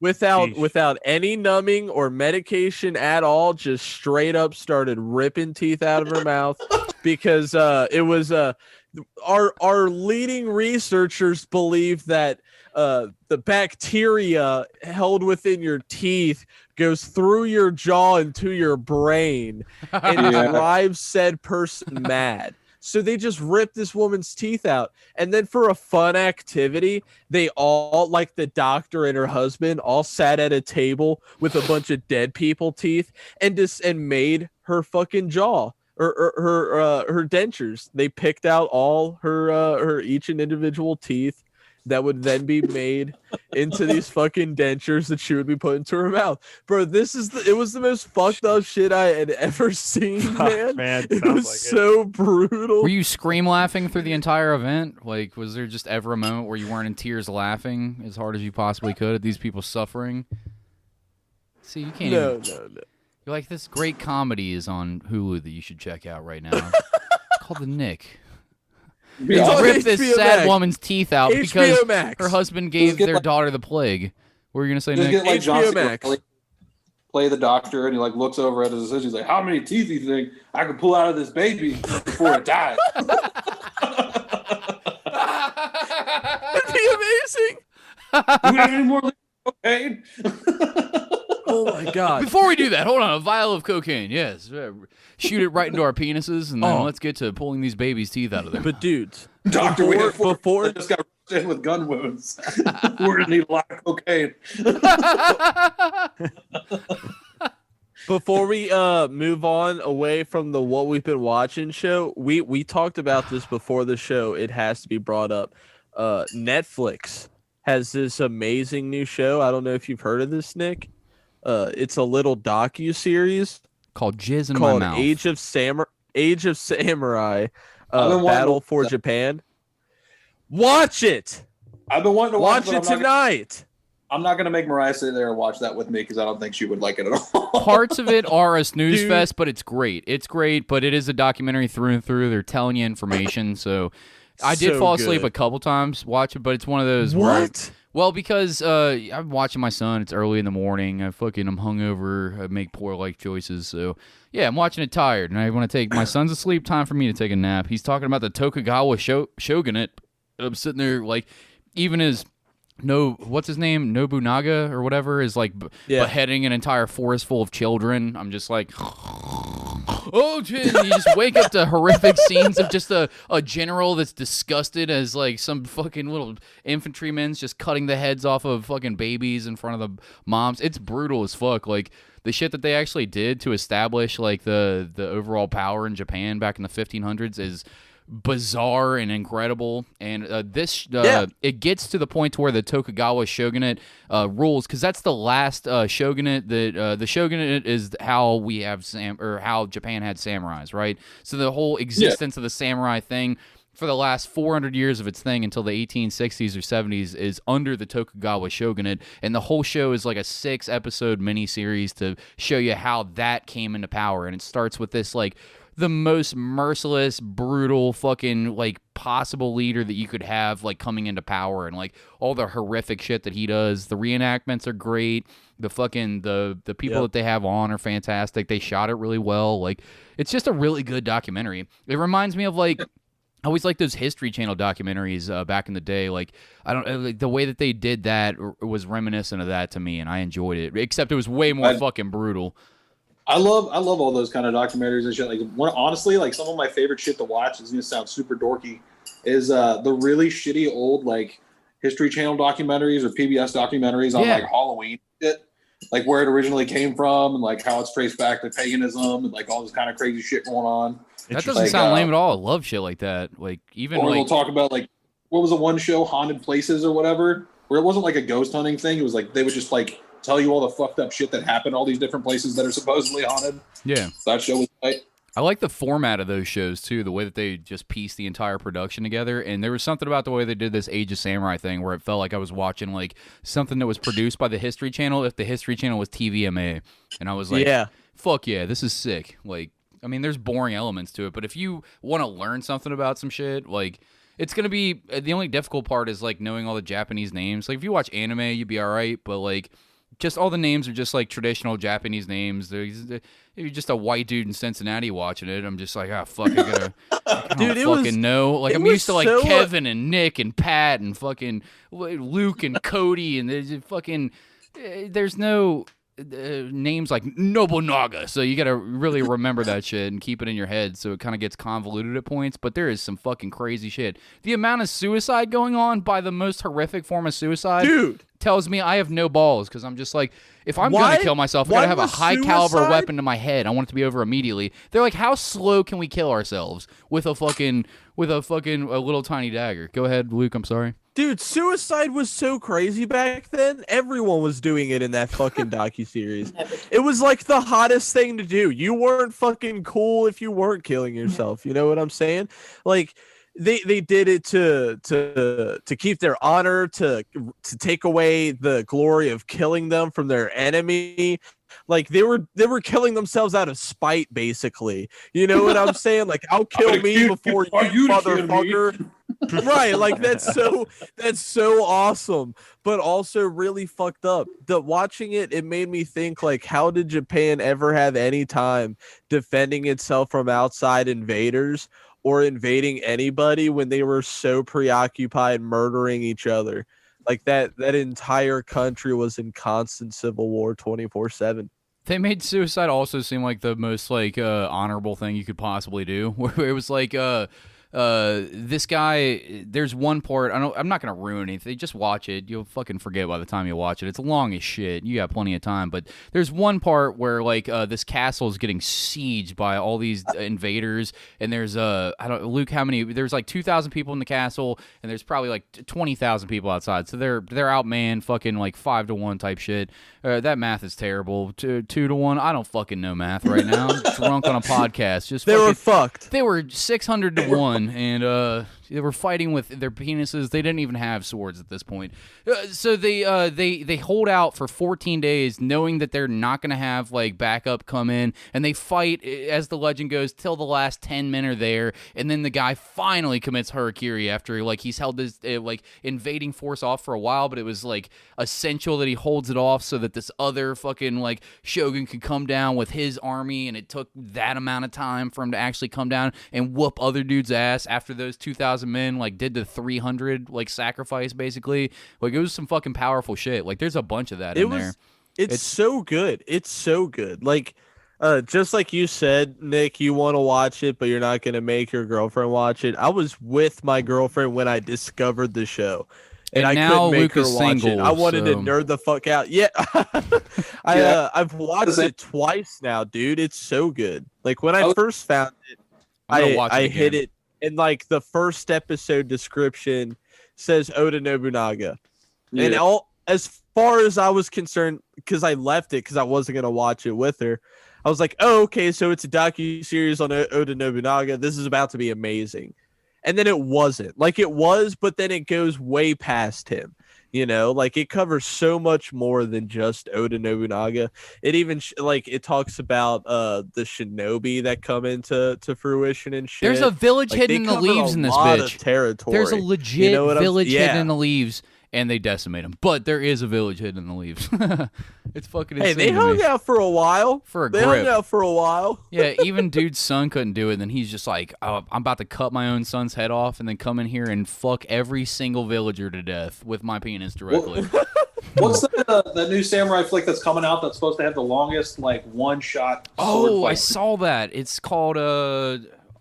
Speaker 4: Without any numbing or medication at all, just straight up started ripping teeth out of her mouth because it was our leading researchers believe that the bacteria held within your teeth goes through your jaw into your brain and drives said person mad. So they just ripped this woman's teeth out. And then for a fun activity, they all, like the doctor and her husband, all sat at a table with a bunch of dead people teeth and made her fucking jaw or her dentures. They picked out all her each and individual teeth that would then be made into these fucking dentures that she would be put into her mouth. Bro, it was the most fucked up shit I had ever seen, man. It was like so brutal.
Speaker 2: Were you scream laughing through the entire event? Like, was there just ever a moment where you weren't in tears laughing as hard as you possibly could at these people suffering? See, you can't
Speaker 4: No.
Speaker 2: You're like, this great comedy is on Hulu that you should check out right now. It's called The Nick.
Speaker 5: Yeah.
Speaker 4: Oh,
Speaker 2: Rip this
Speaker 4: HBO
Speaker 2: sad
Speaker 4: Max.
Speaker 2: woman's teeth out
Speaker 4: HBO
Speaker 2: because
Speaker 4: Max.
Speaker 2: her husband gave
Speaker 5: get
Speaker 2: their
Speaker 5: like-
Speaker 2: daughter the plague. What were you gonna say,
Speaker 5: Just
Speaker 2: Nick?
Speaker 5: get like John
Speaker 4: HBO
Speaker 5: Cena
Speaker 4: Max.
Speaker 5: play the doctor, and he like looks over at his assistant. He's like, "How many teeth do you think I could pull out of this baby before it dies?"
Speaker 4: That'd be amazing.
Speaker 5: Do we have any more cocaine?
Speaker 4: Oh my god.
Speaker 2: Before we do that, hold on. A vial of cocaine, yes. Shoot it right into our penises, and then let's get to pulling these babies' teeth out of there.
Speaker 4: But dudes,
Speaker 5: Doctor, we have four
Speaker 4: before
Speaker 5: that just got rushed in with gun wounds. We're gonna need a lot of cocaine.
Speaker 4: Before we move on away from the what we've been watching show, we talked about this before the show. It has to be brought up. Netflix has this amazing new show. I don't know if you've heard of this, Nick. It's a little docu-series
Speaker 2: Called Jizz in
Speaker 4: called
Speaker 2: My Mouth.
Speaker 4: Age of Samurai.
Speaker 5: I've been wanting
Speaker 4: Battle
Speaker 5: to
Speaker 4: for
Speaker 5: watch that.
Speaker 4: Japan. Watch it.
Speaker 5: I've been wanting to
Speaker 4: Watch
Speaker 5: watch
Speaker 4: it tonight.
Speaker 5: I'm not gonna make Mariah sit there and watch that with me because I don't think she would like it at all.
Speaker 2: Parts of it are a snooze
Speaker 4: Dude.
Speaker 2: fest, but it's great. It's great, but it is a documentary through and through. They're telling you information, so I did
Speaker 4: So
Speaker 2: fall asleep
Speaker 4: good.
Speaker 2: a couple times watching, but it's one of those where
Speaker 4: What?
Speaker 2: well, because I'm watching my son. It's early in the morning. I'm hungover. I make poor life choices. So, yeah, I'm watching it tired. And I want to take my son's asleep. Time for me to take a nap. He's talking about the Tokugawa shogunate. I'm sitting there, like, even his, what's his name? Nobunaga or whatever is, like, beheading an entire forest full of children. I'm just like... Oh, geez. You just wake up to horrific scenes of just a general that's disgusted as like some fucking little infantrymen's just cutting the heads off of fucking babies in front of the moms. It's brutal as fuck. Like the shit that they actually did to establish like the overall power in Japan back in the 1500s is bizarre and incredible, and it gets to the point to where the Tokugawa shogunate rules, because that's the last shogunate that the shogunate is how we have how Japan had samurais, right? So the whole existence of the samurai thing for the last 400 years of its thing until the 1860s or 70s is under the Tokugawa shogunate, and the whole show is like a 6-episode miniseries to show you how that came into power, and it starts with this like the most merciless, brutal, fucking like possible leader that you could have, like coming into power, and like all the horrific shit that he does. The reenactments are great. The fucking the people that they have on are fantastic. They shot it really well. Like it's just a really good documentary. It reminds me of like I always like those History Channel documentaries back in the day. Like I don't like the way that they did that was reminiscent of that to me, and I enjoyed it. Except it was way more fucking brutal.
Speaker 5: I love all those kind of documentaries and shit. Like honestly, like some of my favorite shit to watch is gonna sound super dorky. Is the really shitty old like History Channel documentaries or PBS documentaries on like Halloween shit, like where it originally came from and like how it's traced back to paganism and like all this kind of crazy shit going on.
Speaker 2: That doesn't sound lame at all. I love shit like that. Like even
Speaker 5: or
Speaker 2: like
Speaker 5: we'll talk about like what was the one show, Haunted Places or whatever, where it wasn't like a ghost hunting thing. It was like they would just like tell you all the fucked up shit that happened, all these different places that are supposedly haunted.
Speaker 2: Yeah.
Speaker 5: That show was tight.
Speaker 2: I like the format of those shows too, the way that they just piece the entire production together. And there was something about the way they did this Age of Samurai thing where it felt like I was watching like something that was produced by the History Channel if the History Channel was TVMA. And I was like, fuck yeah, this is sick. Like, I mean, there's boring elements to it, but if you want to learn something about some shit, like, it's going to be, the only difficult part is like knowing all the Japanese names. Like, if you watch anime, you'd be all right, but like, just all the names are just like traditional Japanese names. If you're just a white dude in Cincinnati watching it, I'm just like, fuck, I don't fucking know. Like, I'm used to like Kevin and Nick and Pat and fucking Luke and Cody, and there's no names like Nobunaga, so you gotta really remember that shit and keep it in your head, so it kind of gets convoluted at points. But there is some fucking crazy shit. The amount of suicide going on by the most horrific form of suicide,
Speaker 4: dude,
Speaker 2: tells me I have no balls, because I'm just like, if I'm gonna kill myself, I gotta have a high caliber weapon to my head. I want it to be over immediately. They're like, how slow can we kill ourselves with a little tiny dagger? Go ahead, Luke. I'm sorry.
Speaker 4: Dude, suicide was so crazy back then. Everyone was doing it in that fucking docuseries. It was like the hottest thing to do. You weren't fucking cool if you weren't killing yourself. You know what I'm saying? Like, they did it to keep their honor, to take away the glory of killing them from their enemy. Like they were killing themselves out of spite, basically. You know what I'm saying? Like, I'll kill me before you motherfucker. Right, like that's so awesome, but also really fucked up. Watching it made me think, like, how did Japan ever have any time defending itself from outside invaders or invading anybody when they were so preoccupied murdering each other? Like that entire country was in constant civil war 24/7.
Speaker 2: They made suicide also seem like the most like honorable thing you could possibly do. Where it was like this guy, there's one part, I'm not going to ruin anything. Just watch it. You'll fucking forget by the time you watch it. It's long as shit. You got plenty of time. But there's one part where like this castle is getting sieged by all these invaders. And there's, Luke, how many? There's like 2,000 people in the castle. And there's probably like 20,000 people outside. So they're outmanned fucking like 5-1 type shit. That math is terrible. 2-1. I don't fucking know math right now. I'm drunk on a podcast.
Speaker 4: They were fucked.
Speaker 2: They were 600-1. And they were fighting with their penises. They didn't even have swords at this point. So they hold out for 14 days, knowing that they're not going to have like backup come in, and they fight, as the legend goes, till the last 10 men are there, and then the guy finally commits harakiri after like he's held this like invading force off for a while, but it was like essential that he holds it off so that this other fucking like shogun could come down with his army, and it took that amount of time for him to actually come down and whoop other dudes' ass after those 2,000 men like did the 300 like sacrifice basically. Like it was some fucking powerful shit. Like there's a bunch of that in there.
Speaker 4: It's so good. It's so good. Like just like you said, Nick, you want to watch it, but you're not going to make your girlfriend watch it. I was with my girlfriend when I discovered the show. And I
Speaker 2: now
Speaker 4: couldn't make
Speaker 2: Luke
Speaker 4: her
Speaker 2: is
Speaker 4: watch
Speaker 2: single,
Speaker 4: it. I wanted to
Speaker 2: so-
Speaker 4: nerd the fuck out. Yeah. I've watched it twice now, dude. It's so good. Like when I first found it, I hit it, and like the first episode description says Oda Nobunaga.
Speaker 5: Yeah.
Speaker 4: And as far as I was concerned, because I left it because I wasn't gonna watch it with her, I was like, oh, okay, so it's a docu-series on Oda Nobunaga. This is about to be amazing. And then it wasn't. Like it was, but then it goes way past him. You know, like it covers so much more than just Oda Nobunaga. It even like it talks about the shinobi that come into fruition and shit.
Speaker 2: There's a village
Speaker 4: Like,
Speaker 2: hidden in the leaves in this
Speaker 4: lot
Speaker 2: bitch.
Speaker 4: of territory.
Speaker 2: There's a legit village hidden
Speaker 4: yeah.
Speaker 2: in the leaves, and they decimate them. But there is a village hidden in the leaves. It's fucking insane.
Speaker 4: Hey, they hung out for a while.
Speaker 2: For a
Speaker 4: They
Speaker 2: grip.
Speaker 4: hung out for a while.
Speaker 2: Yeah, even dude's son couldn't do it. And then he's just like, oh, I'm about to cut my own son's head off and then come in here and fuck every single villager to death with my penis directly.
Speaker 5: What's the new samurai flick that's coming out that's supposed to have the longest like one-shot sword
Speaker 2: Oh,
Speaker 5: fight?
Speaker 2: I saw that. It's called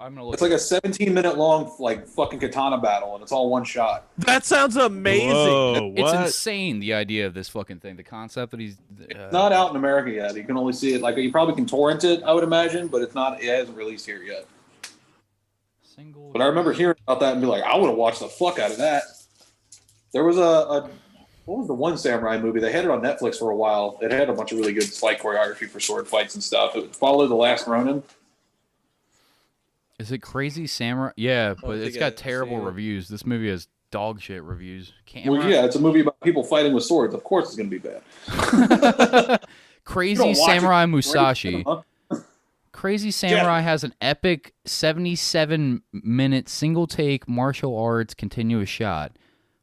Speaker 2: I'm gonna look.
Speaker 5: It's like a 17-minute long like fucking katana battle, and it's all one shot.
Speaker 4: That sounds amazing.
Speaker 3: Whoa,
Speaker 2: It's
Speaker 3: what?
Speaker 2: insane, the idea of this fucking thing. The concept that he's
Speaker 5: It's not out in America yet. You can only see it like you probably can torrent it, I would imagine, but it's not. It hasn't released here yet.
Speaker 2: single.
Speaker 5: But I remember hearing about that and be like, I would have watched the fuck out of that. There was a what was the one samurai movie? They had it on Netflix for a while. It had a bunch of really good fight choreography for sword fights and stuff. It followed The Last Ronin.
Speaker 2: Is it Crazy Samurai? Yeah, but
Speaker 4: think
Speaker 2: it's got
Speaker 4: I've
Speaker 2: terrible
Speaker 4: seen it.
Speaker 2: reviews. This movie has dog shit reviews.
Speaker 5: Well, yeah, it's a movie about people fighting with swords. Of course, it's going to be bad.
Speaker 2: Crazy
Speaker 5: You don't watch
Speaker 2: Samurai
Speaker 5: it.
Speaker 2: Musashi.
Speaker 5: Huh?
Speaker 2: Crazy Samurai has an epic 77-minute single take martial arts continuous shot.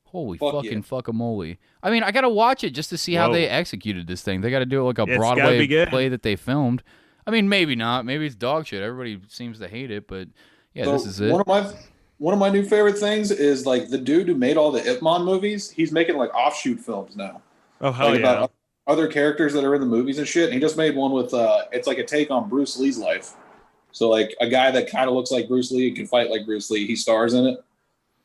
Speaker 2: Holy
Speaker 5: Fuck
Speaker 2: fucking
Speaker 5: yeah.
Speaker 2: fuckamole. I mean, I got to watch it just to see how
Speaker 3: Whoa.
Speaker 2: they executed this thing. They got to do it like a
Speaker 3: Yeah, it's gotta be
Speaker 2: Broadway
Speaker 3: good.
Speaker 2: play that they filmed. I mean, maybe not. Maybe it's dog shit. Everybody seems to hate it, but yeah,
Speaker 5: So
Speaker 2: this is it.
Speaker 5: One of my new favorite things is like the dude who made all the Ip Man movies. He's making like offshoot films now,
Speaker 3: Oh, hell
Speaker 5: like
Speaker 3: yeah.
Speaker 5: about other characters that are in the movies and shit. And he just made one with it's like a take on Bruce Lee's life. So like a guy that kind of looks like Bruce Lee and can fight like Bruce Lee. He stars in it,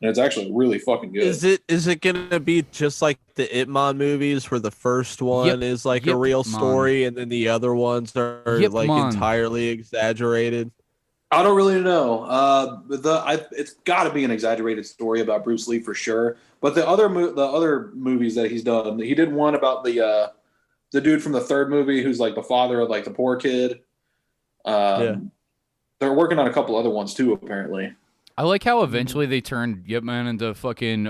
Speaker 5: and it's actually really fucking good.
Speaker 4: Is it gonna be just like the Ip Man movies, where the first one
Speaker 2: Yep.
Speaker 4: is like
Speaker 2: Yep
Speaker 4: a real
Speaker 2: Man.
Speaker 4: story, and then the other ones are
Speaker 2: Yep
Speaker 4: like
Speaker 2: Man.
Speaker 4: entirely exaggerated?
Speaker 5: I don't really know. It's got to be an exaggerated story about Bruce Lee for sure. But the other movies that he's done, he did one about the dude from the third movie who's like the father of like the poor kid.
Speaker 4: Yeah.
Speaker 5: They're working on a couple other ones too, apparently.
Speaker 2: I like how eventually they turned Yip Man into fucking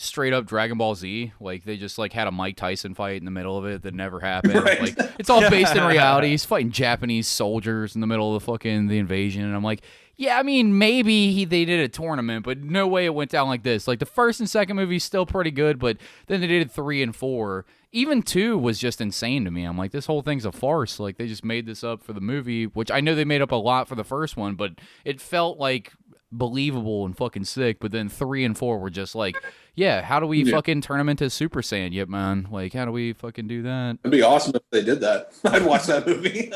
Speaker 2: straight up Dragon Ball Z. Like they just like had a Mike Tyson fight in the middle of it that never happened.
Speaker 5: Right.
Speaker 2: Like it's all based in reality. He's fighting Japanese soldiers in the middle of the invasion, and I'm like, yeah, I mean maybe they did a tournament, but no way it went down like this. Like the first and second movie still pretty good, but then they did 3 and 4. Even 2 was just insane to me. I'm like, this whole thing's a farce. Like they just made this up for the movie, which I know they made up a lot for the first one, but it felt like believable and fucking sick. But then 3 and 4 were just like, yeah, how do we fucking turn him into Super Saiyan? Yep, man. Like, how do we fucking do that?
Speaker 5: It'd be awesome if they did that. I'd watch that movie.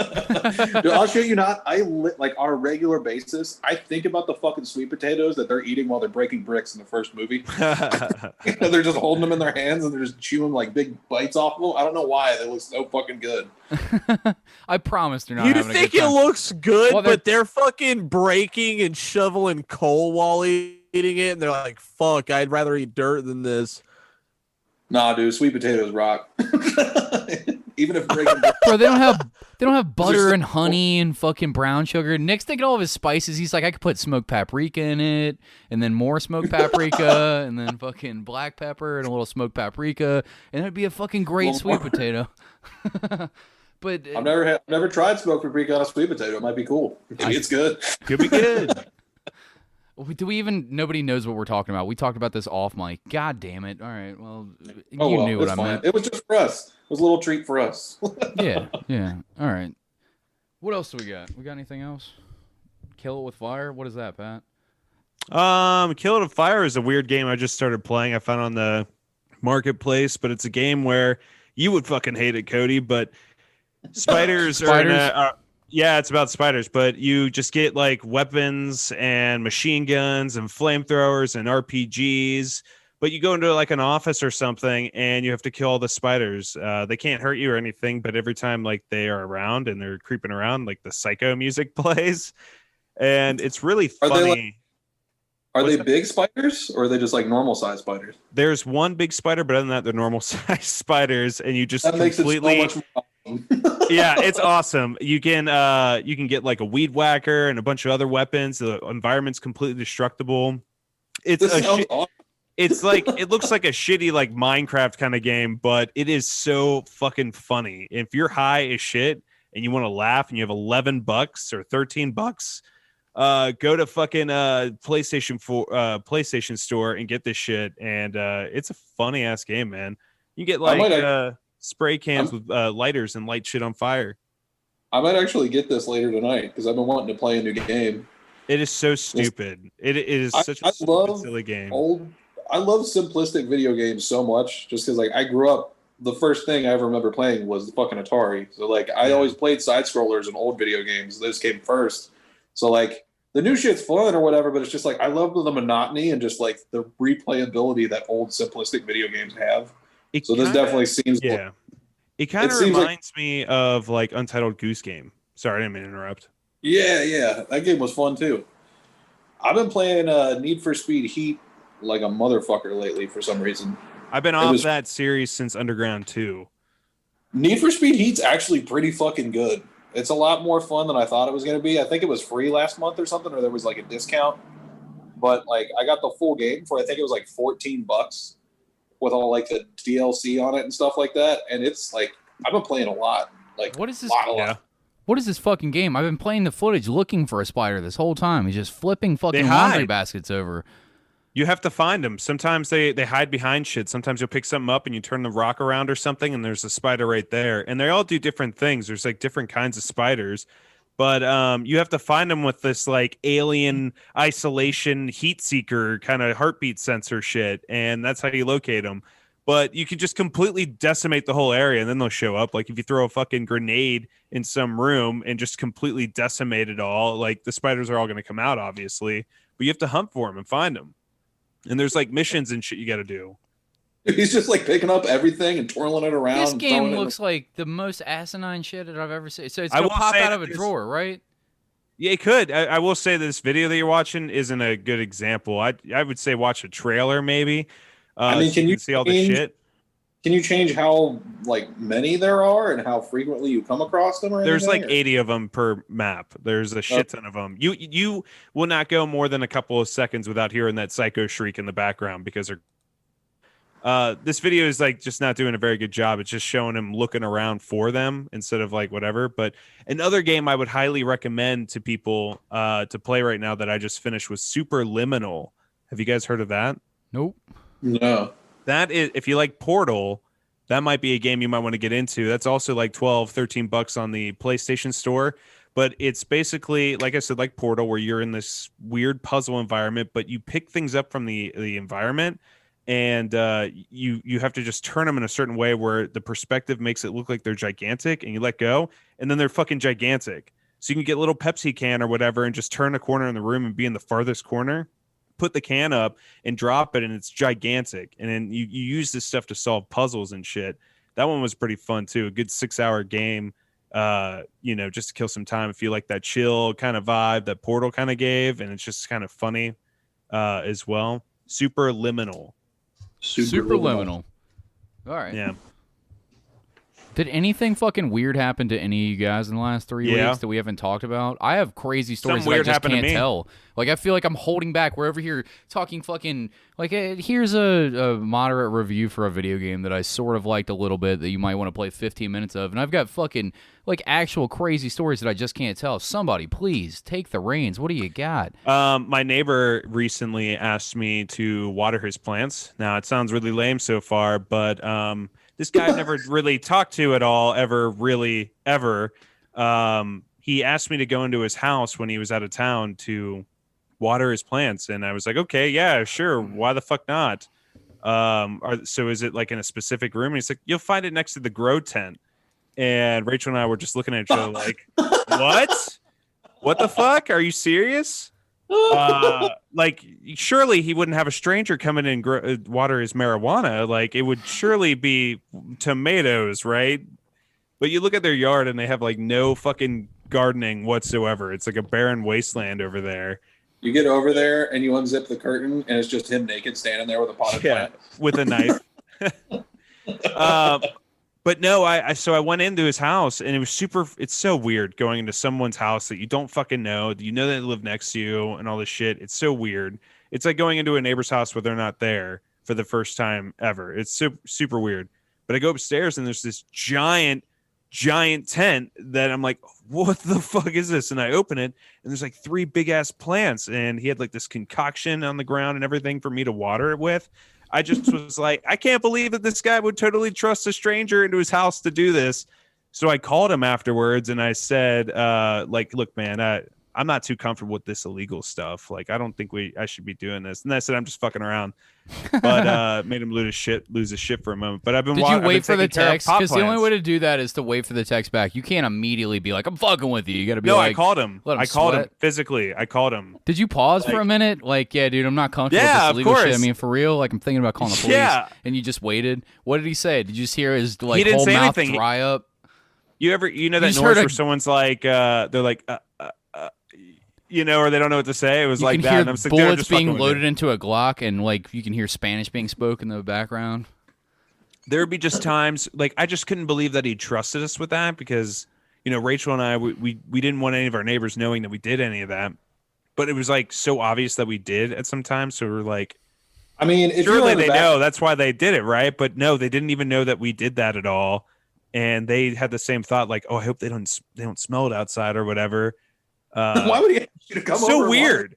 Speaker 5: Dude, I'll shit you not. Like on a regular basis, I think about the fucking sweet potatoes that they're eating while they're breaking bricks in the first movie. They're just holding them in their hands and they're just chewing like big bites off of them. I don't know why. They look so fucking good.
Speaker 2: I promise they're not.
Speaker 4: You
Speaker 2: having
Speaker 4: think
Speaker 2: a good
Speaker 4: it
Speaker 2: time.
Speaker 4: looks good,
Speaker 2: Well,
Speaker 4: but they're fucking breaking and shoveling coal while eating it, and they're like, "Fuck, I'd rather eat dirt than this."
Speaker 5: Nah, dude, sweet potatoes rock. Even if breaking bricks.
Speaker 2: Bro, they don't have butter and honey and fucking brown sugar. Nick's thinking all of his spices. He's like, I could put smoked paprika in it, and then more smoked paprika, and then fucking black pepper and a little smoked paprika, and it'd be a fucking great sweet potato. But
Speaker 5: I've never tried smoked paprika on a sweet potato. It might be cool. Maybe it's good.
Speaker 3: Could be good.
Speaker 2: do we even? Nobody knows what we're talking about. We talked about this off mic. God damn it! All right, well, you knew what I meant.
Speaker 5: It was just for us. It was a little treat for us.
Speaker 2: Yeah. All right. What else do we got? We got anything else? Kill It With Fire? What is that, Pat?
Speaker 3: Kill It With Fire is a weird game I just started playing. I found on the marketplace, but it's a game where you would fucking hate it, Cody, but spiders are in a, yeah, it's about spiders, but you just get like weapons and machine guns and flamethrowers and RPGs. But you go into like an office or something and you have to kill all the spiders. They can't hurt you or anything, but every time like they are around and they're creeping around, like the psycho music plays, and it's really funny.
Speaker 5: Are they big spiders or are they just like normal size spiders?
Speaker 3: There's one big spider, but other than that, they're normal size spiders, and you just
Speaker 5: That makes
Speaker 3: completely.
Speaker 5: it so much more awesome.
Speaker 3: Yeah, it's awesome. You can get like a weed whacker and a bunch of other weapons. The environment's completely destructible. It's
Speaker 5: This sounds awesome.
Speaker 3: It's like it looks like a shitty like Minecraft kind of game, but it is so fucking funny. If you're high as shit and you want to laugh and you have $11 or $13, go to fucking PlayStation store and get this shit. And it's a funny ass game, man. You get like spray cans with lighters and light shit on fire.
Speaker 5: I might actually get this later tonight because I've been wanting to play a new game.
Speaker 3: It is so stupid. It is such a stupid, silly game.
Speaker 5: I love simplistic video games so much just because like I grew up, the first thing I ever remember playing was the fucking Atari. So like I always played side scrollers and old video games. Those came first. So like the new shit's fun or whatever, but it's just like I love the monotony and just like the replayability that old simplistic video games have. This definitely seems
Speaker 3: it kind of reminds me of like Untitled Goose Game. Sorry, I didn't mean to interrupt.
Speaker 5: Yeah, that game was fun too. I've been playing Need for Speed Heat like a motherfucker lately for some reason.
Speaker 3: I've been off that series since Underground 2.
Speaker 5: Need for Speed Heat's actually pretty fucking good. It's a lot more fun than I thought it was going to be. I think it was free last month or something, or there was like a discount. But like I got the full game for I think it was like $14 with all like the DLC on it and stuff like that. And it's like I've been playing a lot. Like
Speaker 2: what is this?
Speaker 5: A lot.
Speaker 2: What is this fucking game? I've been playing the footage looking for a spider this whole time. He's just flipping fucking laundry baskets over.
Speaker 3: You have to find them. Sometimes they hide behind shit. Sometimes you'll pick something up and you turn the rock around or something and there's a spider right there. And they all do different things. There's like different kinds of spiders. But you have to find them with this like alien isolation heat seeker kind of heartbeat sensor shit. And that's how you locate them. But you can just completely decimate the whole area and then they'll show up. Like if you throw a fucking grenade in some room and just completely decimate it all, like the spiders are all going to come out, obviously. But you have to hunt for them and find them. And there's like missions and shit you got to do.
Speaker 5: He's just like picking up everything and twirling it around.
Speaker 2: This game looks like the most asinine shit that I've ever seen. So it's going to pop out of a drawer, right?
Speaker 3: Yeah, it could. I will say this video that you're watching isn't a good example. I would say watch a trailer maybe.
Speaker 5: I mean, can you
Speaker 3: see all the shit?
Speaker 5: Can you change how like many there are and how frequently you come across them? Or
Speaker 3: There's like 80 of them per map. There's a shit ton of them. You will not go more than a couple of seconds without hearing that psycho shriek in the background because they're This video is like just not doing a very good job. It's just showing him looking around for them instead of like whatever. But another game I would highly recommend to people to play right now that I just finished was Superliminal. Have you guys heard of that?
Speaker 2: Nope.
Speaker 5: No.
Speaker 3: That is, if you like Portal, that might be a game you might want to get into. That's also like $12-13 on the PlayStation Store. But it's basically, like I said, like Portal, where you're in this weird puzzle environment, but you pick things up from the environment, and you have to just turn them in a certain way where the perspective makes it look like they're gigantic, and you let go, and then they're fucking gigantic. So you can get a little Pepsi can or whatever and just turn a corner in the room and be in the farthest corner, put the can up and drop it, and it's gigantic. And then you use this stuff to solve puzzles and shit. That one was pretty fun too. A good 6-hour game, just to kill some time if you like that chill kind of vibe that Portal kind of gave, and it's just kind of funny as well. Superliminal.
Speaker 2: Superliminal. All right.
Speaker 3: Yeah.
Speaker 2: Did anything fucking weird happen to any of you guys in the last 3 weeks that we haven't talked about? I have crazy stories
Speaker 3: Something
Speaker 2: that I
Speaker 3: weird
Speaker 2: just
Speaker 3: happened to
Speaker 2: can't
Speaker 3: me.
Speaker 2: tell. Like, I feel like I'm holding back. We're over here talking fucking... Like, here's a moderate review for a video game that I sort of liked a little bit that you might want to play 15 minutes of. And I've got fucking, like, actual crazy stories that I just can't tell. Somebody, please, take the reins. What do you got?
Speaker 3: My neighbor recently asked me to water his plants. Now, it sounds really lame so far, but... this guy I've never really talked to at all, ever. He asked me to go into his house when he was out of town to water his plants. And I was like, okay, yeah, sure. Why the fuck not? So is it like in a specific room? And he's like, you'll find it next to the grow tent. And Rachel and I were just looking at each other like, what? What the fuck? Are you serious? Like, surely he wouldn't have a stranger come in and water his marijuana. Like, it would surely be tomatoes, right? But you look at their yard and they have like no fucking gardening whatsoever. It's like a barren wasteland over there.
Speaker 5: You get over there and you unzip the curtain and it's just him naked standing there with a potted plant.
Speaker 3: With a knife. But no, so I went into his house and it was it's so weird going into someone's house that you don't fucking know. You know they live next to you and all this shit. It's so weird. It's like going into a neighbor's house where they're not there for the first time ever. It's super, super weird. But I go upstairs and there's this giant tent that I'm like, what the fuck is this? And I open it and there's like 3 big ass plants and he had like this concoction on the ground and everything for me to water it with. I just was like, I can't believe that this guy would totally trust a stranger into his house to do this. So I called him afterwards and I said, look, man, I'm not too comfortable with this illegal stuff. Like, I don't think I should be doing this. And I said, I'm just fucking around. But made him lose his shit for a moment. But I've been.
Speaker 2: Did you wait for the text? Because the only
Speaker 3: plants.
Speaker 2: way to do that is to wait for the text back. You can't immediately be like, I'm fucking with you. You got to be
Speaker 3: No,
Speaker 2: like,
Speaker 3: I called him.
Speaker 2: let him
Speaker 3: I called him
Speaker 2: sweat.
Speaker 3: physically. I called him.
Speaker 2: Did you pause for a minute? Like, yeah, dude, I'm not comfortable with
Speaker 3: Yeah,
Speaker 2: this
Speaker 3: of
Speaker 2: illegal shit. I
Speaker 3: course.
Speaker 2: mean, for real. Like, I'm thinking about calling the police.
Speaker 3: Yeah.
Speaker 2: And you just waited. What did he say? Did you just hear his
Speaker 3: He
Speaker 2: like
Speaker 3: didn't
Speaker 2: whole
Speaker 3: say
Speaker 2: mouth
Speaker 3: anything.
Speaker 2: dry up?
Speaker 3: You know that
Speaker 2: just
Speaker 3: noise
Speaker 2: heard
Speaker 3: where someone's like, they're like, or they don't know what to say. It was
Speaker 2: You
Speaker 3: like
Speaker 2: can
Speaker 3: that.
Speaker 2: hear
Speaker 3: And I'm just like, they're
Speaker 2: bullets
Speaker 3: just fucking
Speaker 2: being
Speaker 3: with
Speaker 2: loaded
Speaker 3: you.
Speaker 2: into a Glock, and like you can hear Spanish being spoken in the background.
Speaker 3: There would be just times like I just couldn't believe that he trusted us with that because Rachel and I we didn't want any of our neighbors knowing that we did any of that, but it was like so obvious that we did at some time. So we're like,
Speaker 5: I mean, if
Speaker 3: surely
Speaker 5: you're in the
Speaker 3: they
Speaker 5: back,
Speaker 3: know that's why they did it, right? But no, they didn't even know that we did that at all, and they had the same thought like, oh, I hope they don't smell it outside or whatever.
Speaker 5: why would he ask you to come over?
Speaker 3: So
Speaker 5: and
Speaker 3: weird.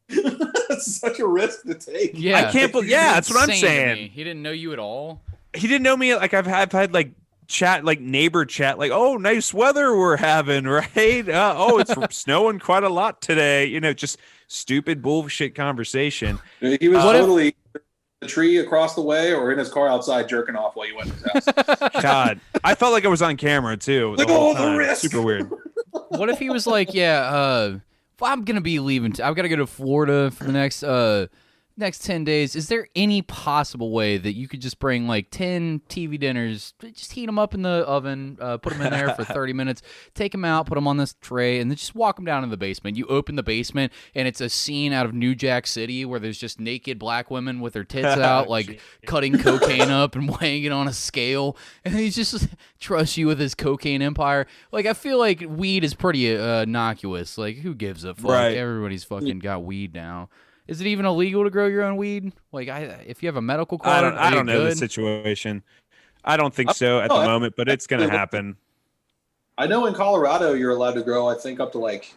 Speaker 5: That's such a risk to take.
Speaker 2: Yeah,
Speaker 3: I can't believe. Yeah, that's what I'm
Speaker 2: Insane to
Speaker 3: saying.
Speaker 2: me. He didn't know you at all.
Speaker 3: He didn't know me. Like I've had like chat, like neighbor chat, like, oh, nice weather we're having, right? It's snowing quite a lot today. Just stupid bullshit conversation.
Speaker 5: He was
Speaker 2: What if-
Speaker 5: totally the tree across the way or in his car outside jerking off while you went to his house.
Speaker 3: God, I felt like I was on camera too.
Speaker 5: Look
Speaker 3: The
Speaker 5: at
Speaker 3: whole
Speaker 5: all the
Speaker 3: time.
Speaker 5: risk.
Speaker 3: Super weird.
Speaker 2: What if he was like, yeah, I'm gonna be leaving. I've got to go to Florida for the next 10 days. Is there any possible way that you could just bring like 10 TV dinners, just heat them up in the oven, put them in there for 30 minutes, take them out, put them on this tray, and then just walk them down to the basement? You open the basement, and it's a scene out of New Jack City where there's just naked black women with their tits out, like cutting cocaine up and weighing it on a scale, and he just trusts you with his cocaine empire. Like, I feel like weed is pretty innocuous. Like, who gives a fuck?
Speaker 3: Right.
Speaker 2: Everybody's fucking got weed now. Is it even illegal to grow your own weed? Like, if you have a medical card,
Speaker 3: I don't know the
Speaker 2: good?
Speaker 3: situation. I don't think so at the moment, but it's going to happen.
Speaker 5: I know in Colorado you're allowed to grow, I think, up to like,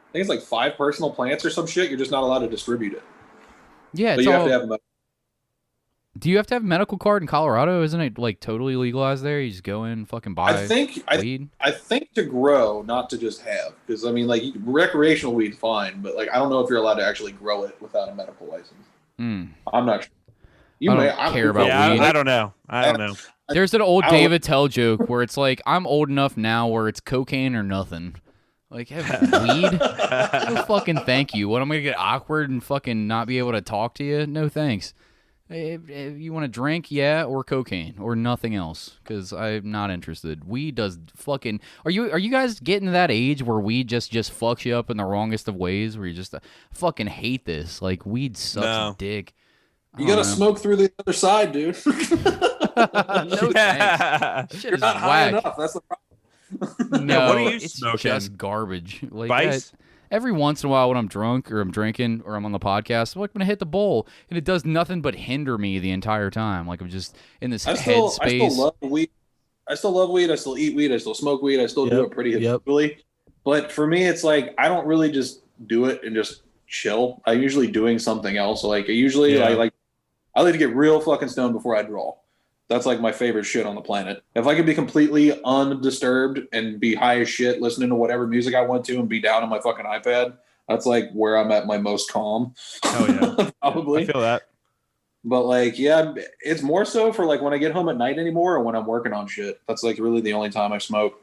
Speaker 5: I think it's like 5 personal plants or some shit. You're just not allowed to distribute it.
Speaker 2: Yeah,
Speaker 5: but you have to have a
Speaker 2: Do you have to have a medical card in Colorado? Isn't it like totally legalized there? You just go in and fucking buy weed?
Speaker 5: I think to grow, not to just have. Because, I mean, like, recreational weed's fine, but, like, I don't know if you're allowed to actually grow it without a medical license. I'm not sure.
Speaker 2: I don't care about weed.
Speaker 3: I don't know. I don't know.
Speaker 2: There's an old Dave Attell joke where it's like, I'm old enough now where it's cocaine or nothing. Like, weed? No fucking thank you. What, I'm going to get awkward and fucking not be able to talk to you? No thanks. If you want to drink, yeah, or cocaine, or nothing else, because I'm not interested. Weed does fucking... Are you guys getting to that age where weed just fucks you up in the wrongest of ways, where you just fucking hate this? Like, weed sucks dick.
Speaker 5: You gotta smoke through the other side, dude.
Speaker 2: No thanks. Shit
Speaker 5: You're
Speaker 2: is
Speaker 5: not high
Speaker 2: whack.
Speaker 5: enough. That's the problem.
Speaker 2: No,
Speaker 3: what are you
Speaker 2: it's
Speaker 3: smoking?
Speaker 2: just garbage. Like,
Speaker 3: Vice?
Speaker 2: every once in a while when I'm drunk or I'm drinking or I'm on the podcast, I'm like, I'm going to hit the bowl, and it does nothing but hinder me the entire time. Like, I'm just in this headspace.
Speaker 5: I still love weed. I still eat weed. I still smoke weed. I still do it pretty habitually. But for me, it's like I don't really just do it and just chill. I'm usually doing something else. Like, I like to get real fucking stoned before I draw. That's like my favorite shit on the planet. If I could be completely undisturbed and be high as shit, listening to whatever music I want to and be down on my fucking iPad, that's like where I'm at my most calm.
Speaker 3: Oh yeah.
Speaker 5: Probably.
Speaker 3: I feel that.
Speaker 5: But like, yeah, it's more so for like when I get home at night anymore or when I'm working on shit. That's like really the only time I smoke.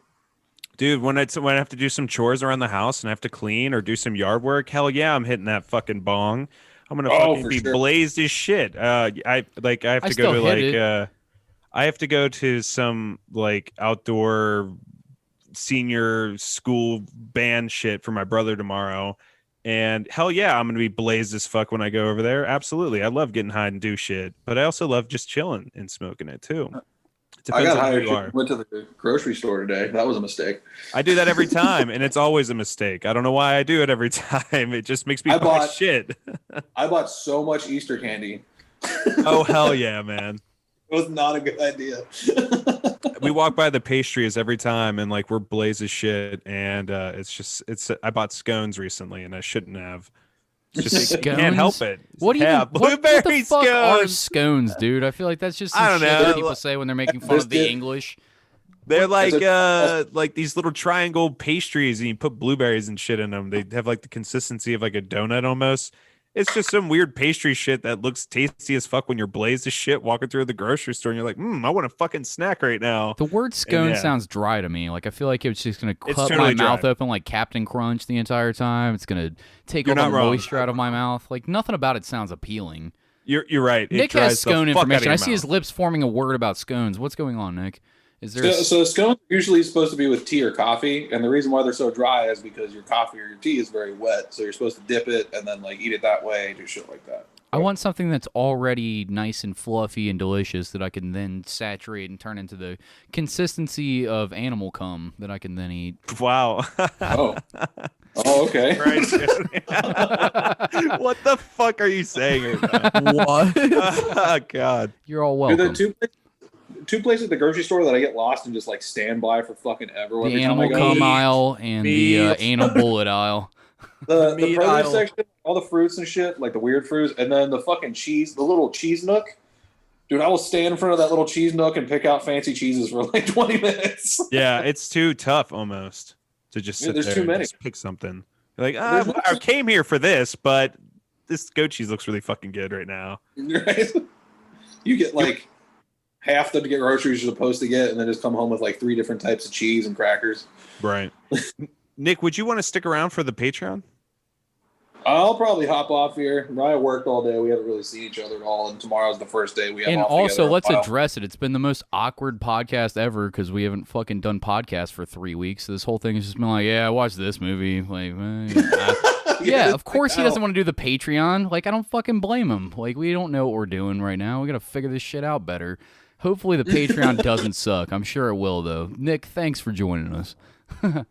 Speaker 3: Dude, when I have to do some chores around the house and I have to clean or do some yard work, hell yeah, I'm hitting that fucking bong. I'm gonna fucking be blazed as shit. I have to go to like I have to go to some like outdoor senior school band shit for my brother tomorrow. And hell yeah, I'm going to be blazed as fuck when I go over there. Absolutely. I love getting high and do shit, but I also love just chilling and smoking it too.
Speaker 5: I got high. Went to the grocery store today. That was a mistake.
Speaker 3: I do that every time, and it's always a mistake. I don't know why I do it every time. It just makes me buy shit.
Speaker 5: I bought so much Easter candy.
Speaker 3: Oh, hell yeah, man.
Speaker 5: It was not a good idea.
Speaker 3: We walk by the pastries every time, and like we're blazed as shit. And I bought scones recently, and I shouldn't have. Just you can't help it.
Speaker 2: What do you?
Speaker 3: Blueberry
Speaker 2: what the fuck
Speaker 3: scones.
Speaker 2: are scones, dude? I feel like that's just some shit that people say when they're making fun of the English.
Speaker 3: They're like these little triangle pastries, and you put blueberries and shit in them. They have like the consistency of like a donut almost. It's just some weird pastry shit that looks tasty as fuck when you're blazed as shit walking through the grocery store and you're like, I want a fucking snack right now.
Speaker 2: The word scone sounds dry to me. Like, I feel like it's just going to cut
Speaker 3: totally
Speaker 2: my mouth open like Captain Crunch the entire time. It's going to take all the moisture out of my mouth. Like, nothing about it sounds appealing.
Speaker 3: You're right.
Speaker 2: Nick has scone information. I see his lips forming a word about scones. What's going on, Nick? Is there
Speaker 5: so scones are usually supposed to be with tea or coffee, and the reason why they're so dry is because your coffee or your tea is very wet, so you're supposed to dip it and then like eat it that way, do shit like that.
Speaker 2: I want something that's already nice and fluffy and delicious that I can then saturate and turn into the consistency of animal cum that I can then eat.
Speaker 3: Wow.
Speaker 5: Oh, okay.
Speaker 3: Right. What the fuck are you saying right now?
Speaker 4: What?
Speaker 3: Oh, God.
Speaker 2: You're all welcome.
Speaker 5: Dude, two places at the grocery store that I get lost and just like stand by for fucking ever.
Speaker 2: The animal cum aisle and the anal bullet aisle.
Speaker 5: The produce section, all the fruits and shit, like the weird fruits, and then the fucking cheese, the little cheese nook. Dude, I will stand in front of that little cheese nook and pick out fancy cheeses for like 20 minutes.
Speaker 3: Yeah, it's too tough almost to just sit there
Speaker 5: too many.
Speaker 3: and just pick something. You're like, I came here for this, but this goat cheese looks really fucking good right now.
Speaker 5: Right? You get like half the groceries you're supposed to get, and then just come home with like 3 different types of cheese and crackers.
Speaker 3: Right. Nick, would you want to stick around for the Patreon?
Speaker 5: I'll probably hop off here. I worked all day. We haven't really seen each other at all, and tomorrow's the first day we have
Speaker 2: and
Speaker 5: off
Speaker 2: also,
Speaker 5: together.
Speaker 2: let's address it. It's been the most awkward podcast ever because we haven't fucking done podcasts for 3 weeks. So this whole thing has just been like, yeah, I watched this movie. Like, yeah, of course he doesn't want to do the Patreon. Like, I don't fucking blame him. Like, we don't know what we're doing right now. We got to figure this shit out better. Hopefully the Patreon doesn't suck. I'm sure it will, though. Nick, thanks for joining us.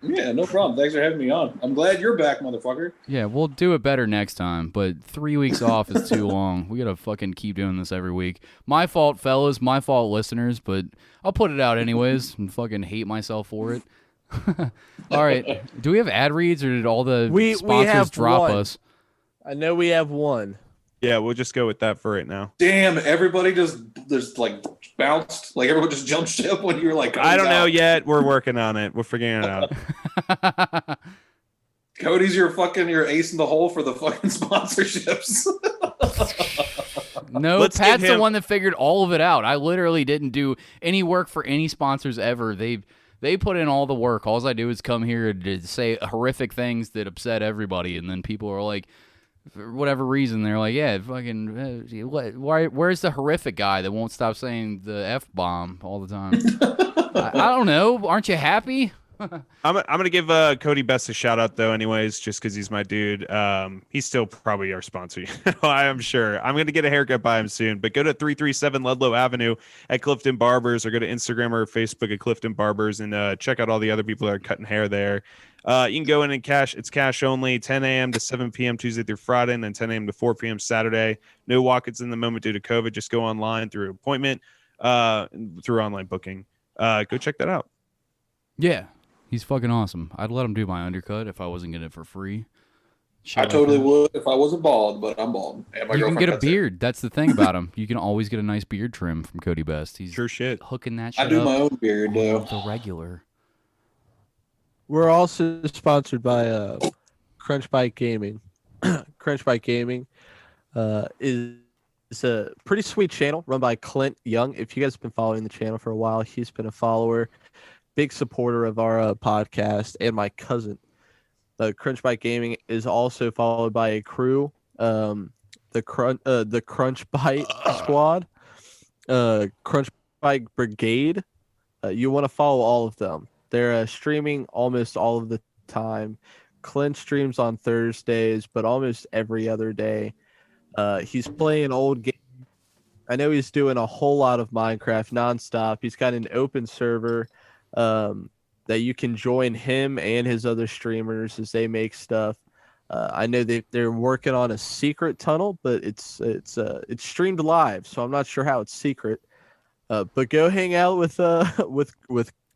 Speaker 5: Yeah, no problem. Thanks for having me on. I'm glad you're back, motherfucker.
Speaker 2: Yeah, we'll do it better next time, but 3 weeks off is too long. We gotta fucking keep doing this every week. My fault, fellas. My fault, listeners, but I'll put it out anyways and fucking hate myself for it. All right. Do we have ad reads or did all the sponsors
Speaker 4: have
Speaker 2: drop
Speaker 4: one.
Speaker 2: us?
Speaker 4: I know we have one.
Speaker 3: Yeah, we'll just go with that for right now.
Speaker 5: Damn, everybody just like bounced. Like everyone just jumped ship when you were like,
Speaker 3: I don't know
Speaker 5: out.
Speaker 3: yet. We're working on it. We're figuring it out.
Speaker 5: Cody's your ace in the hole for the fucking sponsorships.
Speaker 2: No,
Speaker 3: Let's
Speaker 2: Pat's
Speaker 3: give
Speaker 2: the
Speaker 3: him-
Speaker 2: one that figured all of it out. I literally didn't do any work for any sponsors ever. They put in all the work. All I do is come here to say horrific things that upset everybody, and then people are like, for whatever reason, they're like, yeah, fucking, where's the horrific guy that won't stop saying the F-bomb all the time? I don't know. Aren't you happy?
Speaker 3: I'm gonna give Cody Best a shout out though, anyways, just because he's my dude. He's still probably our sponsor. I am sure. I'm gonna get a haircut by him soon. But go to 337 Ludlow Avenue at Clifton Barbers, or go to Instagram or Facebook at Clifton Barbers, and check out all the other people that are cutting hair there. You can go in and cash. It's cash only, 10 a.m. to 7 p.m. Tuesday through Friday, and then 10 a.m. to 4 p.m. Saturday. No walk-ins in the moment due to COVID. Just go online through appointment, through online booking. Go check that out.
Speaker 2: Yeah, he's fucking awesome. I'd let him do my undercut if I wasn't getting it for free. Shit
Speaker 5: I
Speaker 2: like
Speaker 5: totally
Speaker 2: that.
Speaker 5: would if I wasn't bald, but I'm bald. And my
Speaker 2: You can
Speaker 5: girlfriend
Speaker 2: get a
Speaker 5: cuts it.
Speaker 2: beard. That's the thing about him. You can always get a nice beard trim from Cody Best. He's
Speaker 3: Sure shit.
Speaker 2: hooking that shit
Speaker 5: I do
Speaker 2: up
Speaker 5: my own beard,
Speaker 2: on
Speaker 5: though.
Speaker 2: the regular.
Speaker 4: We're also sponsored by Crunch Bite Gaming. Crunch Bite Gaming is a pretty sweet channel run by Clint Young. If you guys have been following the channel for a while, he's been a follower, big supporter of our podcast, and my cousin. Crunch Bite Gaming is also followed by a crew, the Crunch Bite Squad, Crunch Bite Brigade. You want to follow all of them. They're streaming almost all of the time. Clint streams on Thursdays, but almost every other day. He's playing old games. I know he's doing a whole lot of Minecraft nonstop. He's got an open server that you can join him and his other streamers as they make stuff. I know they're working on a secret tunnel, but it's streamed live, so I'm not sure how it's secret. But go hang out with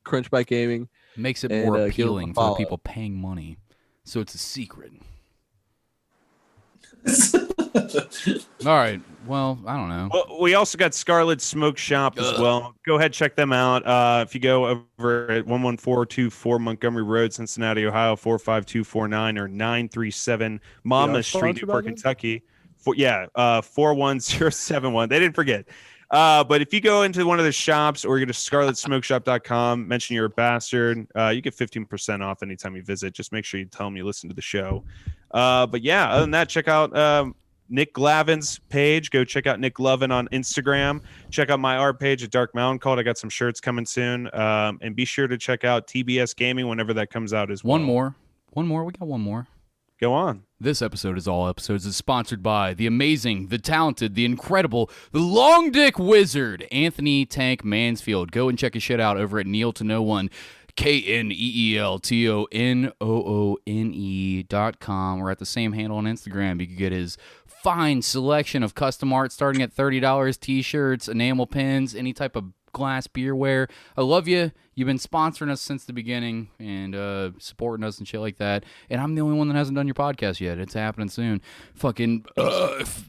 Speaker 4: Crunch Bite Gaming.
Speaker 2: Makes it
Speaker 4: And,
Speaker 2: more
Speaker 4: give him a
Speaker 2: appealing for the
Speaker 4: follow.
Speaker 2: people paying money. So it's a secret. All right. Well, I don't know.
Speaker 3: Well, we also got Scarlet Smoke Shop as well. Go ahead, check them out. If you go over at 11424 Montgomery Road, Cincinnati, Ohio, 45249 or 937 Mama Street,
Speaker 4: sponsored by
Speaker 3: Newport,
Speaker 4: them?
Speaker 3: Kentucky. 41071. They didn't forget. But if you go into one of the shops or you go to scarletsmokeshop.com, mention you're a bastard, you get 15% off anytime you visit. Just make sure you tell them you listen to the show. But yeah, other than that, check out Nick Glavan's page. Go check out Nick Glavan on Instagram. Check out my art page at Dark Mountain Cult. I got some shirts coming soon. And be sure to check out TBS Gaming whenever that comes out as well.
Speaker 2: One more. We got one more.
Speaker 3: Go on.
Speaker 2: This episode, as all episodes, is sponsored by the amazing, the talented, the incredible, the long dick wizard, Anthony Tank Mansfield. Go and check his shit out over at Kneel to No One, KNEELTONOONE.com. We're at the same handle on Instagram. You can get his fine selection of custom art starting at $30, t-shirts, enamel pins, any type of glass beerware. I love you. You've been sponsoring us since the beginning and supporting us and shit like that. And I'm the only one that hasn't done your podcast yet. It's happening soon. Fucking,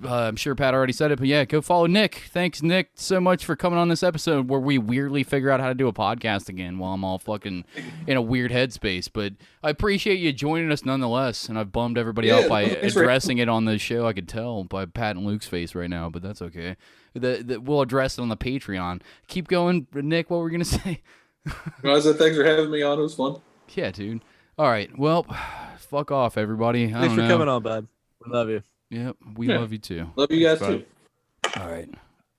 Speaker 2: I'm sure Pat already said it, but yeah, go follow Nick. Thanks, Nick, so much for coming on this episode where we weirdly figure out how to do a podcast again while I'm all fucking in a weird headspace. But I appreciate you joining us nonetheless, and I've bummed everybody out by
Speaker 5: thanks for-
Speaker 2: addressing it on the show. I could tell by Pat and Luke's face right now, but that's okay. We'll address it on the Patreon. Keep going, Nick. What were we gonna say?
Speaker 5: I said thanks for having me on. It was fun.
Speaker 2: Yeah, dude. All right. Well, fuck off, everybody. I
Speaker 4: Thanks
Speaker 2: don't
Speaker 4: for
Speaker 2: know.
Speaker 4: coming on, bud. We love you.
Speaker 2: Yep, we
Speaker 5: Yeah.
Speaker 2: love you too.
Speaker 5: Love you guys
Speaker 3: Bye.
Speaker 5: too.
Speaker 2: All right.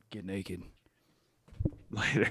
Speaker 2: Get naked.
Speaker 3: Later.